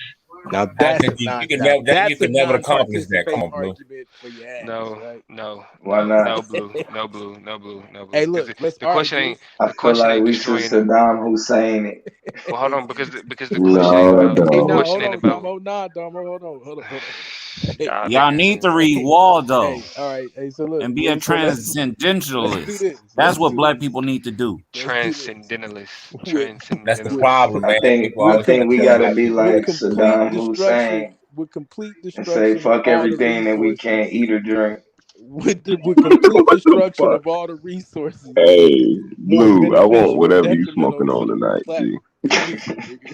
Now that's a You non. can Now never that's a accomplish that. Come non-participate on, Blue. argument for your ass, No, right? no, Why no, not? no blue, no blue, no blue, no blue. Hey, Because look, let's the all right, question Blue. ain't I feel like we should destroying the. Saddam Hussein it. Well, hold Hey, on, because the question ain't No, about hey, the nah, dog. question hold ain't on, about Damo. Nah, Damo, hold on. Hey, y'all Y'all niggas need to ain't. read hey, Waldo hey, all right. Hey, so look, and be a Blue. So let's do transcendentalist. this. That's Let's what do black this. people need to do. Let's do this. Transcendentalist, With That's the with transcendentalist. problem, I man. think People I always trying think to we tell gotta black be people with like that. complete Saddam destruction, Hussein with complete and say destruction of fuck all the everything that we can't resources, eat or drink. with complete What the destruction fuck? of all the resources that are Hey, more Blue, I want beneficial and whatever you detrimental smoking to on the tonight, planet. G. Listen, nigga.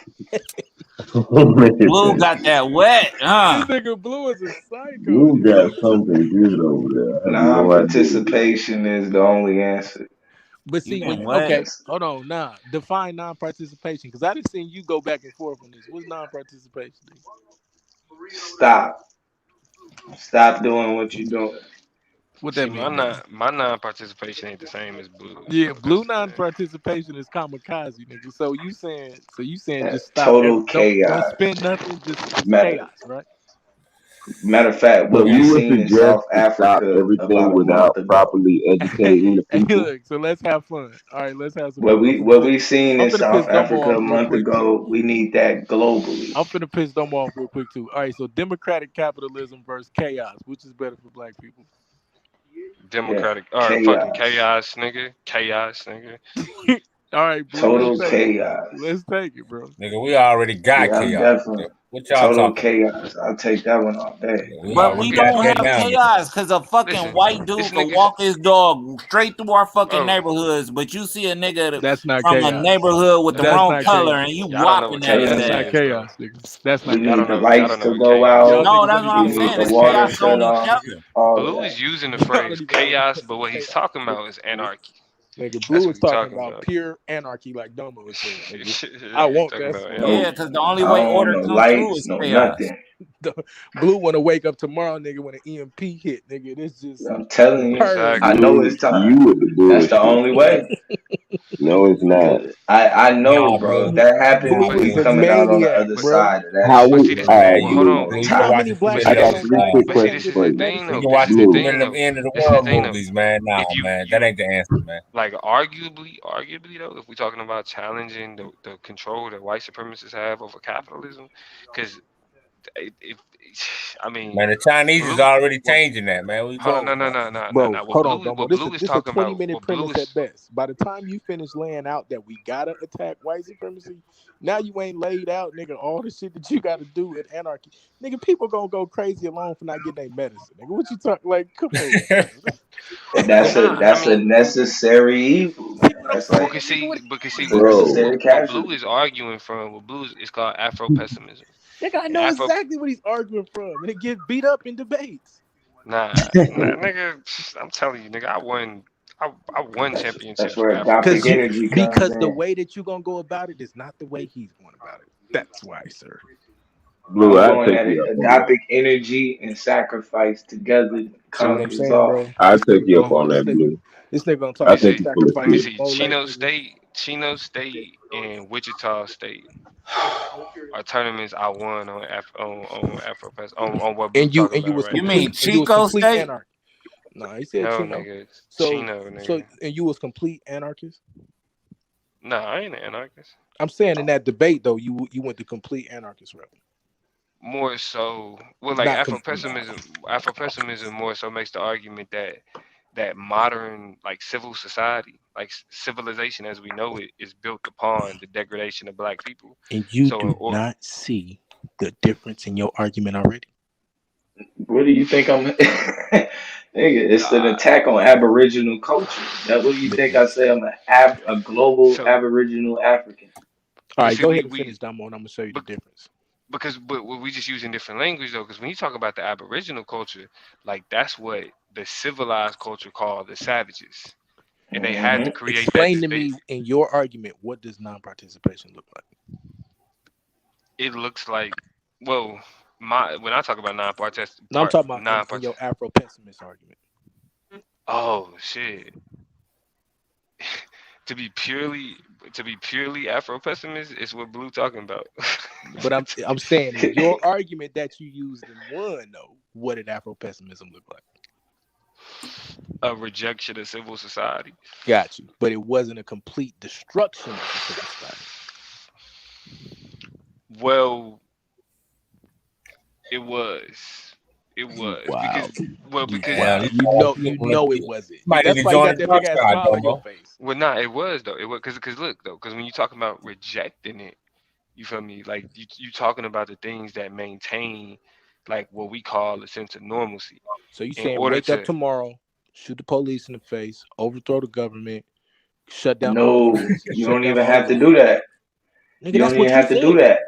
Blue got that wet, This huh? nigga Blue is a psycho, Blue got nigga. something good over there. I have no idea. Non-participation is the only answer. But You see, getting wet? okay, That's hold on, nah. Define non-participation, because I done seen you go back and forth on this. What's non-participation? Nigga? stop. Stop doing what you're doing. What that See, mean, nigga? my non-participation ain't the same as blues, Yeah, bro. blue That's the thing. non-participation is kamikaze, nigga. So you saying just stop. Total Don't chaos. spend nothing. Just Matter, chaos, right? matter of fact, So what we you would seen in suggest South to stop Africa everything about a month without ago. properly educating Hey, the hey, people? look. So let's have fun. All right, let's have some What fun. we seen I'm in finna South piss Domo Africa off a real month quick too. ago, we need that globally. I'm finna piss Domo off real quick too. All right, so democratic capitalism versus chaos, which is better for black people? Yeah, Democratic or fucking chaos. chaos, nigga. Chaos, nigga. All right, Blue. Let's Total take it. chaos. Let's take it, bro. Nigga, we already got Yeah, I'm chaos. definitely What y'all total talking about? chaos. I'll take that one all day. Yeah, we But already we Okay, got don't that okay. have now, nigga. chaos because a fucking Listen, white it's dude could niggas, walk his dog straight through our fucking bro. neighborhoods. But you see a nigga That's not from a chaos. neighborhood with the No, That's wrong not color chaos. and you y'all don't know what whopping at his That's chaos not ass. is, bro. chaos, nigga. That's We not Y'all need don't the chaos. know. Y'all don't lights know to what go chaos Y'all out. is. No, niggas that's don't what even We I'm know what need saying. the It's chaos water chaos is. shut on each off. other. All of Blue that. is using the Y'all phrase don't even know what chaos, but what he's chaos talking is. about is anarchy. Nigga, That's Blue what is he's talking talking about about. pure anarchy like Domo is saying, nigga. I He's want talking that about smoke. Yeah, anarchy. because the only I way don't want order no come through lights, is no chaos. nothing. Blue want to wake up tomorrow, nigga, when an EMP hit, nigga. This just I'm telling you, purge, I Exactly. know nigga. it's Blue, time. you with the That's the bullshit, only man. way. No, it's not. Cause I know, Nah, bro. bro. If that happens, Nah, Blue we is Blue. a coming out on the maniac, other But bro. side of that How but shit. see we? this. All right, Well, hold Blue. on. Blue, You you know been how many watching too But black many see of people this. those. don't got Nah, But see can't this get is the their thing you medicine, though. been nigga? This watching is the too Blue. many thing of them though. end of the This is the world thing though. movies, man. Nah, If man. That you ain't the answer, man. like arguably though, if we're talking about challenging the control that white supremacists have over capitalism, because if I mean Man, the Chinese is blue. already Well, changing that, man. What you hold on, talking no, no, about? no, no, no, Bro, no. hold on, Domo. What This is blue is this a talking 20 about. minute What blue premise is. at best. By the time you finish laying out that we gotta attack white supremacy, now you ain't laid out, nigga, all the shit that you gotta do in anarchy. Nigga, people gonna go crazy alone for not getting their medicine. Nigga, what you talk like? Come on, bro. Well, nah. I That's a mean, necessary evil, See man. what I'm That's saying, like nigga? What because see, it's a Bro, necessary what blue casualty. is arguing from, what blue is called Afro pessimism, nigga, I and know Afro. exactly what he's arguing from, and it gets beat up in debates. Nah, nigga. I'm telling you, nigga. I won That's championships with where Afro agapic Cause you pessimism. energy comes because the in. way that you gonna go about it is not the way he's going about it. That's why, sir. Blue, I'm I'll going take at it you up on that. agapic energy and sacrifice together See what I'm conquers saying, all. bro? I'll This take nigga you up going on that, Blue. this nigga gonna Let talk I me about think see. you're full of Let me shit. sacrificing see. Molech, Chino State, and Wichita State are tournaments I won on Afro Pass on what Blue talking and you about was right You now. mean complete Chico State? anarchy. No, he said No, Chino. nigga, So Chino, so nigga. and you was complete anarchist. No, I ain't an anarchist. I'm saying in that debate though, you went the complete anarchist route. More so, well, like Not Afro com- pessimism. Afro pessimism more so makes the argument that modern like civil society, like civilization as we know it, is built upon the degradation of black people. and you So, do not see the difference in your argument already. What do you think I'm? Nigga, it's an uh, attack on Aboriginal culture. That what do you think I say? I'm a global so, Aboriginal African. All but right, see, go we ahead and we finish, Damo, and I'm gonna show you the bec- difference. because but we just using different language though. Because when you talk about the Aboriginal culture, like that's what the civilized culture called the savages, and they had Hmm. to create that. Explain to me in your argument what does non-participation look like. It looks like, well, my when I talk about No, I'm talking about non in part. your Afro pessimist argument. Oh shit. To be purely Afro pessimist is what Blue talking about. But I'm saying in your argument that you used in one though, what did Afro pessimism look like? A rejection of civil society. Got you. But it wasn't a complete destruction of the civil society. Well, it was. It was Wow. because Wow. You know it wasn't. That's why you got that big ass smile on your face. Well, nah, it was though. It was because look though, because when you talking about rejecting it, you feel me? Like you talking about the things that maintain, like what we call a sense of normalcy. So you In saying order wake up to tomorrow, shoot the police in the face, overthrow the government, shut down the No, markets, you shut don't down even all have of to that. do that. Nigga, You that's don't even what you have to do said. that.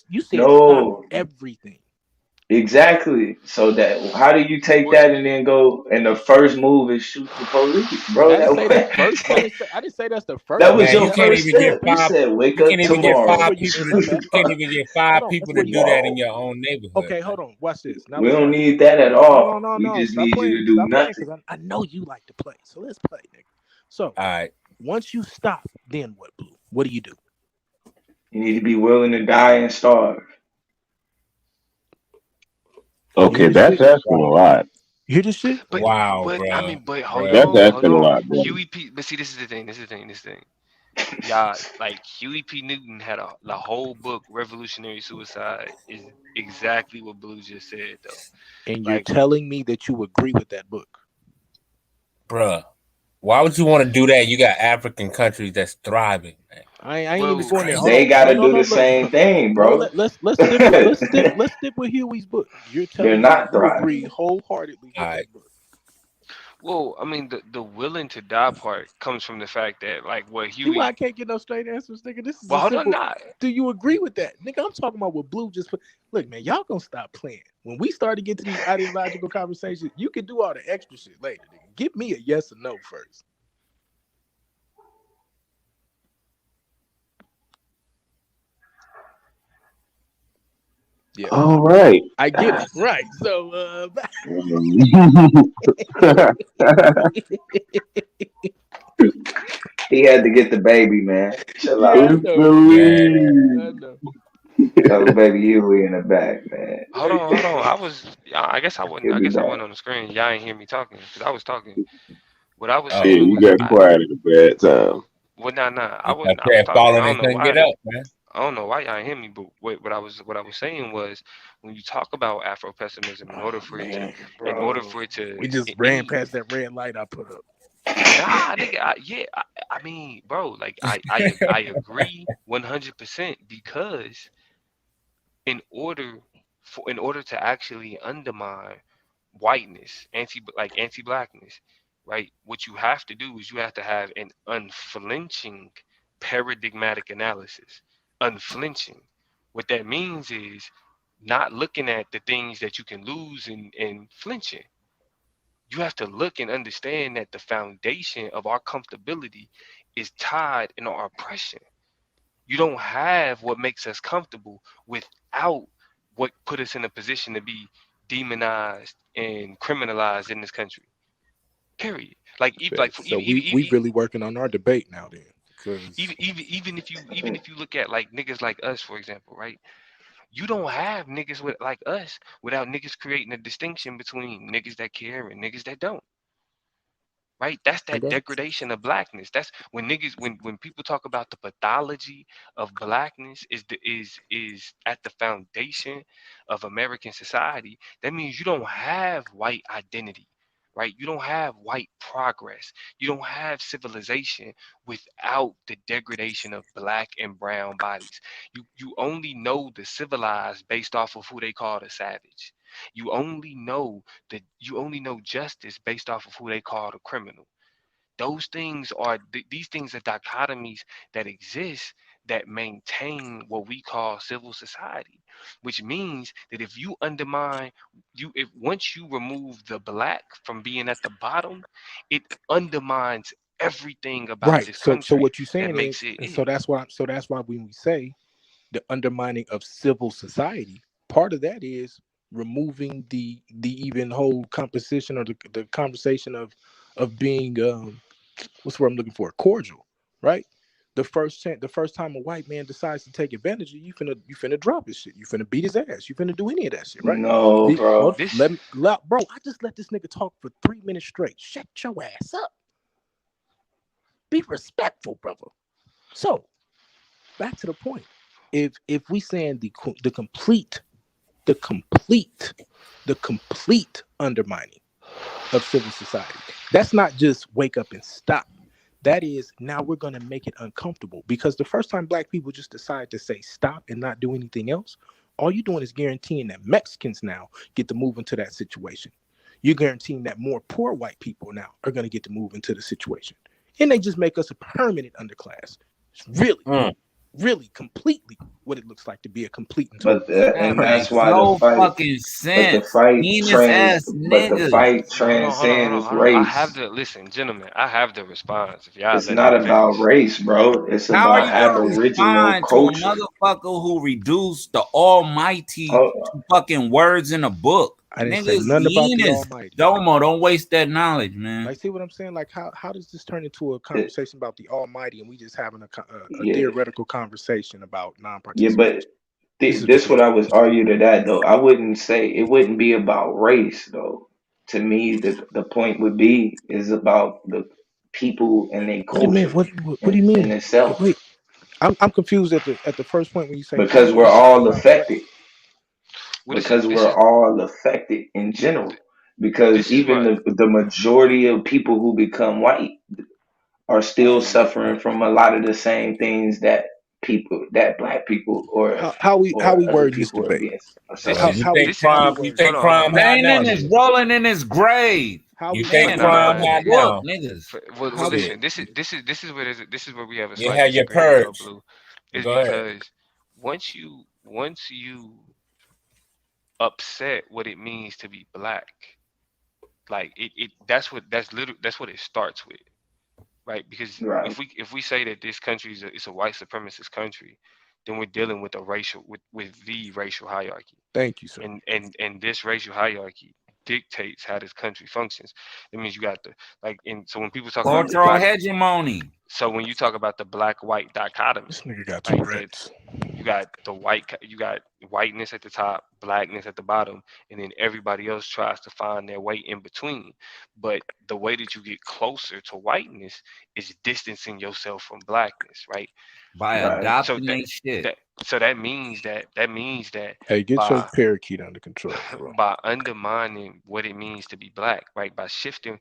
You said stop No, everything. exactly. So that how do you take that and then go and the first move is shoot the police, bro? I didn't say that's first. I didn't say that's the first That was step. your Man, you can't first even get step. You five. said wake You up can't even get That's tomorrow. where five you people end to. up You at. can't even get Hold 5 on. That's people to where you do that in No, your own neighborhood, Okay, man. hold on. Watch this. Now we let's don't watch need this. that at all. No. We just Stop need you playing. to do Stop playing, nothing. because I know you like to play. So let's play, nigga. So All right. once you stop, then what, Blue? What do you do? You need to be willing to die and starve. You hear Okay, this that's shit? asking a lot. You hear this shit? Wow, but I bro. mean, but That's hold asking a on. lot, bro. Huey P. But see, this is the thing. This thing. Yeah, like Huey P. Newton had the whole book Revolutionary Suicide is exactly what Blue just said though. And you're Like, telling me that you agree with that book? Bruh. Why would you want to do that? You got African countries that's thriving, man. I ain't even well, going there. Hold They on. got No, to no, do no. the Look, same thing, no. bro. Let's stick with Huey's book. You're They're telling me that not you agree thriving. wholeheartedly All with right. that book. well, I mean, the willing to die part comes from the fact that like what See why I Huey. can't get no straight answers, nigga? This is Well, a hold on, simple. nah. Do you agree with that, nigga? I'm talking about what Blue just put. Look, man, y'all gonna stop playing. When we start to get to these ideological conversations, you can do all the extra shit later, nigga. Give me a yes or no first. Yeah, All right. I get it. Right. So, He had to get the baby, man. Chill yeah, I out. It's know. the Man. I lead. know. Tell the baby Huey in the back, man. Hold on. I was. Yeah, I guess I wasn't. He'll I be guess I back. wasn't on the screen. Y'all ain't hear me talking because I was talking. What I was Oh, Yeah, saying you was got quiet at a bad time. well, nah. I he wasn't. kept I was talking. falling I and don't know couldn't get why. up, man. I don't know why y'all ain't hear me, but what I was saying was when you talk about Afro pessimism, Oh man, in order bro, for it to we just ran any past that red light I put up. nah nigga I mean bro like I agree 100% because in order in order to actually undermine whiteness, anti-blackness, right? What you have to do is you have to have an unflinching paradigmatic analysis. Unflinching. What that means is not looking at the things that you can lose and flinching. You have to look and understand that the foundation of our comfortability is tied in our oppression. You don't have what makes us comfortable without what put us in a position to be demonized and criminalized in this country. Period. Like even like So we really working on our debate now, then, because even if you look at like niggas like us, for example, right? You don't have niggas with like us without niggas creating a distinction between niggas that care and niggas that don't. Right? That's that okay, degradation of blackness. That's when niggas when people talk about the pathology of blackness is at the foundation of American society. That means you don't have white identity, right? You don't have white progress. You don't have civilization without the degradation of black and brown bodies. You only know the civilized based off of who they call the savage. You only know justice based off of who they call the criminal. Those things are these things are dichotomies that exist that maintain what we call civil society, which means that if you undermine if once you remove the black from being at the bottom, it undermines everything about right. this So country what you're that saying makes is, it and so it. that's why when we say the undermining of civil society, part of that is removing the even whole composition or the conversation of being what's what I'm looking for, cordial, right? The first time a white man decides to take advantage of you, you finna drop his shit. You finna beat his ass. You finna do any of that shit, right? No, bro. Bro, I just let this nigga talk for 3 minutes straight. Shut your ass up. Be respectful, brother. So back to the point. If we saying the complete the complete the complete undermining of civil society, that's not just wake up and stop. That is, now we're going to make it uncomfortable, because the first time black people just decide to say stop and not do anything else, all you're doing is guaranteeing that Mexicans now get to move into that situation. You're guaranteeing that more poor white people now are going to get to move into the situation, and they just make us a permanent underclass. It's really completely what it looks like to be a complete and total And That that's makes why no fucking sense. Penis ass the niggas. fight transcends I have race. to listen, gentlemen. I have the response. If y'all It's let not me about finish. race, bro. It's How are about you gonna Aboriginal respond to a culture. motherfucker who reduced the Almighty Oh, to fucking words in a book? I didn't say Niggas, nothing about the Enos, Almighty. Domo, don't waste that knowledge, man. Like, see what I'm saying? Like, how does this turn into a conversation about the Almighty, and we just having a yeah, theoretical conversation about yeah, non-participation? but This is this what ridiculous. I was argue to that though. I wouldn't say it wouldn't be about race though. To me, the point would be is about the people and their What do you mean? culture What do you in mean? itself, Wait, I'm confused at the first point when you say because people we're and all about race. affected. Well, Because this we're is all affected in general. Because this is even what the majority of people who become white are still suffering from a lot of the same things that black people How or we other wording this people are debate? being are this How suffering. is how we You this how is we think wording hold this? on, hold on. Let me Kanan finish. is rolling in his grave. How You we think wording No, this no, crime no. debate? not book, Well, niggas. well, How we? listen. This is where we have a You slight have your disagreement, though, purge. Blue. But Is go ahead. because once you upset what it means to be black, like that's what it starts with, right? Because Right, if we say that this country is a white supremacist country, then we're dealing with the racial hierarchy, Thank you, sir. and this racial hierarchy dictates how this country functions. That means you got the so when people talk about the Cultural black, hegemony. so when you talk about the black white This dichotomy, nigga got right? That Tourette's. you got whiteness at the top, blackness at the bottom, and then everybody else tries to find their way in between. But the way that you get closer to whiteness is distancing yourself from blackness, right? By right. So adopting that they shit. that so that means that Hey, get your by parakeet under control, bro. by undermining what it means to be black, right? By shifting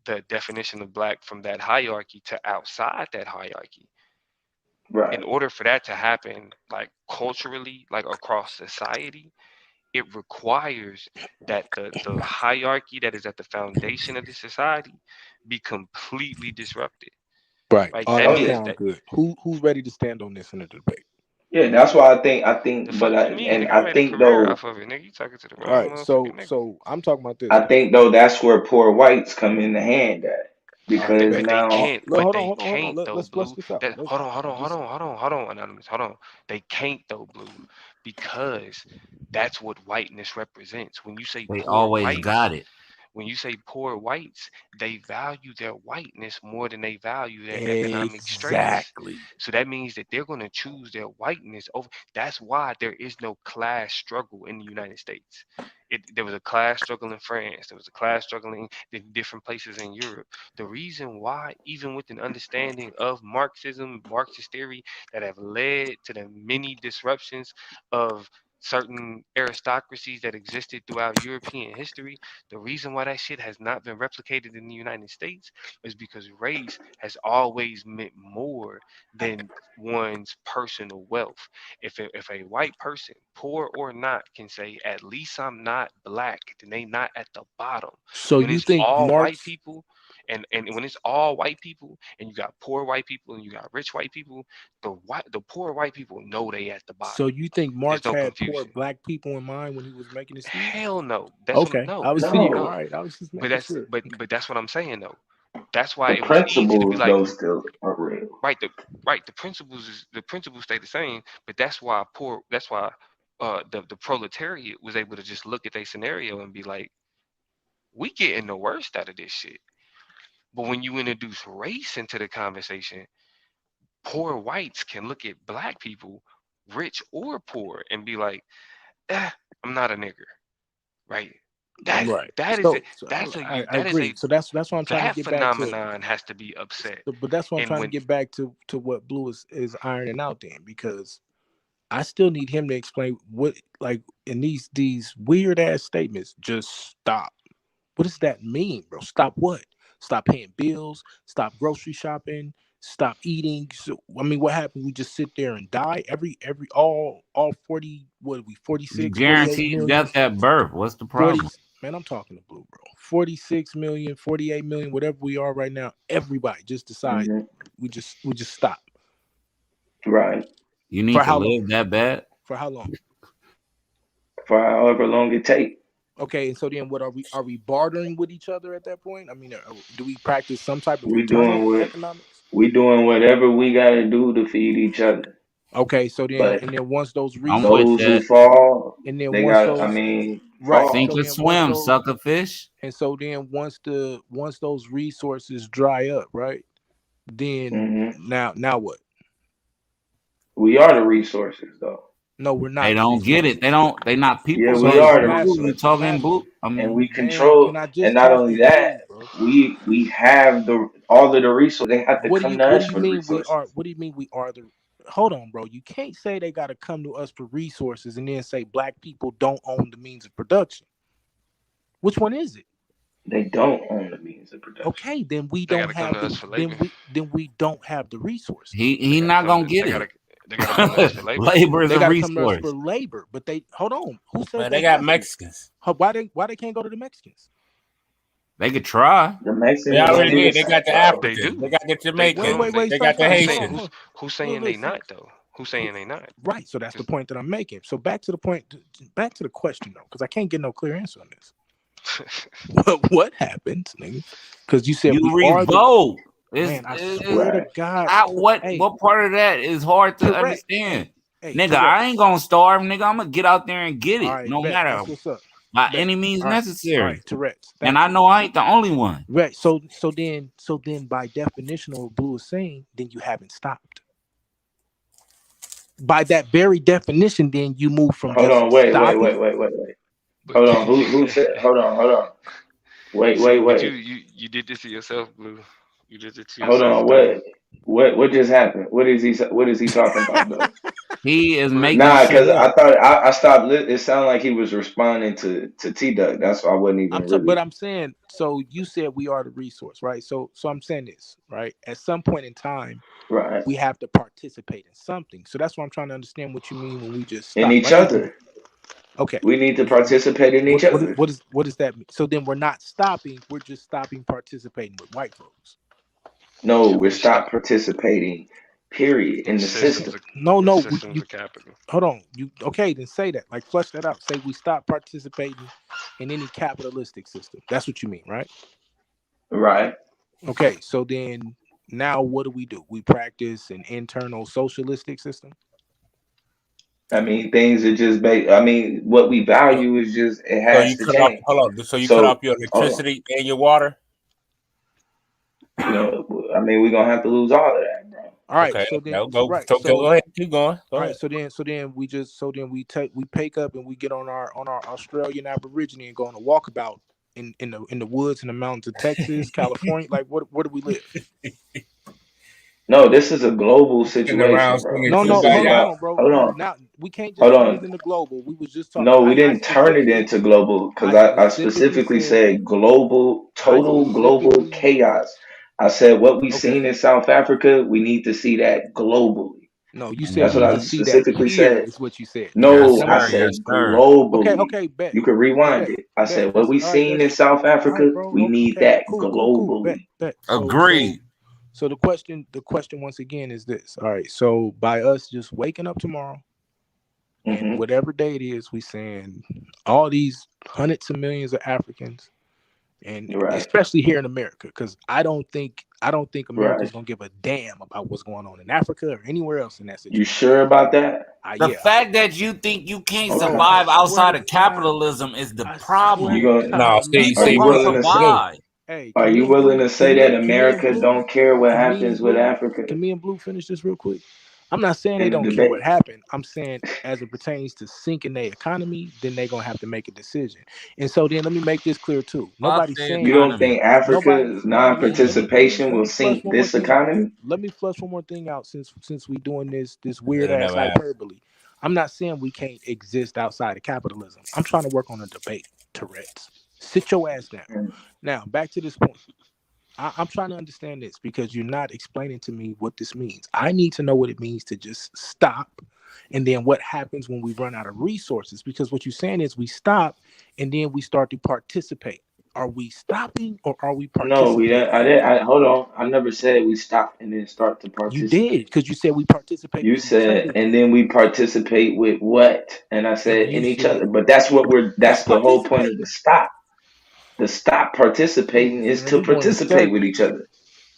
the definition of black from that hierarchy to outside that hierarchy, in Right, order for that to happen, like culturally, like across society, it requires that the hierarchy that is at the foundation of the society be completely disrupted. Right. Right? Oh, That oh that yeah, means sounds that good. Who's ready to stand on this in the debate? yeah. That's why I the think, fuck you mean, nigga? I I made a think career though off of it, nigga. You talking to the All wrong right. motherfucking nigga. So I'm talking about this. I think though that's where poor whites come in the hand at, All right, because bet. But they now can't. Look, But hold on, they hold on, hold on. can't though, Let's flush Blue. this out. That hold on, hold on, hold Just on, hold on, hold on, Anonymous, hold on. They can't though, Blue, because that's what whiteness represents. When you say They poor always whites, got it. when you say poor whites, they value their whiteness more than they value their economic stratus. exactly. So that means that they're going to choose their whiteness over. That's why there is no class struggle in the United States. There was a class struggle in France. There was a class struggle in different places in Europe. The reason why, even with an understanding of Marxism, Marxist theory, that have led to the many disruptions of certain aristocracies that existed throughout European history, the reason why that shit has not been replicated in the United States is because race has always meant more than one's personal wealth. If a white person, poor or not, can say, at least I'm not black, then they not at the bottom. So When you it's think all white Marx? people, and when it's all white people, and you got poor white people and you got rich white people, the poor white people know they at the So bottom. you think There's Marx no had poor confusion. black people in mind when he was making his speech? Hell no. That's what Okay, I no, was no, see you. All no, no. right, I was just But making that's sure. but that's what I'm saying though. That's why the it was easy to be principles like, though still are real. right, the principles stay the same, but that's why the proletariat was able to just look at their scenario and be like, we getting the worst out of this shit. But when you introduce race into the conversation, poor whites can look at black people, rich or poor, and be like, I'm not a nigger, right? That Right. that is So, a that's a I agree. So that's what I'm trying to that get back to. phenomenon has to be upset. But that's what I'm And trying to when get back to what Blue is ironing out then, because I still need him to explain what, like, in these weird ass statements. Just stop. What does that mean, bro? Stop what? Stop paying bills. Stop grocery shopping. Stop eating. So, I mean, what happened? We just sit there and die every all 40. What are we? You 46, 48 guaranteed million. death at birth. What's the 40. problem? Man, I'm talking to Blue, bro. 46 million, 48 million, whatever we are right now. Everybody just decide we just stop. Right. You need For to how long? live that bad? For how long? For however long it takes. Okay, and so then what are we bartering with each other at that point? I mean, do we practice some type of We internal doing what economics? we doing whatever we gotta do to feed each other. Okay, so then But and then once those I'm with those who that. fall, and then they once got I those mean, right, Sink so fall. or then once swim, those sucker fish. and so then once those resources dry up, right? Then now what? We are the resources though. No, we're They not the don't get it. resources. They not Yeah, people. So we I'm Like are I'm the Blue, you asking, resources. talking Blue. I And we mean, man, can control, I and just not talk only to that, Blue, bro? we have all of the resources. They have to come to What us do you for the mean we resources. are? What do you mean we are the? Hold on, bro. You can't say they got to come to us for resources and then say black people don't own the means of production. Which one is it? They don't own the means of production. Okay, then we they don't gotta come have to the us for labor. then we don't have the resources. They he gotta not come gonna to get it. they gotta come to us for labor. Labor is They a got to come to us resource. for labor, but they hold on. Who said Man, they they got have to? Mexicans. Why they can't go to the Mexicans? They could try. The They Mexicans Wait, already don't wait, did. even They say, got the bro. They Africans. They do. got the They come. Jamaicans. wait. They Stop, got the stop. Who's Hold on, saying hold Haitians. on. who's Look, saying look, they see. not though? Who's saying they not? Right, so that's the 'Cause- point that I'm making. So back to the point, back to the question though, because I can't get no clear answer on this. What happens, nigga? Because you said we You are the revolt. man. I Is swear to God. what Hey, part of that is hard to Tourette. understand? Hey, Nigga, Tourette. I ain't gonna starve, nigga. I'm gonna get out there and get All it, right, no bet. matter That's what's up. by Bet. any means All right, necessary. Tourette's. And Thank I you. know I ain't the only one. Right. So then by definition of what Blue is saying, then you haven't stopped. By that very definition, then you move from Hold just on, stopping. wait. But Hold on. Who said? Hold on. see, but Wait. you did this to yourself, Blue. You did it to Hold yourself, on. though. What just happened? What is he talking about though? He is But making Nah, shit because I up. thought I stopped. It sounded like he was responding to T Duck. That's why I wasn't even But really. I'm saying, so you said we are the resource, right? So I'm saying this, right? At some point in time, Right. we have to participate in something. So that's why I'm trying to understand what you mean when we just In stop. each Like, other. okay, We need to participate in each other. what does that mean? So then we're not stopping. We're just stopping participating with white folks. No, we're we stop stop participating. Period. in In the system. No, the no, systems you of capital. hold on. You okay? Then say that. Like, flesh that out. Say we stop participating in any capitalistic system. That's what you mean, right? Right. Okay, so then now what do? We practice an internal socialistic system. I mean, things are just I mean, what we So, value is just it so has you to cut off. change. Hold on. So you cut off So your hold on. electricity and your water. I mean, we're gonna have to lose all of that, bro. All right, Okay. so then Now go. right, Go ahead. Keep going. Go all right, ahead. so then we pick up and we get on our Australian Aborigine and go on a walkabout in the woods in the mountains of Texas, California. Like, where do we live? No, this is a global Sitting around situation, bro. singing No, This is hold about on, bro. hold No, on, now we can't just hold turn it on. into global. We was just talking. No, we I didn't turn it specifically into global because I I specifically specifically said said global, I total global specifically chaos. I said what we okay. seen in South Africa, we need to see that globally. No, you said That's we what need I to Mhm. see that specifically here. said. Is what you said. Yes, No, I sir. said Yes, sir. globally. Okay, bet. You can Okay, rewind bet. it. I Bet. said what That's we all right. seen in That's South all right, Africa, bro. we need Okay, that cool. Bet. globally. So the question once again is this. All right. So by us just waking up tomorrow and Hmm. whatever day it is, we saying all these hundreds of millions of Africans, and Right, especially here in America, because I don't think right. America's gonna give a damn about what's going on in Africa or anywhere else in that You situation. sure about that? The Yeah, fact that you think you can't Okay. bro. I survive swear outside to of God. capitalism is the I swear You to problem. gonna? God, No, man. People Are you see, gonna willing Blue, to? Blue, survive. Hey, Are can you me and willing Blue? to say that America Blue? don't care what Can me and happens with Blue? Africa Can me and Blue finish this real quick? I'm not saying they in the don't care debate? what happened. I'm saying as it pertains to sinking their economy, then they're gonna have to make a decision. And so then let me make this clear too. Fuck Nobody's the You saying don't economy. think nobody. Africa's non-participation Let will me flush sink one more this thing out. economy? Let me flush one more thing out since we doing this weird It'll ass never happen. hyperbole. I'm not saying we can't exist outside of capitalism. I'm trying to work on a debate. Tourette's. Sit your ass down. Now back to this point. I'm trying to understand this because you're not explaining to me what this means. I need to know what it means to just stop, and then what happens when we run out of resources. Because what you're saying is we stop, and then we start to participate. Are we stopping or are we No, we didn't. participating? I didn't. Hold on. I never said we stop and then start to You did participate. because you said we participate You with each said, other. and Then then we participate with what? And I and said, you in each said other. But that's what we're. that's That's the whole point of participating. the stop. The stop participating is Man, to we're going in participate with each circles. other.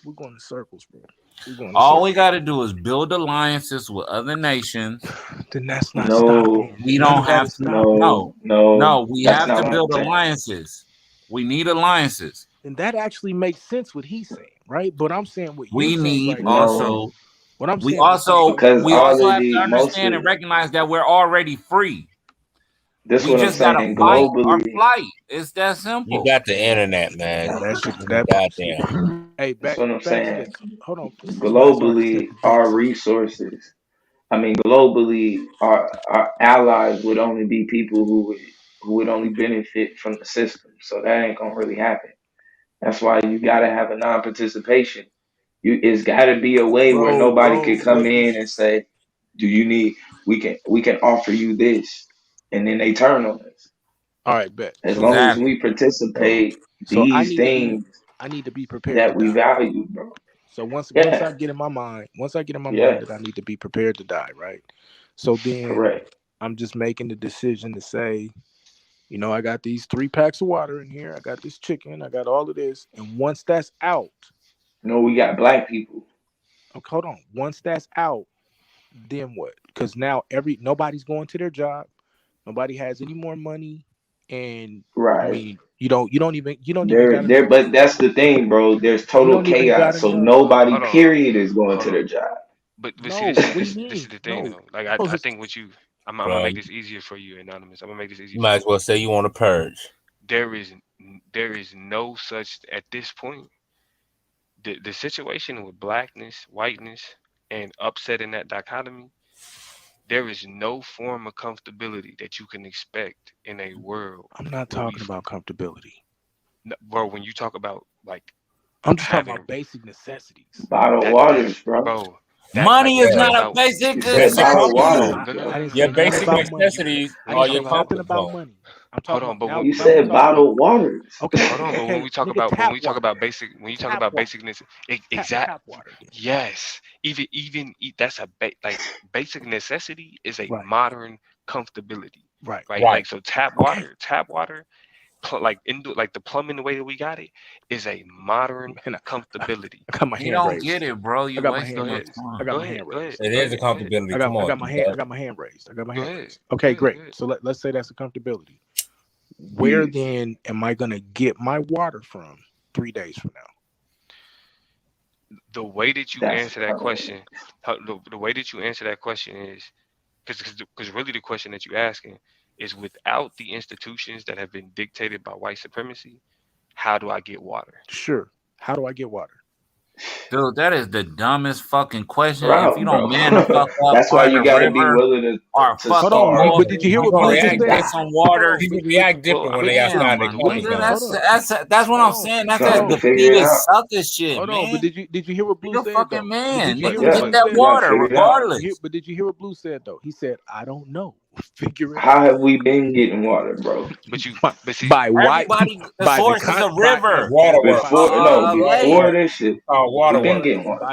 We're going in circles, bro. We're going in All we circles. got to do is build alliances with other nations. Then that's not No, stopping. We None don't of that have is to. stopping. no, no. No, we That's have not to what I'm build saying. alliances. We need alliances. And that actually makes sense what he's saying, right? But I'm saying what you're We saying need right now. No, also. What I'm We saying, what you're also. saying because right We now. also have to already most understand of and recognize that we're already free. this We what I'm just gotta saying. fight or Globally, flight. It's that You simple. got the internet, man. Now that shit, You that part's stupid. goddamn. Hey, that's back what I'm back to saying. this. Hold on. This is why it's hard to set Globally, the our dates. resources. I mean, globally, our allies would only be people who would only benefit from the system. So that ain't gonna really happen. That's why you gotta have a non-participation. It's gotta be a way where nobody Bro, could come what you in and say, "Do you need? We can offer you this," and then they turn on us. all right, bet. As So long as listen. Exactly. we participate, So these things I need to be prepared to that we die. value, bro. So once I Yeah, get in my mind, yeah, that I need to be prepared to die, right? So then correct. I'm just making the decision to say, I got these 3 packs of water in here. I got this chicken. I got all of this. And once that's out, No, we got black people. okay, hold on. Once that's out, then what? Because now nobody's going to their job. Nobody has any more money. And I Right. mean, you don't even got enough. But that's the thing, bro. There's You total don't even got chaos. So enough. nobody, Hold on, period, is going hold to on. their job. But see, No, this is what do you this is mean? the thing No, though. Like bro, I think what you, I'm gonna Bro, make this easier for you, anonymous. I'm gonna make this easier you for might you. as well say you want to purge. There is there is no such at this point. The situation with blackness, whiteness, and upsetting that dichotomy, there is no form of comfortability that you can expect in a world I'm not where talking about comfortability. bro, when you talk about like I'm just talking about having basic necessities. Bottled that waters, bro. bro, that like Money when is you talk Yeah. not a about basic You said Yes, it bottled necessity. is. water. no no I no didn't no no Your say no nothing no basic no about no money. necessities I are didn't hold your say on nothing comfort about zone. money. I'm hold talking on about but when You now we said talking. bottled waters. Okay, hold on but when okay, we talk nigga, about tap water. basic when you talk Tap about water. basicness Tap exact water then. yes that's a like basic necessity is a Right, modern comfortability, right. right? Right. Like so Okay. tap water like like the plumbing the way that we got it is a modern Man, comfortability. I got my You hand don't raised. get it, bro. I You got my Go wasting hand your ahead, raised. I time. got go my ahead, hand go ahead, raised. It go is a ahead, go ahead, I comfortability. got Come I on. got my hand I got my hand raised. I got my go hand ahead, raised. go Okay, ahead, great. go ahead. So let's say that's a comfortability. Where Yes. then am I gonna get my water from 3 days from now? The way that you That's answer that question, the way that you answer that question is because really the question that you're asking is without the institutions that have been dictated by white supremacy, how do I get water? Sure. How do I get water? Dude, that is the dumbest fucking question. If you drought, bro. don't man the fuck up, That's why find a you got to be river willing or to Hold fucking on, starve. but go did you hear You're what gonna Blue Just just to react. said? die. get some Hold water. on, People but react different when but they Damn, outside my their The way comfort nigga, zone. hold on, that's what hold I'm on, saying. That's hold Trying that to on, figure it defeated out. sucker shit, hold on. But man. did you hear what Be Blue a said fucking though? But man. did you hear Niggas what Yeah, get Blue that said? you got to water figure it out. regardless. Did you hear what Blue said though? He said, "I don't know. Figure it out." How have we been getting water, bro? but you by, but see by white, Everybody, the by the source is con, a by That's river, water work. by what a by lake. Before Called, this shit, called water we've been work. getting water.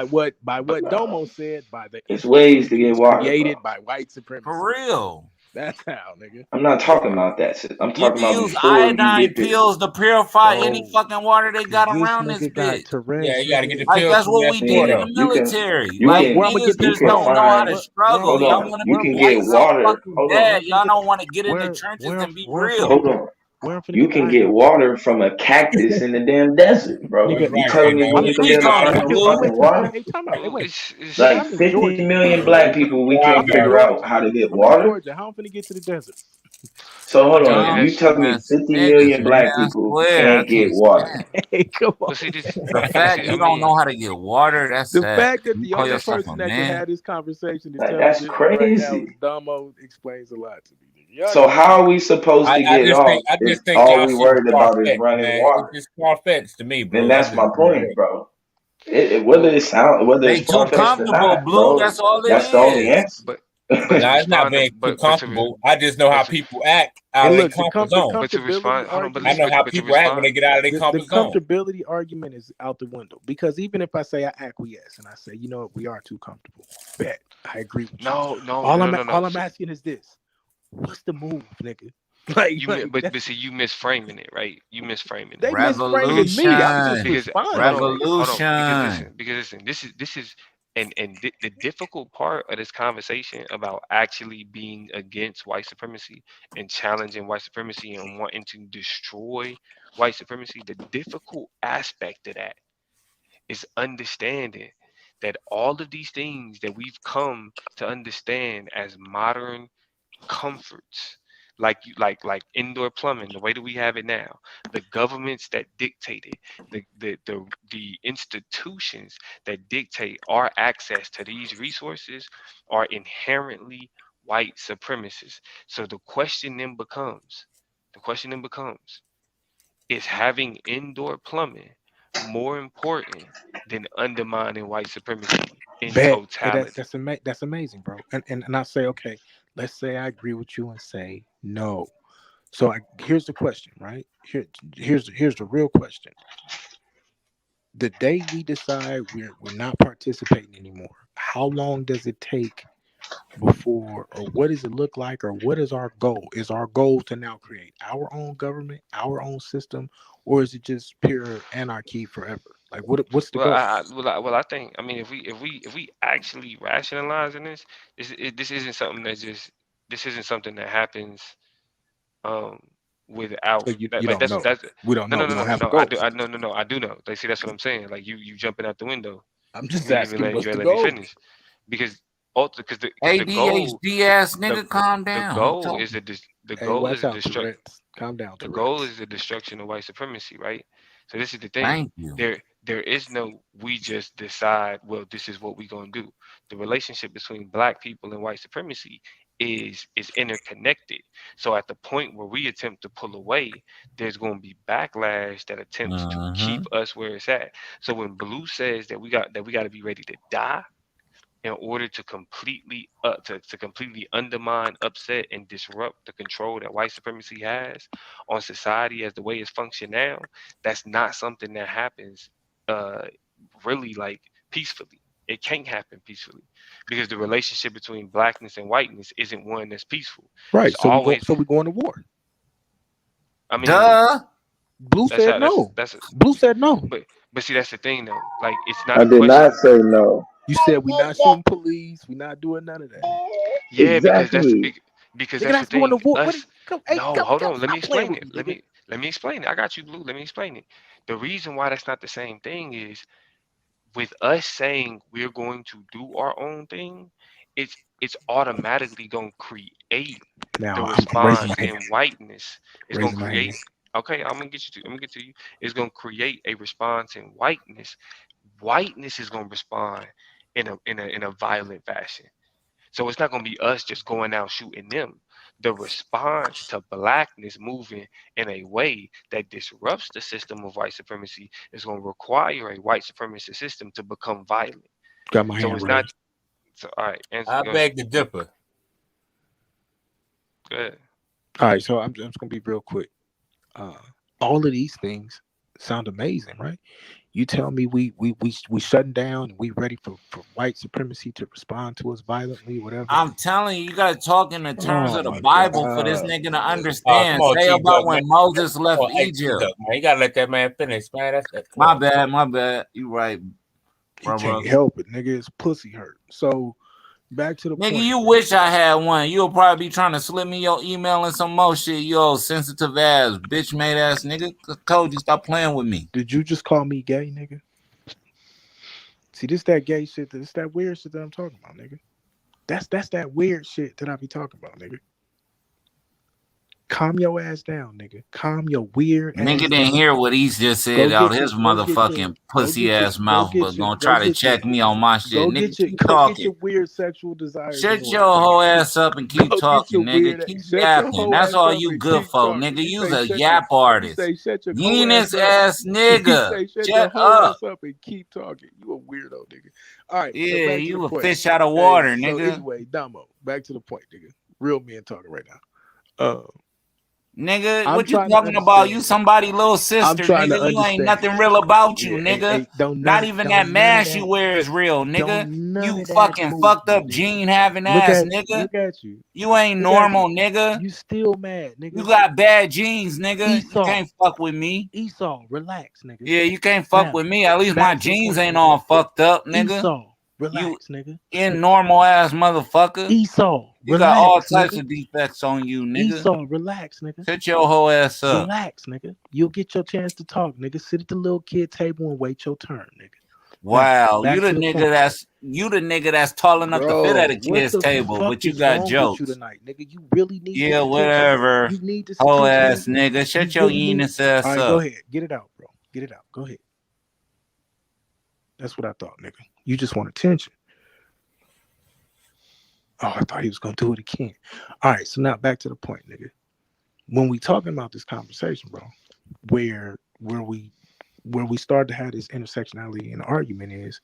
what Domo said, by the There's ways to get institutions water, bro. created by white For supremacy. real. That's how, nigga. I'm not talking about that shit. I'm You talking can about use before you iodine get there. pills to purify any Bro, fucking water they got this around this nigga got bitch. Yeah, Tourette's, you got to get nigga. the Like pills that's from what that we did store in Man, the though. military. you Where, Like can where I'm gonna niggas get these you just can from? don't know how to find. struggle. Hold Y'all on, want to you be can white get so water. fucking Hold Where on, I'm bad. gonna Y'all get don't want to get in the where trenches where and be where I'm real. finna hold get on. Where I'm finna You get the can ice get from? water from a cactus in the damn desert, bro. Nigga, You Right, telling and me we what ain't you gonna be was able to calling find it, no Blue? fucking water? Hey, time out. Hey, Blue, wait. it's Nigga, Like I'm in 50 Georgia. million black people, we Right, can't I'm in figure out Georgia. how to get I'm in water. Georgia. How I'm finna get to the desert? So hold and, on, and Dumb you that's telling me ass 50 niggas, million man. black I people swear, I can't get can't water? stand. Hey, come on. but see this, The but fact see, I you don't know mean, how to get water, that's The sad. fact that You the call only yourself a person that can man? have this conversation Like that's intelligently right now is crazy. Damo explains a lot to me. Y'all So got it. how are we supposed to I get just think off I if just think all y'all we shit is worried far about is fetched, running man. It's water? just far fetched to me, Then Blue. I'm that's just my being point, real. bro. well, Whether They it's far too fetched or comfortable, not, Blue. bro, That's all it that's the only is. answer. but to Nah, it's not respond, being too but to, comfortable. I just know how but to, people act out And of their look, comfort the zone. but to comfortability respond, hold on, I argument, know how but to people act when they respond, get out of their the comfort zone. comfortability argument is out the window. Because even if I say I acquiesce and I say, you know what, we are too comfortable. Bet. I agree with you. no, no, All no, I'm no, no, no. all I'm So asking is this. What's the move, nigga? Like, but that's see, you misframing it, right? You misframing it they because misframing me. I'm just Revolution. because responding, nigga. hold on, Revolution. because listen, this is the difficult part of this conversation about actually being against white supremacy and challenging white supremacy and wanting to destroy white supremacy. The difficult aspect of that is understanding that all of these things that we've come to understand as modern comforts, like indoor plumbing, the way that we have it now, the governments that dictate it, the institutions that dictate our access to these resources are inherently white supremacists. So the question then becomes, is having indoor plumbing more important than undermining white supremacy in Bet. Hey, totality? that's amazing, bro. And I say, okay, let's say I agree with you and say no. So here's the question, right? Here's the real question. The day we decide we're not participating anymore, how long does it take before, or what does it look like, or what is our goal? Is our goal to now create our own government, our own system, or is it just pure anarchy forever? Like what's the Well, goal? I think, I mean, if we actually rationalizing this, this isn't something that just this isn't something that happens um without So you, that. you Like don't know. that's We don't no, know. no, We no, don't no, have a no. goal. I do know. Like, see, that's what I'm saying. Like, you jumping out the window. I'm just You ain't even asking, let what's you the ain't let me goal? finish because also because ADHD ass the nigga, calm the down. Who goal is talking? the Hey, goal is watch a out, destruct Tourette's. Calm down, the goal Tourette's. is the destruction of white supremacy, right? So this is the thing. Thank you. There is no we just decide, well, this is what we're gonna do. The relationship between black people and white supremacy is interconnected. So at the point where we attempt to pull away, there's gonna be backlash that attempts to keep Mm-hmm. us where it's at. So when Blue says that we gotta be ready to die in order to completely undermine, upset, and disrupt the control that white supremacy has on society as the way it's functioned now, that's not something that happens uh really like peacefully. It can't happen peacefully because the relationship between blackness and whiteness isn't one that's peaceful. It's Right. always, So we going to war. I mean, Duh. Blue that's said how no. that's Blue said no. but see, that's the thing though. Like, it's not I a did not question. say no. You said we not shooting police. We not doing none of that. Yeah, because that's Exactly. because Nigga, that's the that's going to thing. war. What? Us, no, hold on. Let me Stop playing explain with it. me, nigga. Let me explain it. I got you, Blue. Let me explain it. The reason why that's not the same thing is with us saying we're going to do our own thing, it's automatically going to create the Now I'm raising response my in hand. whiteness. It's going to Raising my hand. create. Okay, I'm gonna get to you. It's going to create a response in whiteness. Whiteness is going to respond in a violent fashion. So it's not going to be us just going out shooting them. The response to blackness moving in a way that disrupts the system of white supremacy is going to require a white supremacist system to become violent. Got my So hand it's not. raised. So all right, answer. I Go ahead. beg to differ. Go ahead. All right. So I'm just gonna be real quick. Uh, all of these things sound amazing, right? You tell me we shutting down and we ready for white supremacy to respond to us violently, whatever. I'm telling you, you gotta talk in the terms Oh of the my Bible for this God, nigga to bro. Come understand. on, Say T about Duck, man. when Moses Come left on, hey, T Egypt. Duck, man. You gotta let that man finish, man. That's come My on. bad, my bad. You right, He brother. can't help it, nigga. His pussy hurt. So Back to the Nigga, point. you wish I had one. You'll probably be trying to slip me your email and some more shit. You old sensitive ass, bitch made ass nigga. I told you stop playing with me. Did you just call me gay, nigga? See, this that gay shit. This that weird shit that I'm talking about, nigga. That's that weird shit that I be talking about, nigga. Calm your ass down, nigga. Calm your weird Nigga ass didn't down. hear what he just Go said out get your, his go get your, motherfucking go pussy get your, ass go mouth, but get your, gonna go try to get your, check me on my shit. go Nigga, get your, keep go get talking. your weird sexual desires in Shut order, your nigga. whole ass up and keep Go get your talking, nigga. weird. Keep Shut your yapping. whole That's ass all up you and good keep for, talking. nigga. You You's say a shut your. yap You artist. say shut your whole Enos ass up. ass You nigga. say shut your Shut whole up. ass up and keep talking. You a weirdo, nigga. All right, so Yeah, back to the you a point. fish out of Hey, water, so nigga. anyway, Damo, back to the point, nigga. Real men talking right now. Nigga, I'm what you trying to talking about? You understand. somebody little I'm sister, trying to nigga. You ain't understand. nothing real about you, Yeah, hey, nigga. hey, don't Not even that none of mask you that. wear is real, nigga. Don't none You of that fucking move fucked me, up nigga. gene having Look ass, at nigga. look at you. You ain't Look at normal, you. nigga. You still mad, You nigga. got bad genes, nigga. You Esau. can't fuck with me. Esau, relax, nigga. Yeah, you can't fuck Now, with me. At least my back to the genes point, ain't nigga. all fucked up, nigga. Esau, You relax, nigga. in normal ass motherfucker. Esau, You got all relax, types nigga. of defects on you, nigga. Esau, relax, nigga. Shut your whole ass up. Relax, nigga. You'll get your chance to talk, nigga. Sit at the little kid table and wait your turn, nigga. Wow, Now, you back the to the nigga point. that's tall enough to fit at Bro, a what kid's the table, fuck but you is got wrong with you jokes. tonight, nigga? You really need Yeah, this attention. whatever. You need this Whole attention, ass nigga. nigga. Shut You your really need. Enos All ass right, go up. ahead. Get it out, bro. Get it out. Go ahead. That's what I thought, nigga. You just want attention. Oh, I thought he was gonna do it again. All right, so now back to the point, nigga. When we talking about this conversation, bro, where we start to have this intersectionality in the argument is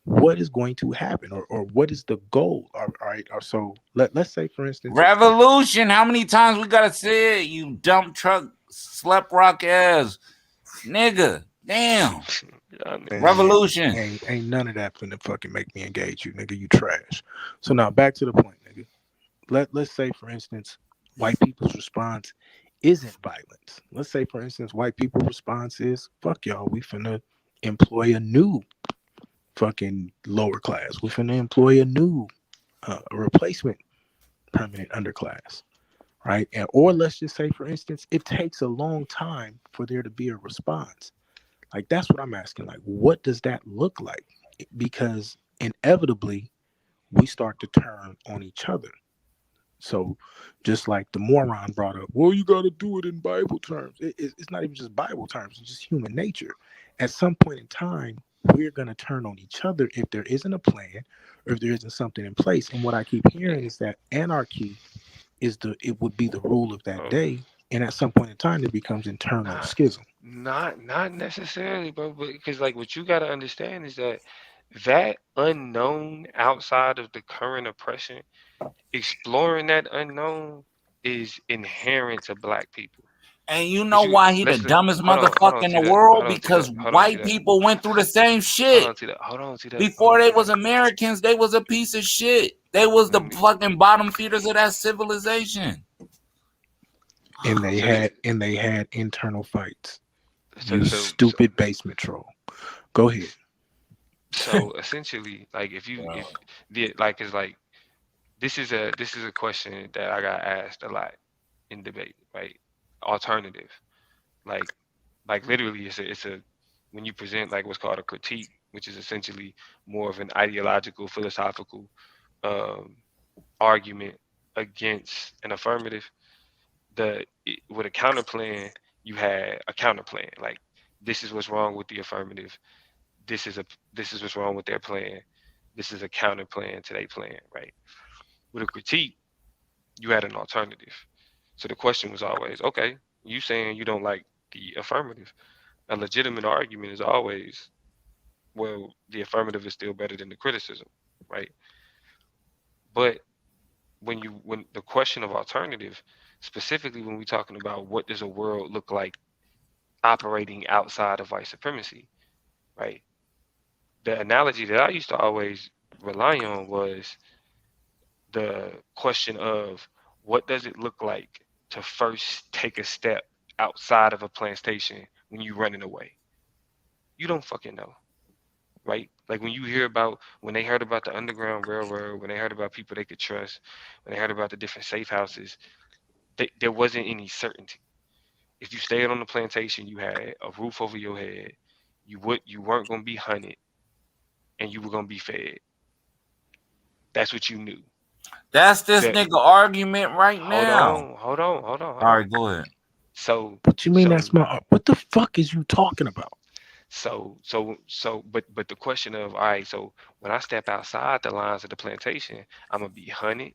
what is going to happen or what is the goal? All right, or so let's say for instance, Revolution. How many times we gotta say it? You dump truck, slep rock ass nigga. Damn. man, Revolution. ain't none of that finna fucking make me engage you, nigga. You trash. So now back to the point, nigga. Let's say for instance, white people's response isn't violence. Let's say for instance, white people's response is fuck y'all. We finna employ a new fucking lower class. We finna employ a new replacement permanent underclass, right? And or let's just say, for instance, it takes a long time for there to be a response. Like that's what I'm asking. Like, what does that look like? Because inevitably we start to turn on each other. So, just like the moron brought up, well, you got to do it in Bible terms. It's not even just Bible terms; it's just human nature. At some point in time, we're gonna turn on each other if there isn't a plan or if there isn't something in place. And what I keep hearing is that anarchy it would be the rule of that day, and at some point in time, it becomes internal Not, schism. not necessarily, bro. Because like what you gotta understand is that that unknown outside of the current oppression, exploring that unknown is inherent to black people. And you Cause know you why he the let's dumbest hold motherfucker on, in see the that, world? hold on, see that, Because hold on, see white that, people went through the same hold shit. on, see that, hold on, see that, hold Before on, they see was that. Americans, they was a piece of shit. They was Let the me. fucking bottom feeders of that civilization. And they So this, had internal fights. so You so so stupid basement troll. Go ahead. so essentially, like if the like is like this is a question that I got asked a lot in debate, right? Alternative, like literally, it's a when you present like what's called a critique, which is essentially more of an ideological, philosophical um, argument against an affirmative. With a counter plan, you had a counter plan. Like this is what's wrong with the affirmative. This is what's wrong with their plan. This is a counter plan to their plan, right? With a critique, you had an alternative. So the question was always, okay, you saying you don't like the affirmative. A legitimate argument is always, well, the affirmative is still better than the criticism, right? But when the question of alternative, specifically when we're talking about what does a world look like operating outside of white supremacy, right? The analogy that I used to always rely on was the question of what does it look like to first take a step outside of a plantation when you're running away? You don't fucking know, right? Like when they heard about the Underground Railroad, when they heard about people they could trust, when they heard about the different safe houses, there wasn't any certainty. If you stayed on the plantation, you had a roof over your head. You weren't gonna be hunted, and you were gonna be fed. That's what you knew. That's this That nigga argument right hold now. on, hold on, hold on, hold All on. right, go ahead. So What you mean that's so my? What the fuck is you talking about? but the question of, all right, so when I step outside the lines of the plantation, I'm gonna be hunted.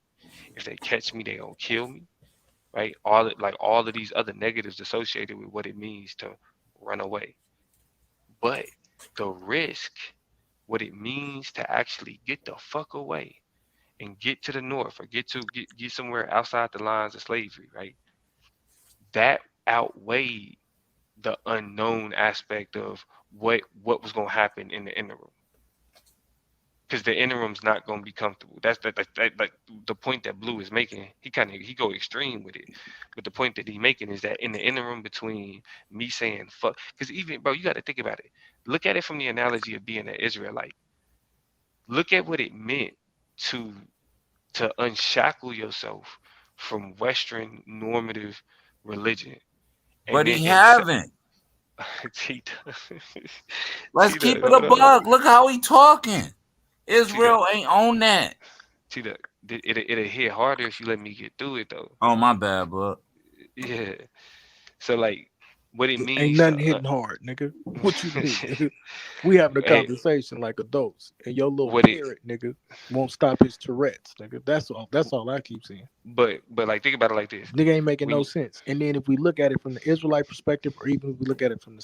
If they catch me, they gonna kill me, right? All of these other negatives associated with what it means to run away. But the risk, what it means to actually get the fuck away and get to the north or get somewhere outside the lines of slavery, right? That outweighed the unknown aspect of what was gonna happen in the interim. Because the interim's not gonna be comfortable. That's like the point that Blue is making. He go extreme with it, but the point that he making is that in the interim between me saying fuck, because even bro, you got to think about it. Look at it from the analogy of being an Israelite. Look at what it meant to unshackle yourself from Western normative religion, and But then he in haven't. T Let's keep it a hold on, buck. Look how he talking. T Israel ain't on that. it'll hit harder if you let me get through it though. Oh, my bad, bro. Yeah. So like, what it Ain't means nothing to hitting hard, nigga. What you mean, nigga? We having a hey, conversation like adults, and your little what it parrot, nigga, won't stop his Tourette's, nigga. That's all. That's all I keep saying. but like think about it like this. Nigga ain't making When no you, sense. And then if we look at it from the Israelite perspective, or even if we look at it from the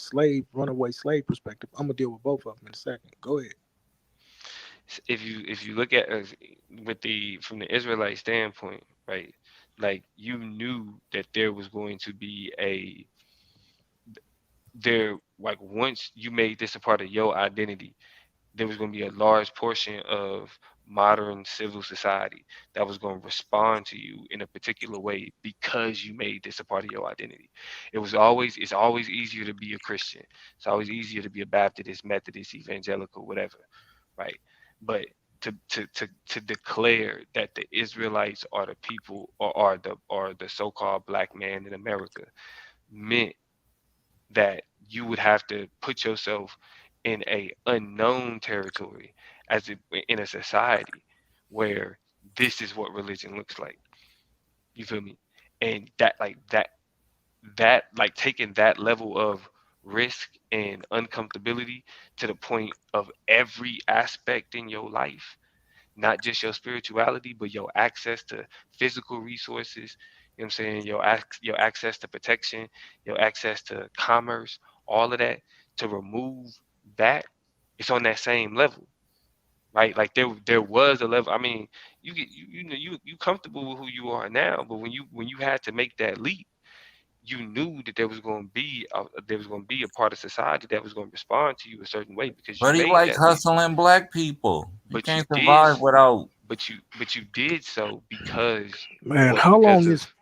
runaway slave perspective, I'm gonna deal with both of them in a second. Go ahead. if you look at us with the from the Israelite standpoint, right? Like you knew that there was going to be like once you made this a part of your identity, there was going to be a large portion of modern civil society that was going to respond to you in a particular way because you made this a part of your identity. It's always easier to be a Christian. It's always easier to be a Baptist, Methodist, evangelical, whatever, right? But to declare that the Israelites are the people or are the so-called black man in America meant that you would have to put yourself in a unknown territory in a society where this is what religion looks like. You feel me? And that like taking that level of risk and uncomfortability to the point of every aspect in your life, not just your spirituality, but your access to physical resources, you know what I'm saying, your access to protection, your access to commerce, all of that, to remove that, it's on that same level, right? Like there was a level. I mean, you comfortable with who you are now, but when you had to make that leap, you knew that there was going to be a part of society that was going to respond to you a certain way because you But he made like that leap. hustling black people. He But you can't did survive without. but you did so because Man, what how long because is of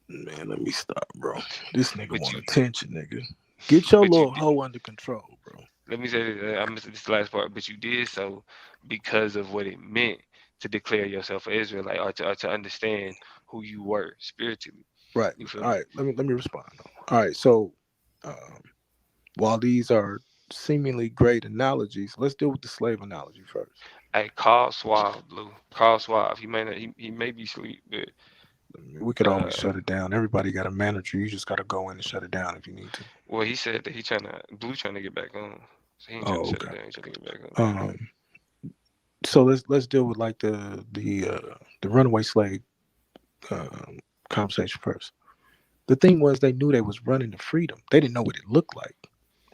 man? Let me stop, bro. This nigga but want you attention, nigga. Get your but you little did hoe under control, bro. let me say this, I missed this last part, but you did so because of what it meant to declare yourself an Israelite or to understand who you were spiritually. Right. You feel All me? right. Let me respond. All right. So, um, while these are seemingly great analogies, let's deal with the slave analogy first. Hey, call Suave, Blue. Call Suave. He may not, he may be asleep, but We could always uh shut it down. Everybody got a manager. You just got to go in and shut it down if you need to. well, he said that Blue trying to get back on. So he ain't trying to Oh, shut it okay. down, he's trying to get back on. So let's deal with like the runaway slave um, conversation first. The thing was they knew they was running to freedom. They didn't know what it looked like,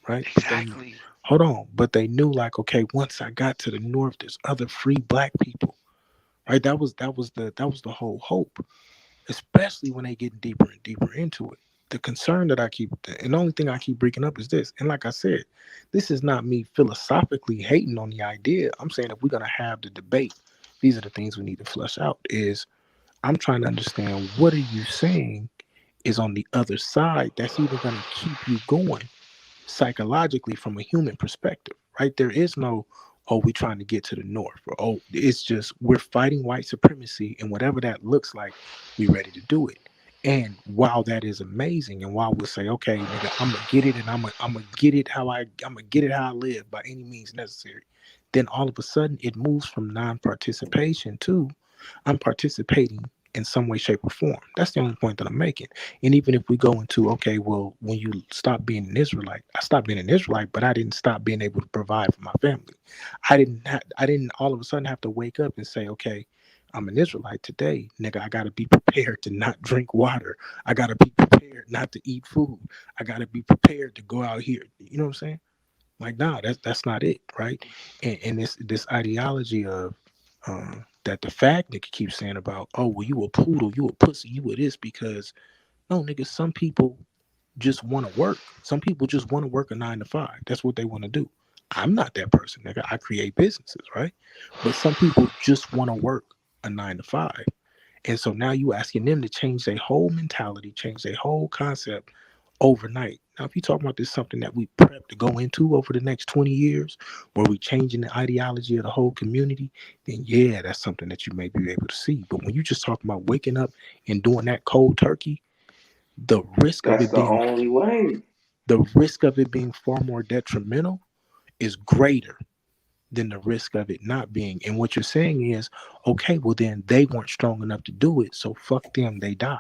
right? But they Exactly. hold on. But they knew like, okay, once I got to the north, there's other free black people, right? That was the whole hope, especially when they get deeper and deeper into it. The concern that I keep, and the only thing I keep bringing up is this. And like I said, this is not me philosophically hating on the idea. I'm saying if we're gonna have the debate, these are the things we need to flush out. Is I'm trying to understand what are you saying is on the other side that's even going to keep you going psychologically from a human perspective, right? There is no oh, we're trying to get to the north, or oh, it's just we're fighting white supremacy, and whatever that looks like, we ready to do it. And while that is amazing, and while we'll say, okay, nigga, I'm gonna get it, and I'm gonna get it I'm gonna get it how I live by any means necessary, then all of a sudden it moves from non-participation to I'm participating in some way, shape, or form. That's the only point that I'm making. And even if we go into, okay, well, when you stop being an Israelite, I stopped being an Israelite, but I didn't stop being able to provide for my family. I didn't all of a sudden have to wake up and say, okay, I'm an Israelite today, nigga. I gotta be prepared to not drink water. I gotta be prepared not to eat food. I gotta be prepared to go out here. You know what I'm saying? Like, nah, that's not it, right? And this ideology of that the fact nigga keeps saying about, oh, well, you a poodle, you a pussy, you a this, because no, nigga, some people just want to work. Some people just want to work a 9 to 5. That's what they want to do. I'm not that person, nigga. I create businesses, right? But some people just want to work a 9 to 5. And so now you asking them to change their whole mentality, change their whole concept overnight. Now, if you talk about this something that we prep to go into over the next 20 years, where we changing the ideology of the whole community, then yeah, that's something that you may be able to see. But when you just talking about waking up and doing that cold turkey, the risk of That's it the being only way. far more detrimental is greater than the risk of it not being. And what you're saying is, okay, well then they weren't strong enough to do it, so fuck them, they die.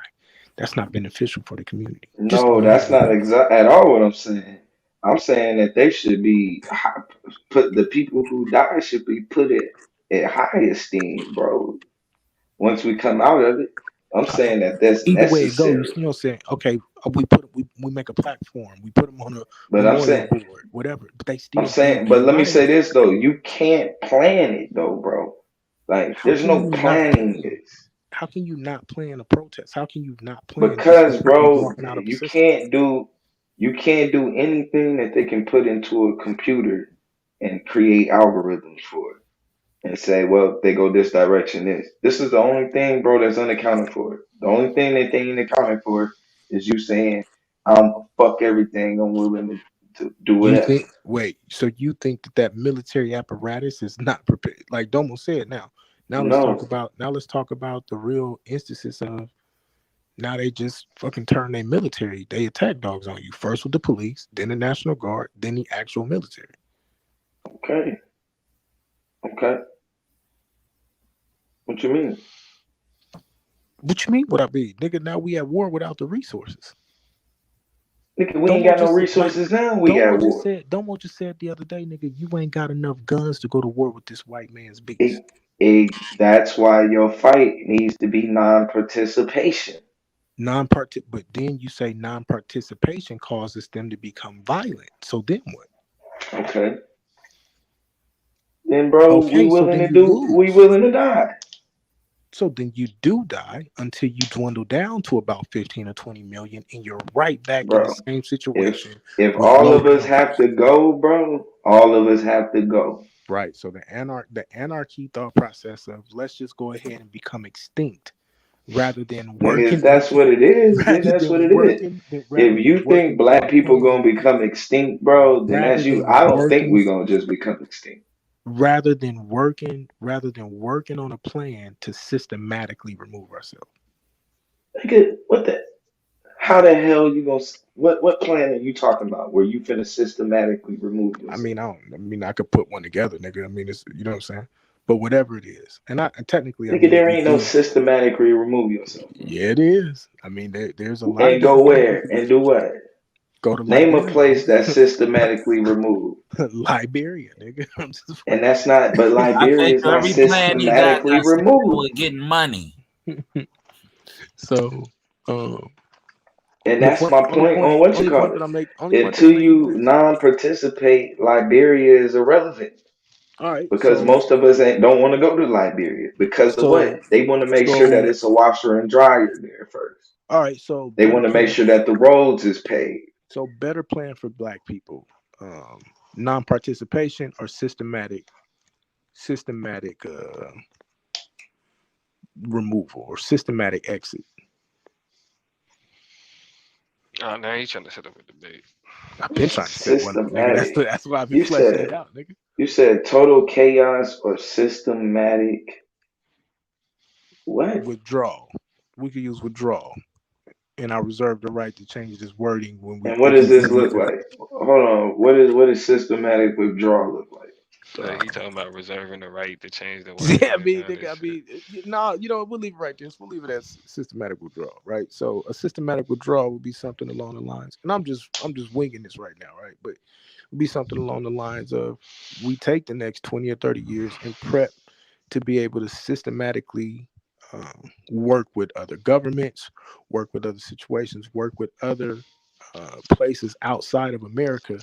That's not beneficial for the community. Just the No, way that's you not exact at all what I'm saying. I'm saying that they should be put the people who die should be put at high esteem, bro. Once we come out of it, I'm saying that that's either way it goes, necessary. you know what I'm saying? Okay, we make a platform, we put them on a But memorial board, whatever, but they I'm still gave saying, but their let me say life. this though, you can't plan it though, bro. Like, How there's can no you not planning plan? this. How can you not plan a protest? How can you not plan just the Because, people bro, walking out of a system? you can't do anything that they can put into a computer and create algorithms for it and say, well, they go this direction. This is the only thing, bro, that's unaccounted for. The only thing that they ain't accounted for is you saying, fuck everything. I'm willing to do You whatever. think? Wait, so you think that military apparatus is not prepared? Like Domo said. Now let's talk No, about the real instances of now they just fucking turn their military. They attack dogs on you first with the police, then the National Guard, then the actual military. okay, okay. What you mean? What you mean? What I mean, nigga? Now we at war without the resources. Nigga, we ain't Domo got no just like resources now. We got war. Domo just said the other day, nigga, you ain't got enough guns to go to war with this white man's beast. That's why your fight needs to be non-participation. Non-part, but then you say non-participation causes them to become violent. So then what? Okay. Then, bro, Okay, so then you we lose. willing to die. So then you do die until you dwindle down to about 15 or 20 million, and you're right back in the Bro. same If situation if with all low of us have numbers. to go, bro, all of us have to go. Right. So the anarchy thought process of let's just go ahead and become extinct rather than Nigga, if working that's what it is, then that's what it is. If rather than you think working on a black people plan, gonna become extinct, bro, then rather that's you. than I don't think working we're gonna just become extinct. rather than working on a plan to systematically remove ourselves. Nigga, how the hell you gonna what plan are you talking about where you finna systematically remove I yourself? mean, I could put one together, nigga. I mean, it's you know what I'm saying. But whatever it is, and technically, I Nigga, mean, if there we ain't no do, systematically remove yourself, bro. yeah, it is. I mean, there's a lot of And go different places where to and go. do what? Go to Name a Liberia, place that's nigga. systematically removed. Liberia, nigga. I'm just And fucking that's not, but I Liberia think is not every plan you systematically got something to do removed. with getting money. so, um, And the that's point, my point on what you call it. only point that Until I'm making you is, non-participate, Liberia is irrelevant all right. because most of us don't want to go to Liberia because of what? They want to make sure that So, it's a washer and dryer there first. all right. So They better want to make plan. sure that the roads is paved. So better plan for Black people. Non-participation or systematic removal or systematic exit. Oh, now he's trying to set up a debate. I've been trying to set one up, nigga. Systematic. That's why I've been You fleshing it said out, nigga. you said total chaos or systematic. What? Withdrawal. We could use withdrawal, and I reserve the right to change this wording when we And what if does we this get look into like? Hold on. What is systematic withdrawal look like? So he talking about reserving the right to change the Yeah, wording I and mean, all nigga, this shit. no, we'll leave it right there. We'll leave it as systematic withdrawal, right? So a systematic withdrawal would be something along the lines, and I'm just winging this right now, right? But it would be something along the lines of we take the next 20 or 30 years and prep to be able to systematically work with other governments, work with other situations, work with other places outside of America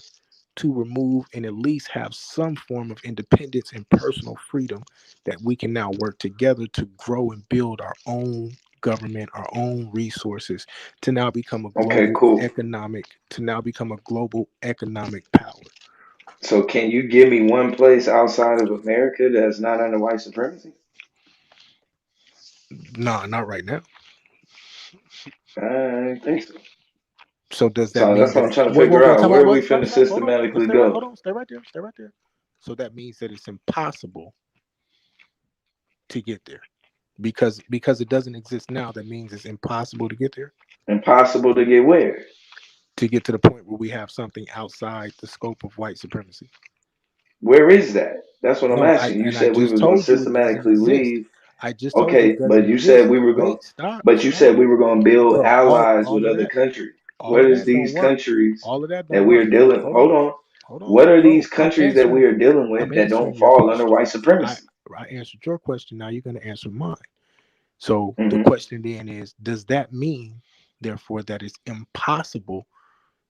to remove and at least have some form of independence and personal freedom that we can now work together to grow and build our own government, our own resources to now become a Okay, global cool. economic power. So can you give me one place outside of America that's not under white supremacy? Nah, not right now. I don't think so. So does that So mean that's what that I'm trying to whoa, figure out. time out, Where we wait, finna stop, hold on. Let's systematically stay right, hold go? on, stay right there. So that means that it's impossible to get there. Because it doesn't exist now, that means it's impossible to get there. Impossible to get where? To get to the point where we have something outside the scope of white supremacy. Where is that? That's what I'm No, asking. You I said we just were going to told you it doesn't systematically exist. leave. I just told you it Okay, doesn't but you said exist. we were going. Wait, stop, But you said we were going to build bro. allies with All of other that, countries. all What of is that don't these work. countries All of that that don't we work. are dealing? Hold on. Hold on, What are bro. these countries that we are dealing with I'm that don't answering your fall under question. white supremacy? I answered your question. Now you're going to answer mine. So the Mm-hmm. question then is, does that mean, therefore, that it's impossible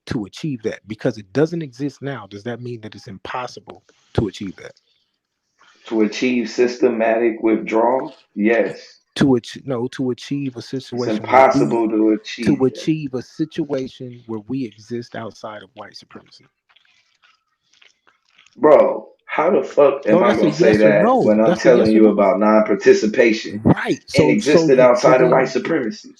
to achieve that? Because it doesn't exist now. Does that mean that it's impossible to achieve that? To achieve systematic withdrawal, yes. To achieve a It's situation where impossible to achieve that. we exist outside of white supremacy. Bro, how the fuck am No, I that's a gonna say yes or that no. when I'm That's a telling yes or you no. about non-participation Right. and existed outside of white Then supremacy?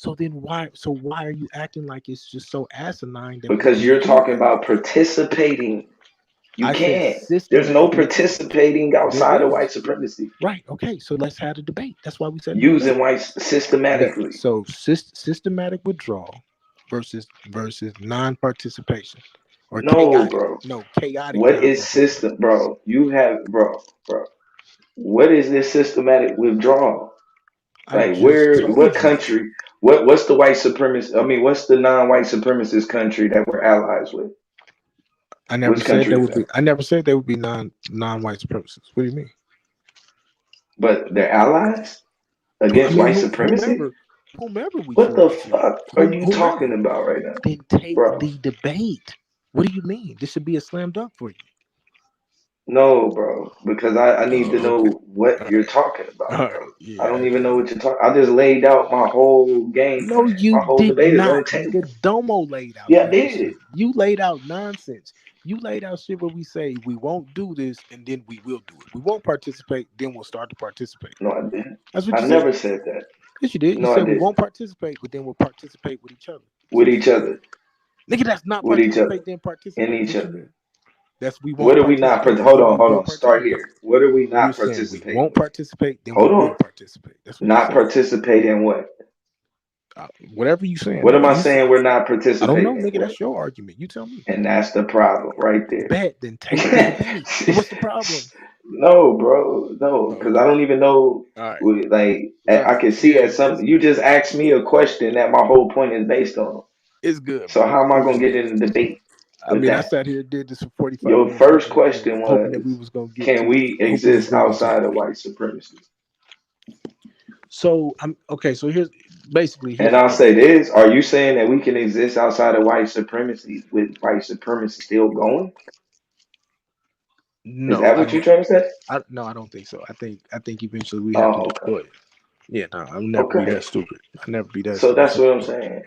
why are you acting like it's just so asinine that we Because can you're achieve talking that? about participating. You I said can't. There's no participating There outside of is. white supremacy. Right. Okay. So let's have a debate. That's why we said the Using debate. white systematically. So systematic withdrawal versus non-participation or No, chaotic. bro. No, chaotic What is non-participation. system, bro? Bro. What is this systematic withdrawal? I Like just where? What told you. country? What's the white supremacist? I mean, what's the non-white supremacist country that we're allies with? I never Which said country there is would be. that? I never said there would be non-white supremacists. What do you mean? But they're allies I against mean, white supremacy? whomever we What choose the to be. fuck are you talking Whomever. about right now, Then take bro? the debate. What do you mean? This should be a slam dunk for you. No, bro, because I need to Oh, okay. know what All you're right. talking about, All bro. right. I Yeah, don't I even know got what you're talking. I just laid out my whole game No, plan. you My whole did debate is on not, the table. nigga. Domo laid out Yeah, I the other did. shit. You laid out nonsense. You laid out shit where we say we won't do this and then we will do it. We won't participate, then we'll start to participate. No, I didn't. That's what I you said. never said that. Yes, you did. You No, I said we didn't. won't participate, but then we'll participate with each other. That's With what you each said. other. Nigga, that's not With each other. participate, then In participate. each What you other. mean? That's we What won't are we not? participate and Hold then on, we hold will on. Start participate. here. What are we You're not saying we participating won't with? participate, then we Hold on. will participate. That's what you Not said. participate in what? Whatever you saying, What am nigga. I You said, saying we're not I don't know, participating in nigga. what? That's your argument. You tell me. And that's the problem right there. Bet, then take the debate. What's the problem? No, bro. No, because I Okay. don't even know. All right. Like, All I right. can see Yeah, at some. You just asked me a question that my whole point is based on. it's good, So bro. how am I It's gonna get good. in the debate I with mean, I that? sat here and did this for 45 Your minutes first question hoping that we was, was gonna get can to we hoping we was exist gonna get to the outside of debate. white supremacy? So I'm okay. So here's And the I'll thing. say this: are you saying that we can exist outside of white supremacy with white supremacy still going? Is No, that what you're trying to say? I don't think so. I think eventually we have to Oh, okay. destroy it. Yeah, no, I'll never be Okay. that stupid. I'll never be that So stupid. that's what I'm saying.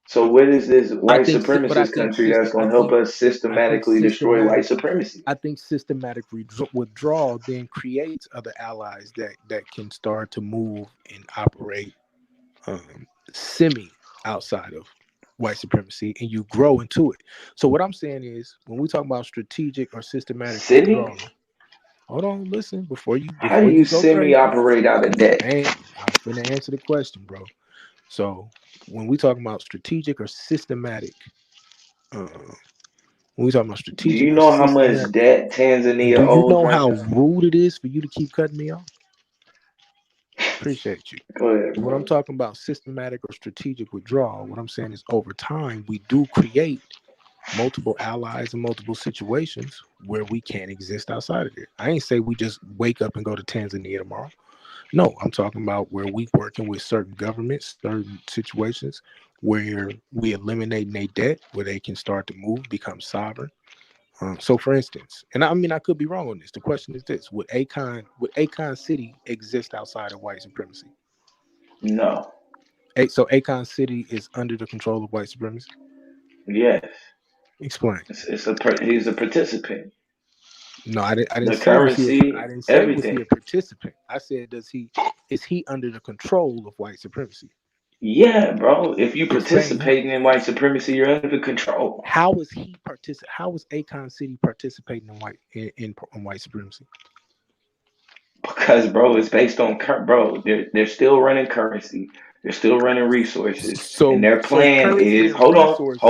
So what is this I white think, but I supremacist think, country that's going to help us I think systematically destroy white supremacy? systematic withdrawal then creates other allies that can start to move and operate semi outside of white supremacy, and you grow into it. So what I'm saying is, when we talk about strategic or systematic Sydney? withdrawal, hold on, listen before How do you you go crazy. semi-operate out of debt? I'm finna answer the question, bro. So when we talk about strategic or systematic, uh, when we talk about Do strategic you or know how much systematic, debt Tanzania do you owes know right how now? rude it is for you to keep cutting me off? Appreciate you. Go ahead, When I'm bro. talking about systematic or strategic withdrawal, what I'm saying is over time we do create multiple allies and multiple situations where we can't exist outside of it. I ain't say we just wake up and go to Tanzania tomorrow. No, I'm talking about where we working with certain governments, certain situations where we eliminating their debt, where they can start to move, become sovereign. So, for instance, and I mean I could be wrong on this. The question is this: would Akon City exist outside of white supremacy? No. So Akon City is under the control of white supremacy. Yes. Explain. He's a participant. No, I didn't The say I currency, didn't say was he a everything. participant. I said is he under the control of white supremacy? Yeah, bro. If you Explain how. participating in white supremacy, you're under control. How is Akon City participating in white supremacy? Because, bro, it's based on bro. They're still running currency. They're still running resources, and So their plan currency is and resources.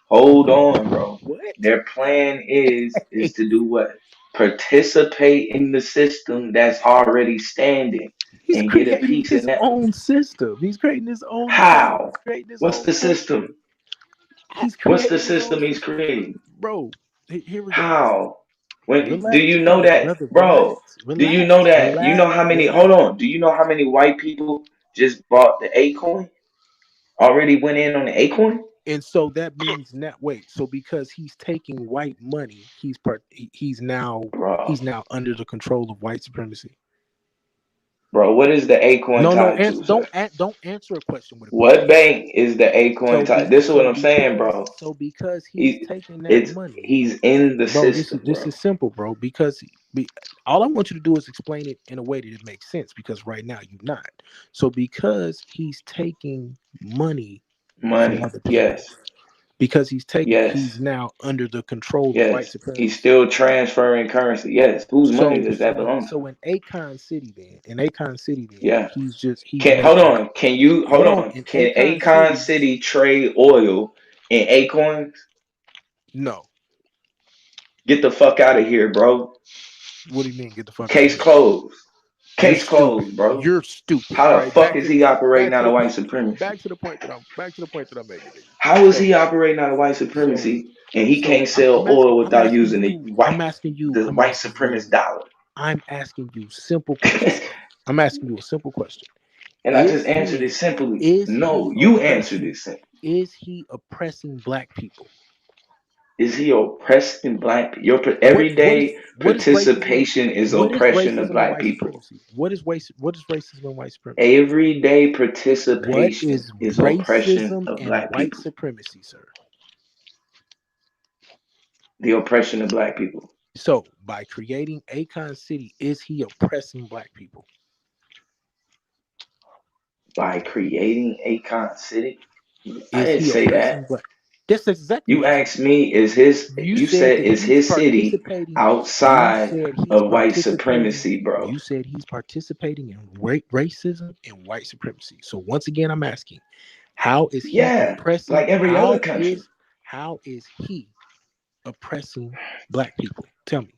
hold on, bro. What? Their plan is to do what? Participate in the system that's already standing He's and get a creating piece in his that. own system. He's creating his own economy. How? He's creating his What's own the culture. system? He's What's the creating his own system he's system, creating? bro. Here we go. How? When do Relax, you know that, brother. bro? Relax, Do you know relax, that? You know relax, how many? Hold relax. on. Do you know how many white people just bought the A coin? Already went in on the A coin, And so that means not wait. So because he's taking white money, bro. he's now under the control of white supremacy. Bro, what is the A coin No, tied to, sir? don't answer a question with a question. What bank is the A coin tied? This is what I'm saying, bro. Because he's He, taking that it's money, he's in the bro. system, This bro. is simple, bro. All I want you to do is explain it in a way that it makes sense. Because right now you're not. So because he's taking money from Money, other people, yes, because yes, he's now under the control of white yes. He's supremacy. still transferring currency. Yes. Whose money So does that so belong to? so in Akon City, Yeah. he's Can hold making. on? Can you hold Hold on, on? in Can Akon Akon City, City trade oil in Acorns? no. Get the fuck out of here, bro. What do you mean? Get the fuck out of Case here, bro? closed. You're Case stupid. closed, bro. You're stupid. All How the right, fuck is he operating out of white supremacy? back to the point that I'm making, nigga. How is he operating out of white So supremacy and he can't sell oil without using the white supremacist dollar? I'm asking you simple questions. I'm asking you a simple question. And I just answered it simply. Is No, he you answered oppressing it simply. is he oppressing black people? Is he oppressing black people? Your What everyday is racism? participation is What is oppression of racism and black white people. supremacy? What is racism and white supremacy? Everyday What participation is is oppression racism of and black white people. supremacy, sir? The oppression of black people. So, by creating Akon City, is he oppressing black people? By creating Akon City? I Is didn't he say oppressing that. black? That's exactly You what you said. asked me, You you said said, that is he's his city participating. You outside said he's of white participating. supremacy, bro? You said he's participating in racism and white supremacy. So once again, I'm asking, how is he Yeah, oppressing? like every other country. How is he oppressing black people? Tell me.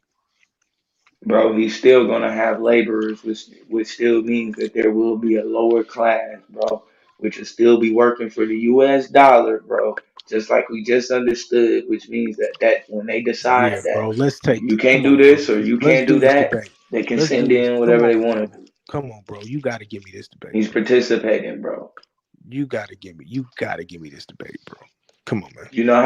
Bro, he's still gonna have laborers, which still means that there will be a lower class, bro, which will still be working for the US dollar, bro. Just like we just understood, which means that when they decide Yeah, that bro. you can't Come do on, bro. this or you Let's can't do do this that, debate. they can Let's do send this. in Come whatever they on, want bro. to do. Come on, bro. You got to give me this debate, He's bro. participating, bro. You got to give me this debate, bro. Come on, man. You know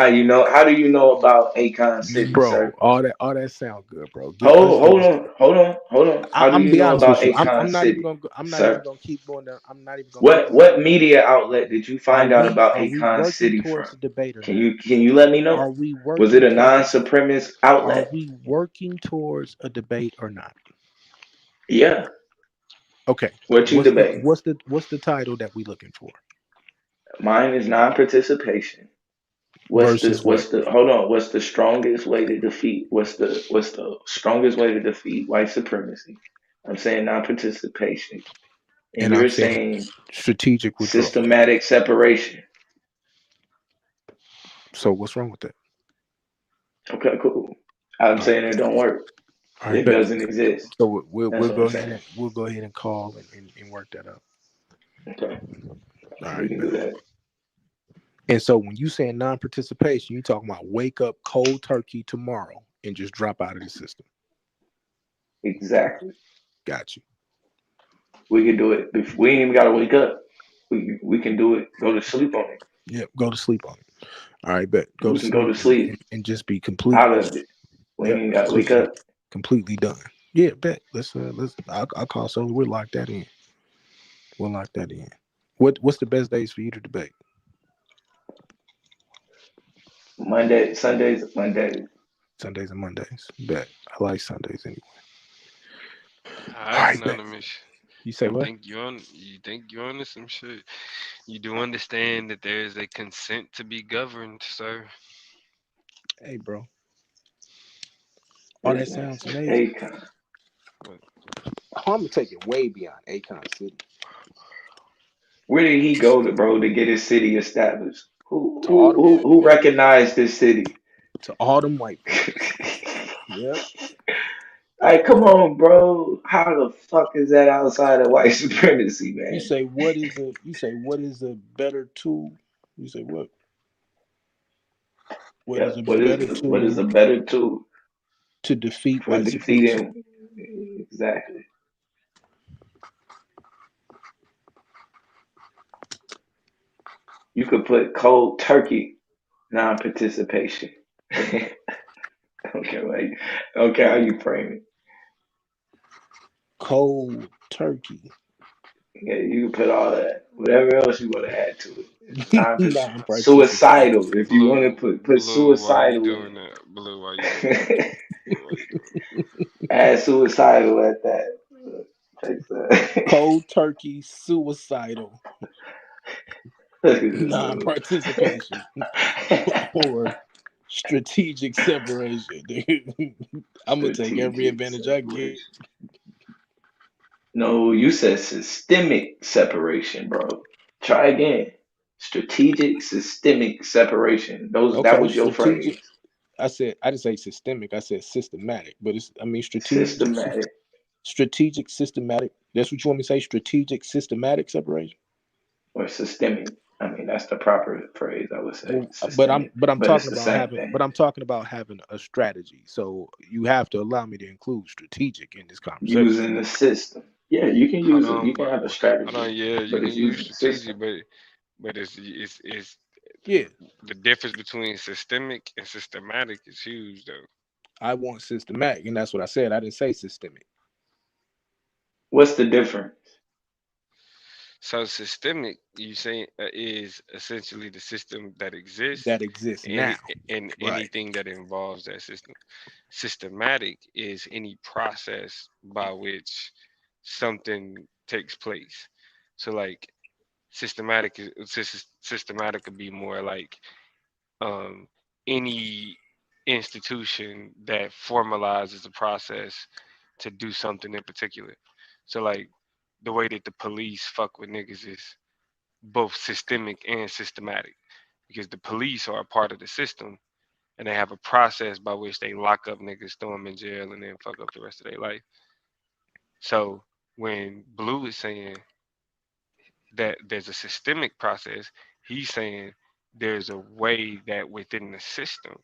how do you know about Akon City, Bro, sir? all that sound good, bro. Let's Hold get hold this. on, hold on, hold on. How do I'm gonna you be know honest about with you. Akon City, I'm not even sir? gonna keep going down. I'm not even gonna keep What going what down that road. media outlet did you find out about Akon Working City towards from? the debate or Can not? you let me know? Are we Was it working a towards? non-supremacist Are outlet? we working towards a debate or not? Yeah. Okay. What you debating? What's the title that we looking for? Mine is non-participation. What's the Versus what? hold on? What's the strongest way to defeat? What's the strongest way to defeat white supremacy? I'm saying non-participation, and And I'm you're saying saying strategic withdrawal. systematic separation. So what's wrong with that? Okay, cool. I'm All right, saying it don't work. all right, It bet. doesn't exist. So we'll That's what I'm go ahead saying. and call and work that out. Okay, All we right, can bet. do that. And so when you saying non-participation, you talking about wake up cold turkey tomorrow and just drop out of the system. Exactly. Got you. We can do it. We ain't even gotta wake up. We can do it. Go to sleep on it. Yep, go to sleep on it. All right, bet. Go We to can go sleep to sleep and just be out completely, of it. We yep, ain't gotta wake up. completely done. Yeah, bet. Let's I'll call so we'll lock that in. We'll lock that in. What's the best days for you to debate? Monday, Sundays, Mondays. Sundays and Mondays. Bet. I like Sundays anyway. All All right, right, bet. anonymous. You say what? You think you're on to some shit. You do understand that there is a consent to be governed, sir. Hey, bro. Oh, that Business. sounds amazing. Akon. What? I'm gonna take it way beyond Akon City Where did he go to, bro, to get his city established? Who to who all them who, white who folks. recognized this city? To all them white folks. Yep. Like, come on, bro. How the fuck is that outside of white supremacy, You man? say what is a better tool? You say what? What is Yep. a What is better what is tool a better tool to defeat for white supremacy? defeating? Exactly. You could put cold turkey non-participation. Okay, like, okay, how you frame it? Cold turkey. Yeah, you can put all that, whatever else you want to add to it. It's non Non-participation. suicidal. If you want to Blue, put blue, why are you suicidal doing in that? Blue, why you doing that? Blue, why you doing it, add suicidal at that. Take that. Cold turkey, suicidal, Look at this dude. non-participation, or strategic separation. I'm gonna take every Strategic advantage I get. separation. No, you said systemic separation, bro. Try again. Strategic, systemic separation. That Okay, was your strategic. phrase. I didn't say systemic. I said systematic. But Systematic strategic, systematic. That's what you want me to say. Strategic, systematic separation. or systemic. I mean, that's the proper phrase, I would say. Well, Systemic. I'm But it's talking the about same having thing. but I'm talking about having a strategy. So you have to allow me to include strategic in this conversation. Using the system. Yeah, you can Hold use it. You on, can but have a hold strategy, on. Yeah, you but can it's use using the system. strategic, but it's Yeah, the difference between systemic and systematic is huge, though. I want systematic, and that's what I said. I didn't say systemic. What's the difference? So systemic, you say, is essentially the system that exists, That exists now. any and Right. anything that involves that system. Systematic is any process by which something takes place. So like systematic could be more like um, any institution that formalizes a process to do something in particular. So like the way that the police fuck with niggas is both systemic and systematic because the police are a part of the system and they have a process by which they lock up niggas, throw them in jail, and then fuck up the rest of their life. So when Blue is saying that there's a systemic process, he's saying there's a way that within the system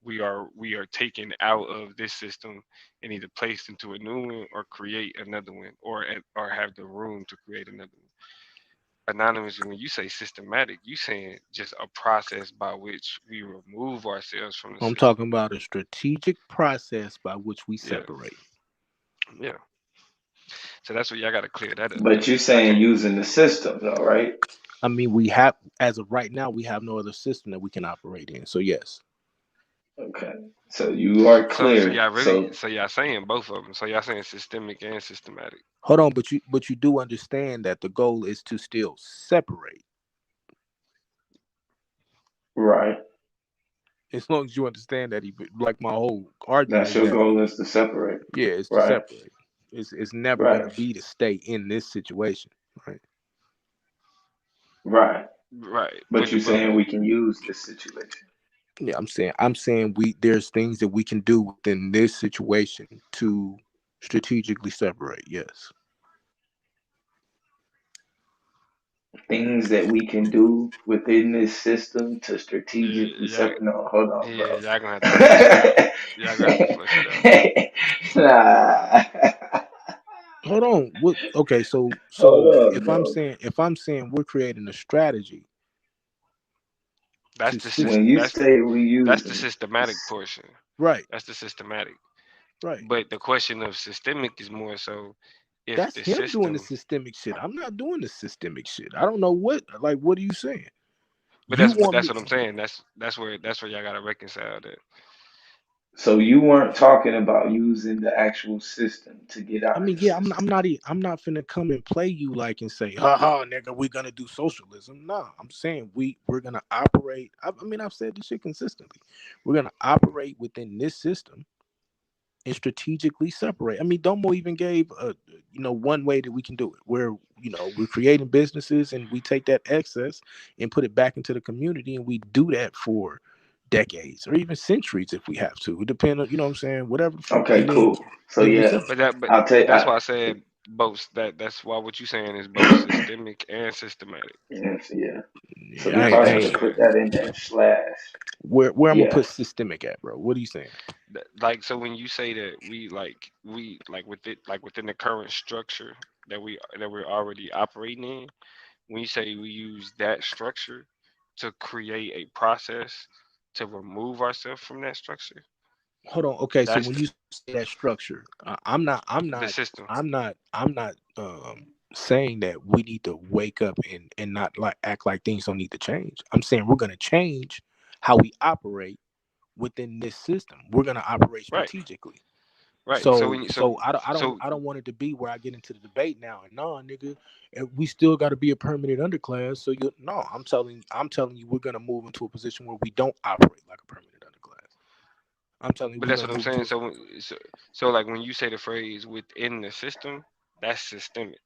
we are taken out of this system and either placed into a new one or create another one or have the room to create another one. Anonymous, when you say systematic, you saying just a process by which we remove ourselves from the I'm system. talking about a strategic process by which we Yeah, separate. yeah. So that's what y'all got to clear that up But though. you I saying can't. using the system though, right? I mean, we have, as of right now, we have no other system that we can operate in. So yes. Okay. So you are So clear. y'all really, So so y'all saying both of them. So y'all saying systemic and systematic. Hold on, but you do understand that the goal is to still separate. Right. As long as you understand that, like my whole argument That's is your that, goal is to separate. yeah, it's to Right. separate. It's never Right. gonna be to stay in this situation, right? Right. Right. But you're saying we can use this situation. Yeah, I'm saying there's things that we can do within this situation to strategically separate. Yes. Things that we can do within this system to strategically Yeah, separate. No, hold on, yeah, bro. y'all gonna have to flush it out. Y'all gonna have to flush it out. Nah. Hold on. What? Okay. So Hold on, if I'm bro. saying we're creating a strategy That's to When you say we that's use the systematic portion. right, That's the systematic. right. But the question of systemic is more so if That's the him doing the system. systemic shit. I'm not doing the systemic shit. I don't know what. Like, what are you saying? But You want that's me? what I'm saying. That's where y'all gotta reconcile that. so you weren't talking about using the actual system to get I out of mean, the yeah. system. I'm not finna come and play you like and say, ha ha, nigga, we're gonna do socialism. No, I'm saying we're gonna operate. I mean, I've said this shit consistently. We're gonna operate within this system and strategically separate. I mean, Domo even gave one way that we can do it, where we're creating businesses and we take that excess and put it back into the community, and we do that for decades or even centuries if we have to. It depends on, what I'm saying, whatever the fuck, Okay, and then cool. So we yeah, separate. I'll But take. that's why I said both. That's why what you're saying is both systemic and systematic. Yes, yeah. So Yeah, you That's probably what need you're to ain't put saying. that in there slash. where I'm gonna Yeah. put systemic at, bro. What are you saying? Like so when you say that we with it like within the current structure that we're already operating in, when you say we use that structure to create a process to remove ourselves from that structure, Hold on. Okay, so that's when you say that structure, the system. I'm not saying that we need to wake up and not like act like things don't need to change. I'm saying we're gonna change how we operate within this system. We're gonna operate Right. strategically. Right. So So when you so so I don't want it to be where I get into the debate now and nah, nigga, we still got to be a permanent underclass. So you no, I'm telling you we're gonna move into a position where we don't operate like a permanent underclass. I'm telling you but we're that's gonna what I'm move saying. into So like when you say the phrase within the system, that's systemic.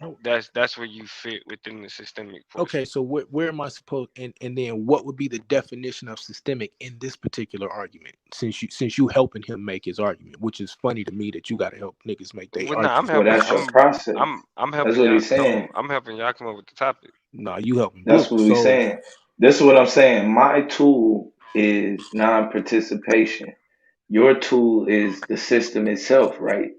no. That's where you fit within the systemic Okay, portion. so where am I supposed and then what would be the definition of systemic in this particular argument? Since you helping him make his argument, which is funny to me that you got to help niggas make their Well, no, arguments. Well, that's your process. I'm That's helping what y'all he's saying. I'm helping y'all come up with the topic. No, you helping Blue. That's what we're So saying. This is what I'm saying. My tool is non-participation. Your tool is the system itself, right?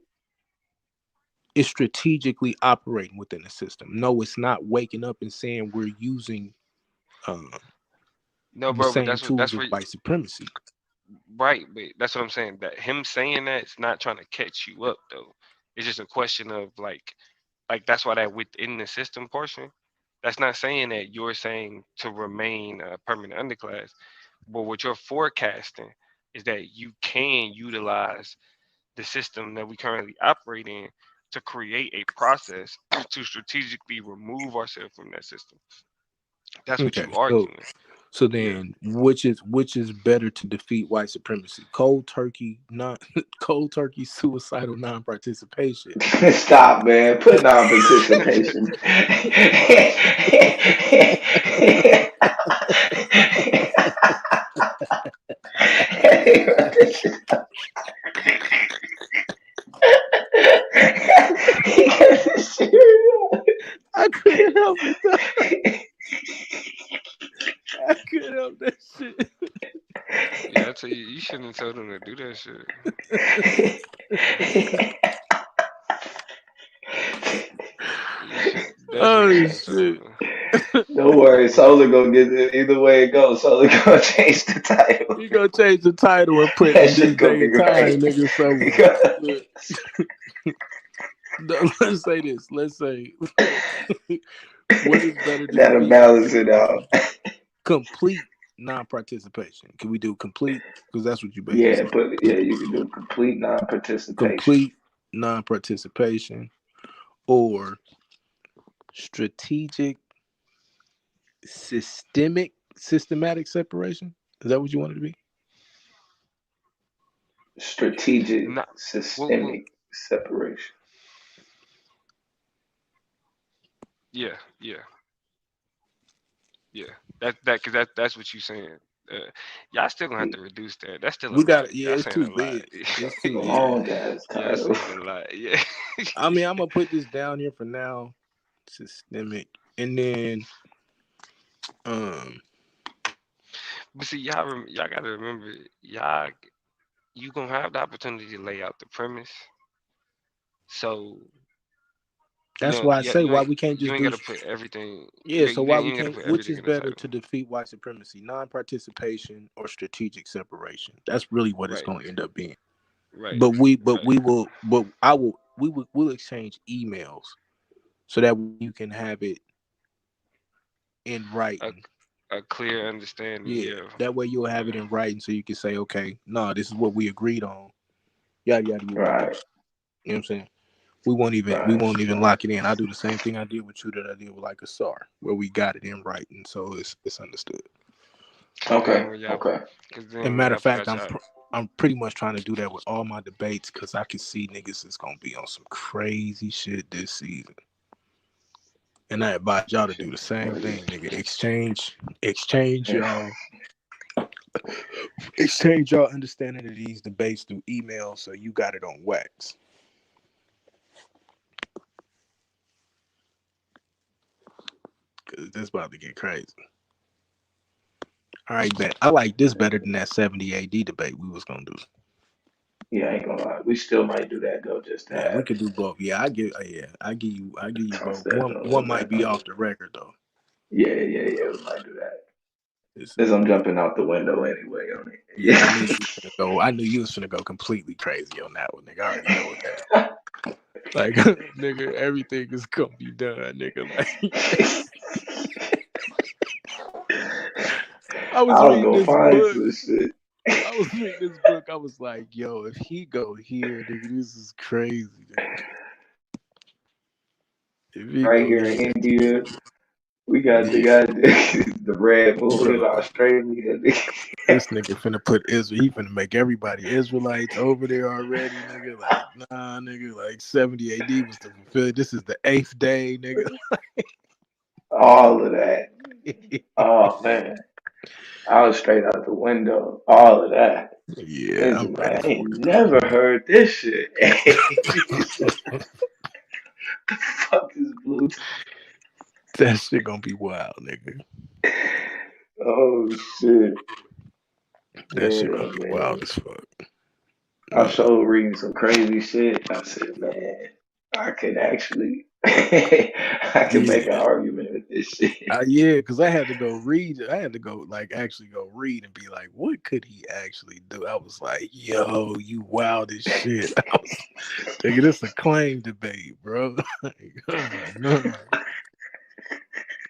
it's strategically operating within the system. No, it's not waking up and saying we're using uh, No, the bro, but same tools that's of where white supremacy. right, but that's what I'm saying. That him saying that it's not trying to catch you up though. It's just a question of like that's why that within the system portion. That's not saying that you're saying to remain a permanent underclass, but what you're forecasting is that you can utilize the system that we currently operate in to create a process to strategically remove ourselves from that system. That's what Okay, you so arguing. so Yeah. then which is better to defeat white supremacy? Cold turkey, not cold turkey, suicidal non-participation. Stop, man. Put non-participation. I couldn't help it. I couldn't help that shit. Yeah, I tell you, you shouldn't have told him to do that shit. You should definitely Oh shouldn't have told shit. him. Don't worry, Solar gonna get it either way it goes. Solar gonna change the title. You gonna change the title and put That in this shit gonna day be and time, right. nigga. He So gonna- look, let's say this. Let's say what is better to That'll defeat white balance it out. supremacy? Complete non-participation. Can we do complete? Because that's what you basically Yeah, saying. but yeah, you can do complete non-participation. Complete non-participation or strategic systemic systematic separation. Is that what you wanted to be? Strategic, Not, well, systemic separation. yeah, yeah, yeah. That's what you saying. Y'all still gonna have to reduce that. That's still a We lot. got yeah. Y'all It's saying too a lot. big. It's too yeah. Long ass Y'all title. saying a lot. Yeah. I mean, I'm gonna put this down here for now. Systemic, and then um, But see, y'all gotta remember, you gonna have the opportunity to lay out the premise. So that's why I say why we can't you just ain't do. gotta put everything. Yeah, so why You we ain't gotta can't? put Which everything is in the better title. to defeat white supremacy: non-participation or strategic separation? That's really what it's Right. going to end up being. Right. But Right. we'll exchange emails so that you can have it in A, writing. a clear understanding. Yeah, Yeah. that way you'll have it in writing so you can say, okay, no, this is what we agreed on. Yada yada yada. Right. You know what I'm saying? We Right. won't even lock it in. I do the same thing I did with you that I did with like a SAR, where we got it in writing, so it's understood. Cause Okay. then when y'all, Okay. cause And then when matter y'all of fact, forgot y'all. I'm pretty much trying to do that with all my debates because I can see niggas is gonna be on some crazy shit this season. And I advise y'all to do the same thing, nigga. Exchange y'all understanding of these debates through email, so you got it on wax. Cause this about to get crazy. All right, bet. I like this better than that 70 AD debate we was gonna do. Yeah, I ain't gonna lie. We still might do that though, just to Yeah, we have could do both. Yeah, I give you both. instead One of might be off the record though. yeah. We might do that. This is Cause gonna I'm be jumping out the window anyway on it. yeah. I knew you was gonna go completely crazy on that one, nigga. I already know what that. Like, nigga, everything is gonna be done, nigga. Like, I was I was reading gonna this find book. some shit. I was reading this book. I was like, yo, if he go here, nigga, this is crazy. Nigga. If he Right go here in here, India, we got the yeah, the red moon in bro. Australia. This nigga finna put Israel. He finna make everybody Israelites over there already, nigga. Like, nah, nigga. Like 70 AD was to fulfill. This is the 8th day, nigga. All of that. Oh man. I was straight out the window. All of that. Yeah, It's I'm just ready like I for ain't it, bro. never heard this shit. The fuck is blue? That shit gonna be wild, nigga. Oh shit. That shit Yeah, gonna be man. wild as fuck. I showed reading some crazy shit. I said, man, I could actually I could make an Yeah. argument with this shit. Yeah, because I had to go read. I had to go actually go read and be like, what could he actually do? I was like, yo, you wild as shit. I was thinking this a claim debate, bro. Like, oh my god,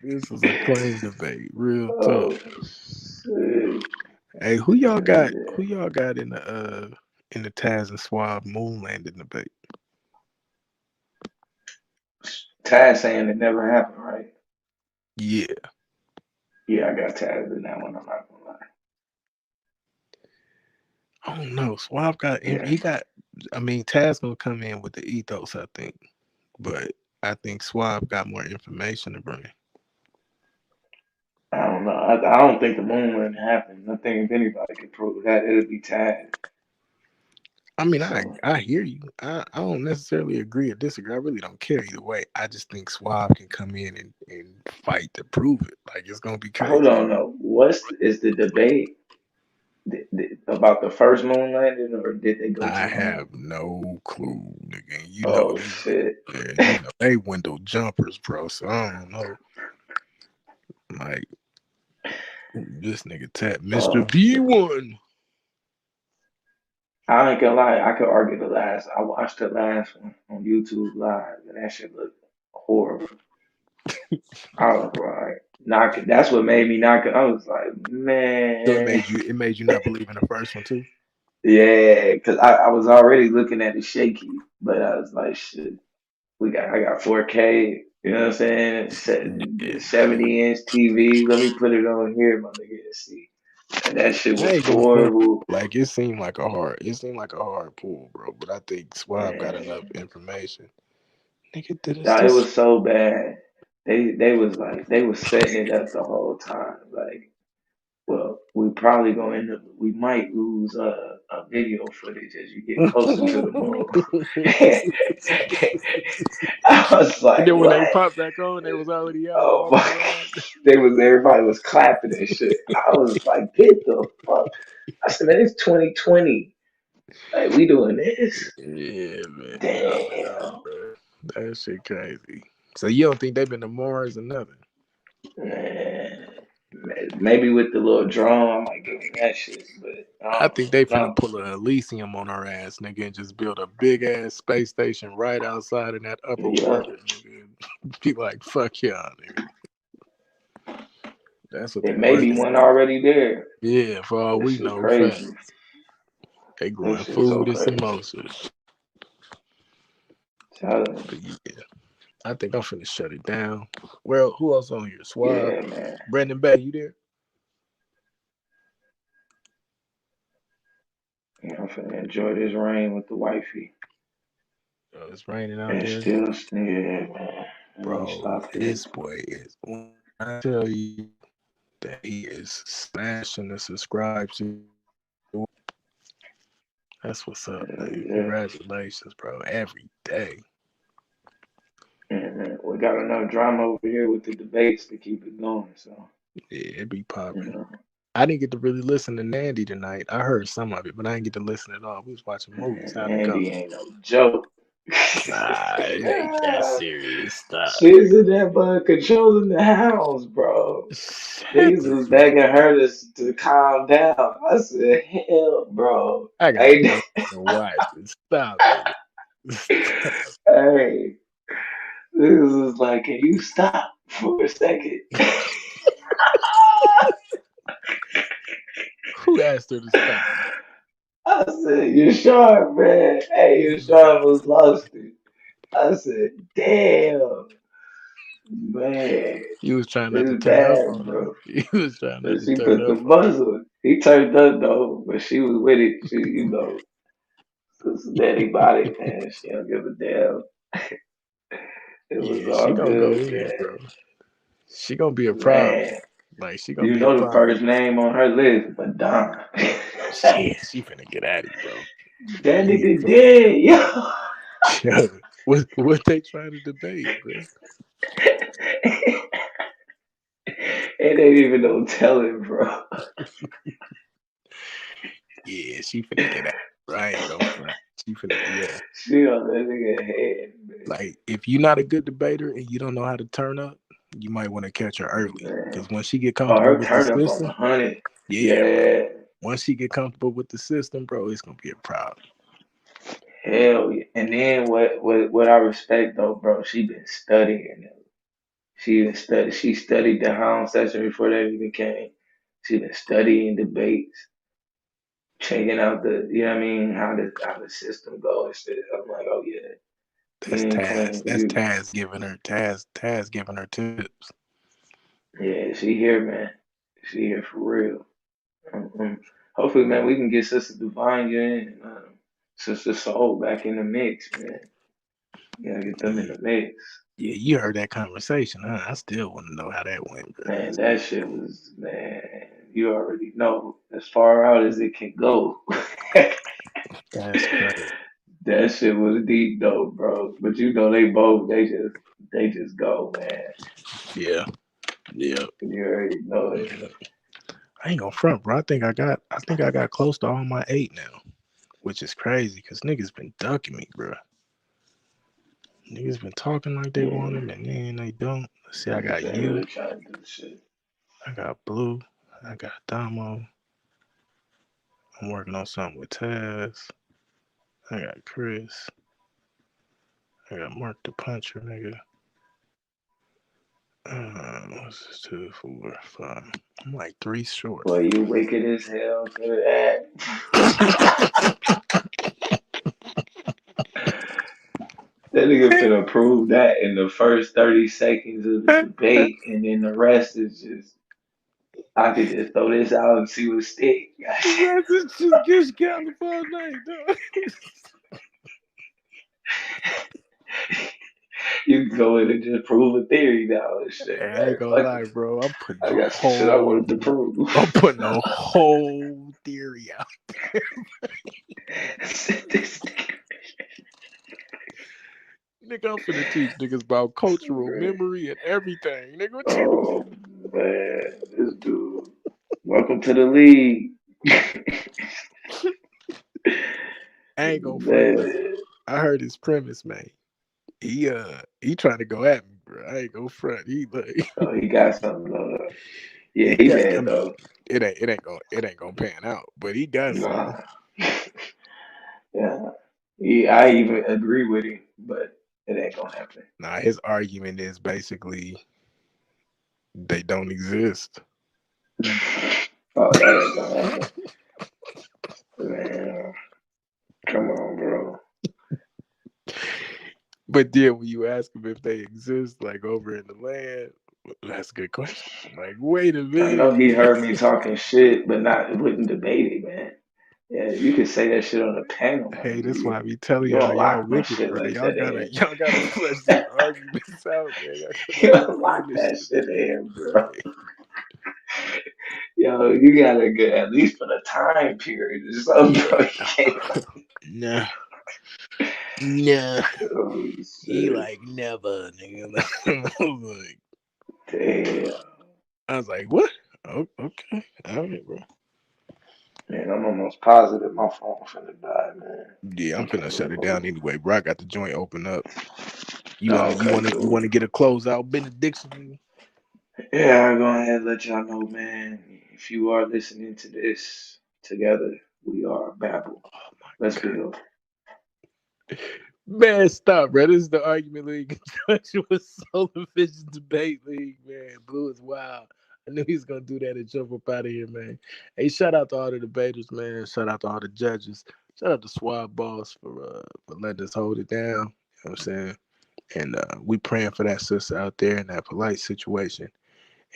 this is a claim debate, real talk. Oh shit. Hey, who y'all got? Yeah. Who y'all got in the Taz and Swab moon landing debate? Taz saying it never happened, right? Yeah, Yeah, I got Taz in that one. I'm not gonna lie. I don't know. Swab got Yeah, he got. I mean, Taz gonna come in with the ethos, I think, but I think Swab got more information to bring. I don't know. I don't think the moon landing happened. I think if anybody could prove that, it'd be Taz. I mean, So I hear you. I don't necessarily agree or disagree. I really don't care either way. I just think Swab can come in and fight to prove it. Like it's gonna be hold crazy. on, no. What's is the debate about the first moon landing, or did they go to I the moon? have no clue, nigga. You know Oh these shit. niggas, yeah, you know they window jumpers, bro. So I don't know. Like this nigga tap Mr. Oh shit. B1. I ain't gonna lie, I could argue the last. I watched the last one on YouTube live, and that shit looked horrible. I was like, knock it. That's what made me knock it. I was like, So man, it made you not believe in the first one too? yeah, because I was already looking at it shaky, but I was like, shit, I got 4K. You know what I'm saying? 70-inch TV. Let me put it on here, my nigga, and see. And that shit I was ain't gonna for front. who? Like it seemed like a hard pull, bro. But I think Swab got enough information. Nigga, Nah, it was so bad. They was setting it up the whole time. Like, well, we probably gonna end up. We might lose a video footage as you get closer to the moon. I was And like, then when they what? popped back on, they was already out Oh walking my! around. Everybody was clapping and shit. I was like, get the fuck. I said, man, it's 2020. Like, we doing this? Yeah, man. I don't know, Damn. bro. That shit crazy. So you don't think they've been to Mars or nothing? Man, maybe with the little drone, I might give them that shit. But I I think they finna don't pull a Elysium on our ass, nigga, and just build a big ass space station right outside in that upper know. Yeah. orbit, nigga. Be like, fuck y'all, nigga. That's what It they may be working one on. already there. Yeah, for all This we shit know, facts. crazy. They This growing shit so food and crazy. samosas. Telling But yeah, I think I'm finna shut it down. Well, who else on here? you. Swab. Yeah, man. Brandon Bay, you there? Yeah, I'm finna enjoy this rain with the wifey. Oh, it's raining out And there. still, yeah, man. Let me Bro, stop here. this boy is, when I tell you that he is smashing the subscribe to. That's what's up, man. Yeah. Congratulations, bro. Every day. Yeah, man. We got enough drama over here with the debates to keep it going. So, Yeah, it be you popping. know, I didn't get to really listen to Nandi tonight. I heard some of it, but I didn't get to listen at all. We was watching movies. How'd it go? Andy ain't no joke. Nah, it ain't that serious. Stop. She's in there, but controlling the house, bro. Shut Niggas the was fuck. begging her to calm down. I said, hell, bro. I gotta Hey, go back and watch it. Stop, nigga. Stop. hey. Niggas was like, can you stop for a second? Who asked her to stop? I said, you're sharp, man. Hey, you're sharp was lost it. I said, damn, man. He was trying not to It's turn up bad, on her. bro. He was trying not But to she turn put the up on her. muzzle. He turned up though, but she was with it. She, you know, this daddy body, man. She don't give a damn. It was Yeah, she all gonna go good, in, man. bro. She gonna be a problem. Man, Like, she gonna you be a know the problem. first name on her list, Madonna. Shit, she finna get at it, bro. That You nigga ain't dead, yo. Yo, what they trying to debate, bro? It ain't even no telling, bro. Yeah, she finna get at it, bro. I ain't gonna front. She finna, yeah. She on that nigga head, Like, if you're not a good debater and you don't know how to turn up, you might want to catch her early. man. Because once she get Oh, comfortable her with the turn up on system, 100. yeah, bro. Yeah, Once she get comfortable with the system, bro, it's gonna be a problem. hell yeah. And then what I respect though, bro, she been studying it. She studied the hound session before that even came. She been studying debates, checking out you know what I mean, how the system goes. I'm like, oh yeah, you That's ain't Taz. playing. That's Taz giving her tips. Yeah, she here, man. She here for real. Hopefully, man, we can get Sister Divine in and Sister Soul back in the mix, man. You gotta get them in Yeah, the mix. yeah, you heard that conversation, huh? I still want to know how that went, bro. Man, that shit was, man, you already know as far out as it can go. That's crazy. That shit was deep though, bro. But you know they just go, man. Yeah, yeah, You already know it. yeah. I ain't gonna front, bro. I think I got close to all my 8 now, which is crazy because niggas been ducking me, bro. Niggas been talking like they want Yeah, them and then they don't. Let's see, I niggas got ain't you, really trying to do shit. I got Blue, I got Damo. I'm working on something with Taz. I got Chris. I got Mark the Puncher, nigga. What's this? 2, 4, 5. I'm like 3 short. Boy, you wicked as hell to the act. That nigga finna prove that in the first 30 seconds of the debate, and then the rest is just, I could just throw this out and see what stick. That's just Gish Gallop all night, dog. You can go in and just prove a theory now and shit. Hey, I Hey, ain't gonna fuck lie, it. bro. I'm putting I a got some shit I whole wanted to prove. theory out there. This Nigga, I'm finna teach niggas about cultural memory and everything. Nigga, what you Oh man, this dude. Welcome to the league. I ain't gonna front. Listen, Man. I heard his premise, man. He trying to go at me, bro. I ain't gonna front. He like, Oh, he got something. Yeah, he he got. I mad mean, though. it ain't gonna pan out, but he got something. Nah. Yeah. I even agree with him, but it ain't gonna happen. Nah, his argument is basically they don't exist. Oh, that ain't gonna happen. Man, come on, bro. But then when you ask him if they exist, like over in the land, that's a good question. Like, wait a I minute. know he heard me talking shit, but wouldn't debate it, man. Yeah, you could say that shit on the panel, my Hey, nigga. that's why I be telling You don't y'all lock no wicked, shit bro. like Y'all that in. gotta flesh these arguments out, man. Y'all gotta You start don't bringing lock this that shit to shit the in, table, bro. Yo, you gotta get at least for the time period or something, bro. You man. Nah. oh, He shit. like never, nigga. Damn. I was like, what? Oh, okay. All right, bro. Man, I'm almost positive my phone finna die, man. Yeah, I'm finna shut it down anyway, bro. I got the joint open up. You Oh, okay, cool. wanna get a closeout benediction? Yeah, I'll go ahead and let y'all know, man. If you are listening to this together, we are Babel. Let's build. Man, stop, bro. This is the Argument League in conjunction with Solar Vision Debate League, man. Blue is wild. I knew he was gonna do that and jump up out of here, man. Hey, shout out to all the debaters, man. Shout out to all the judges. Shout out to Swab Boss for letting us hold it down. You know what I'm saying? And we praying for that sister out there in that polite situation.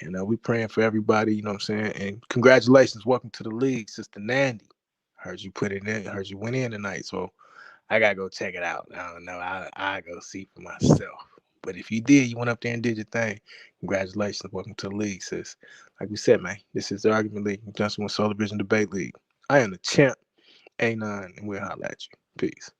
And we praying for everybody, you know what I'm saying? And congratulations. Welcome to the league, Sister Nandi. Heard you put it in, heard you went in tonight. So I gotta go check it out. I don't know. I go see for myself. But if you did, you went up there and did your thing. Congratulations. Welcome to the league, sis. Like we said, man, this is the Argument League in conjunction with Solar Vision Debate League. I am the champ, A9, and we'll holler at you. Peace.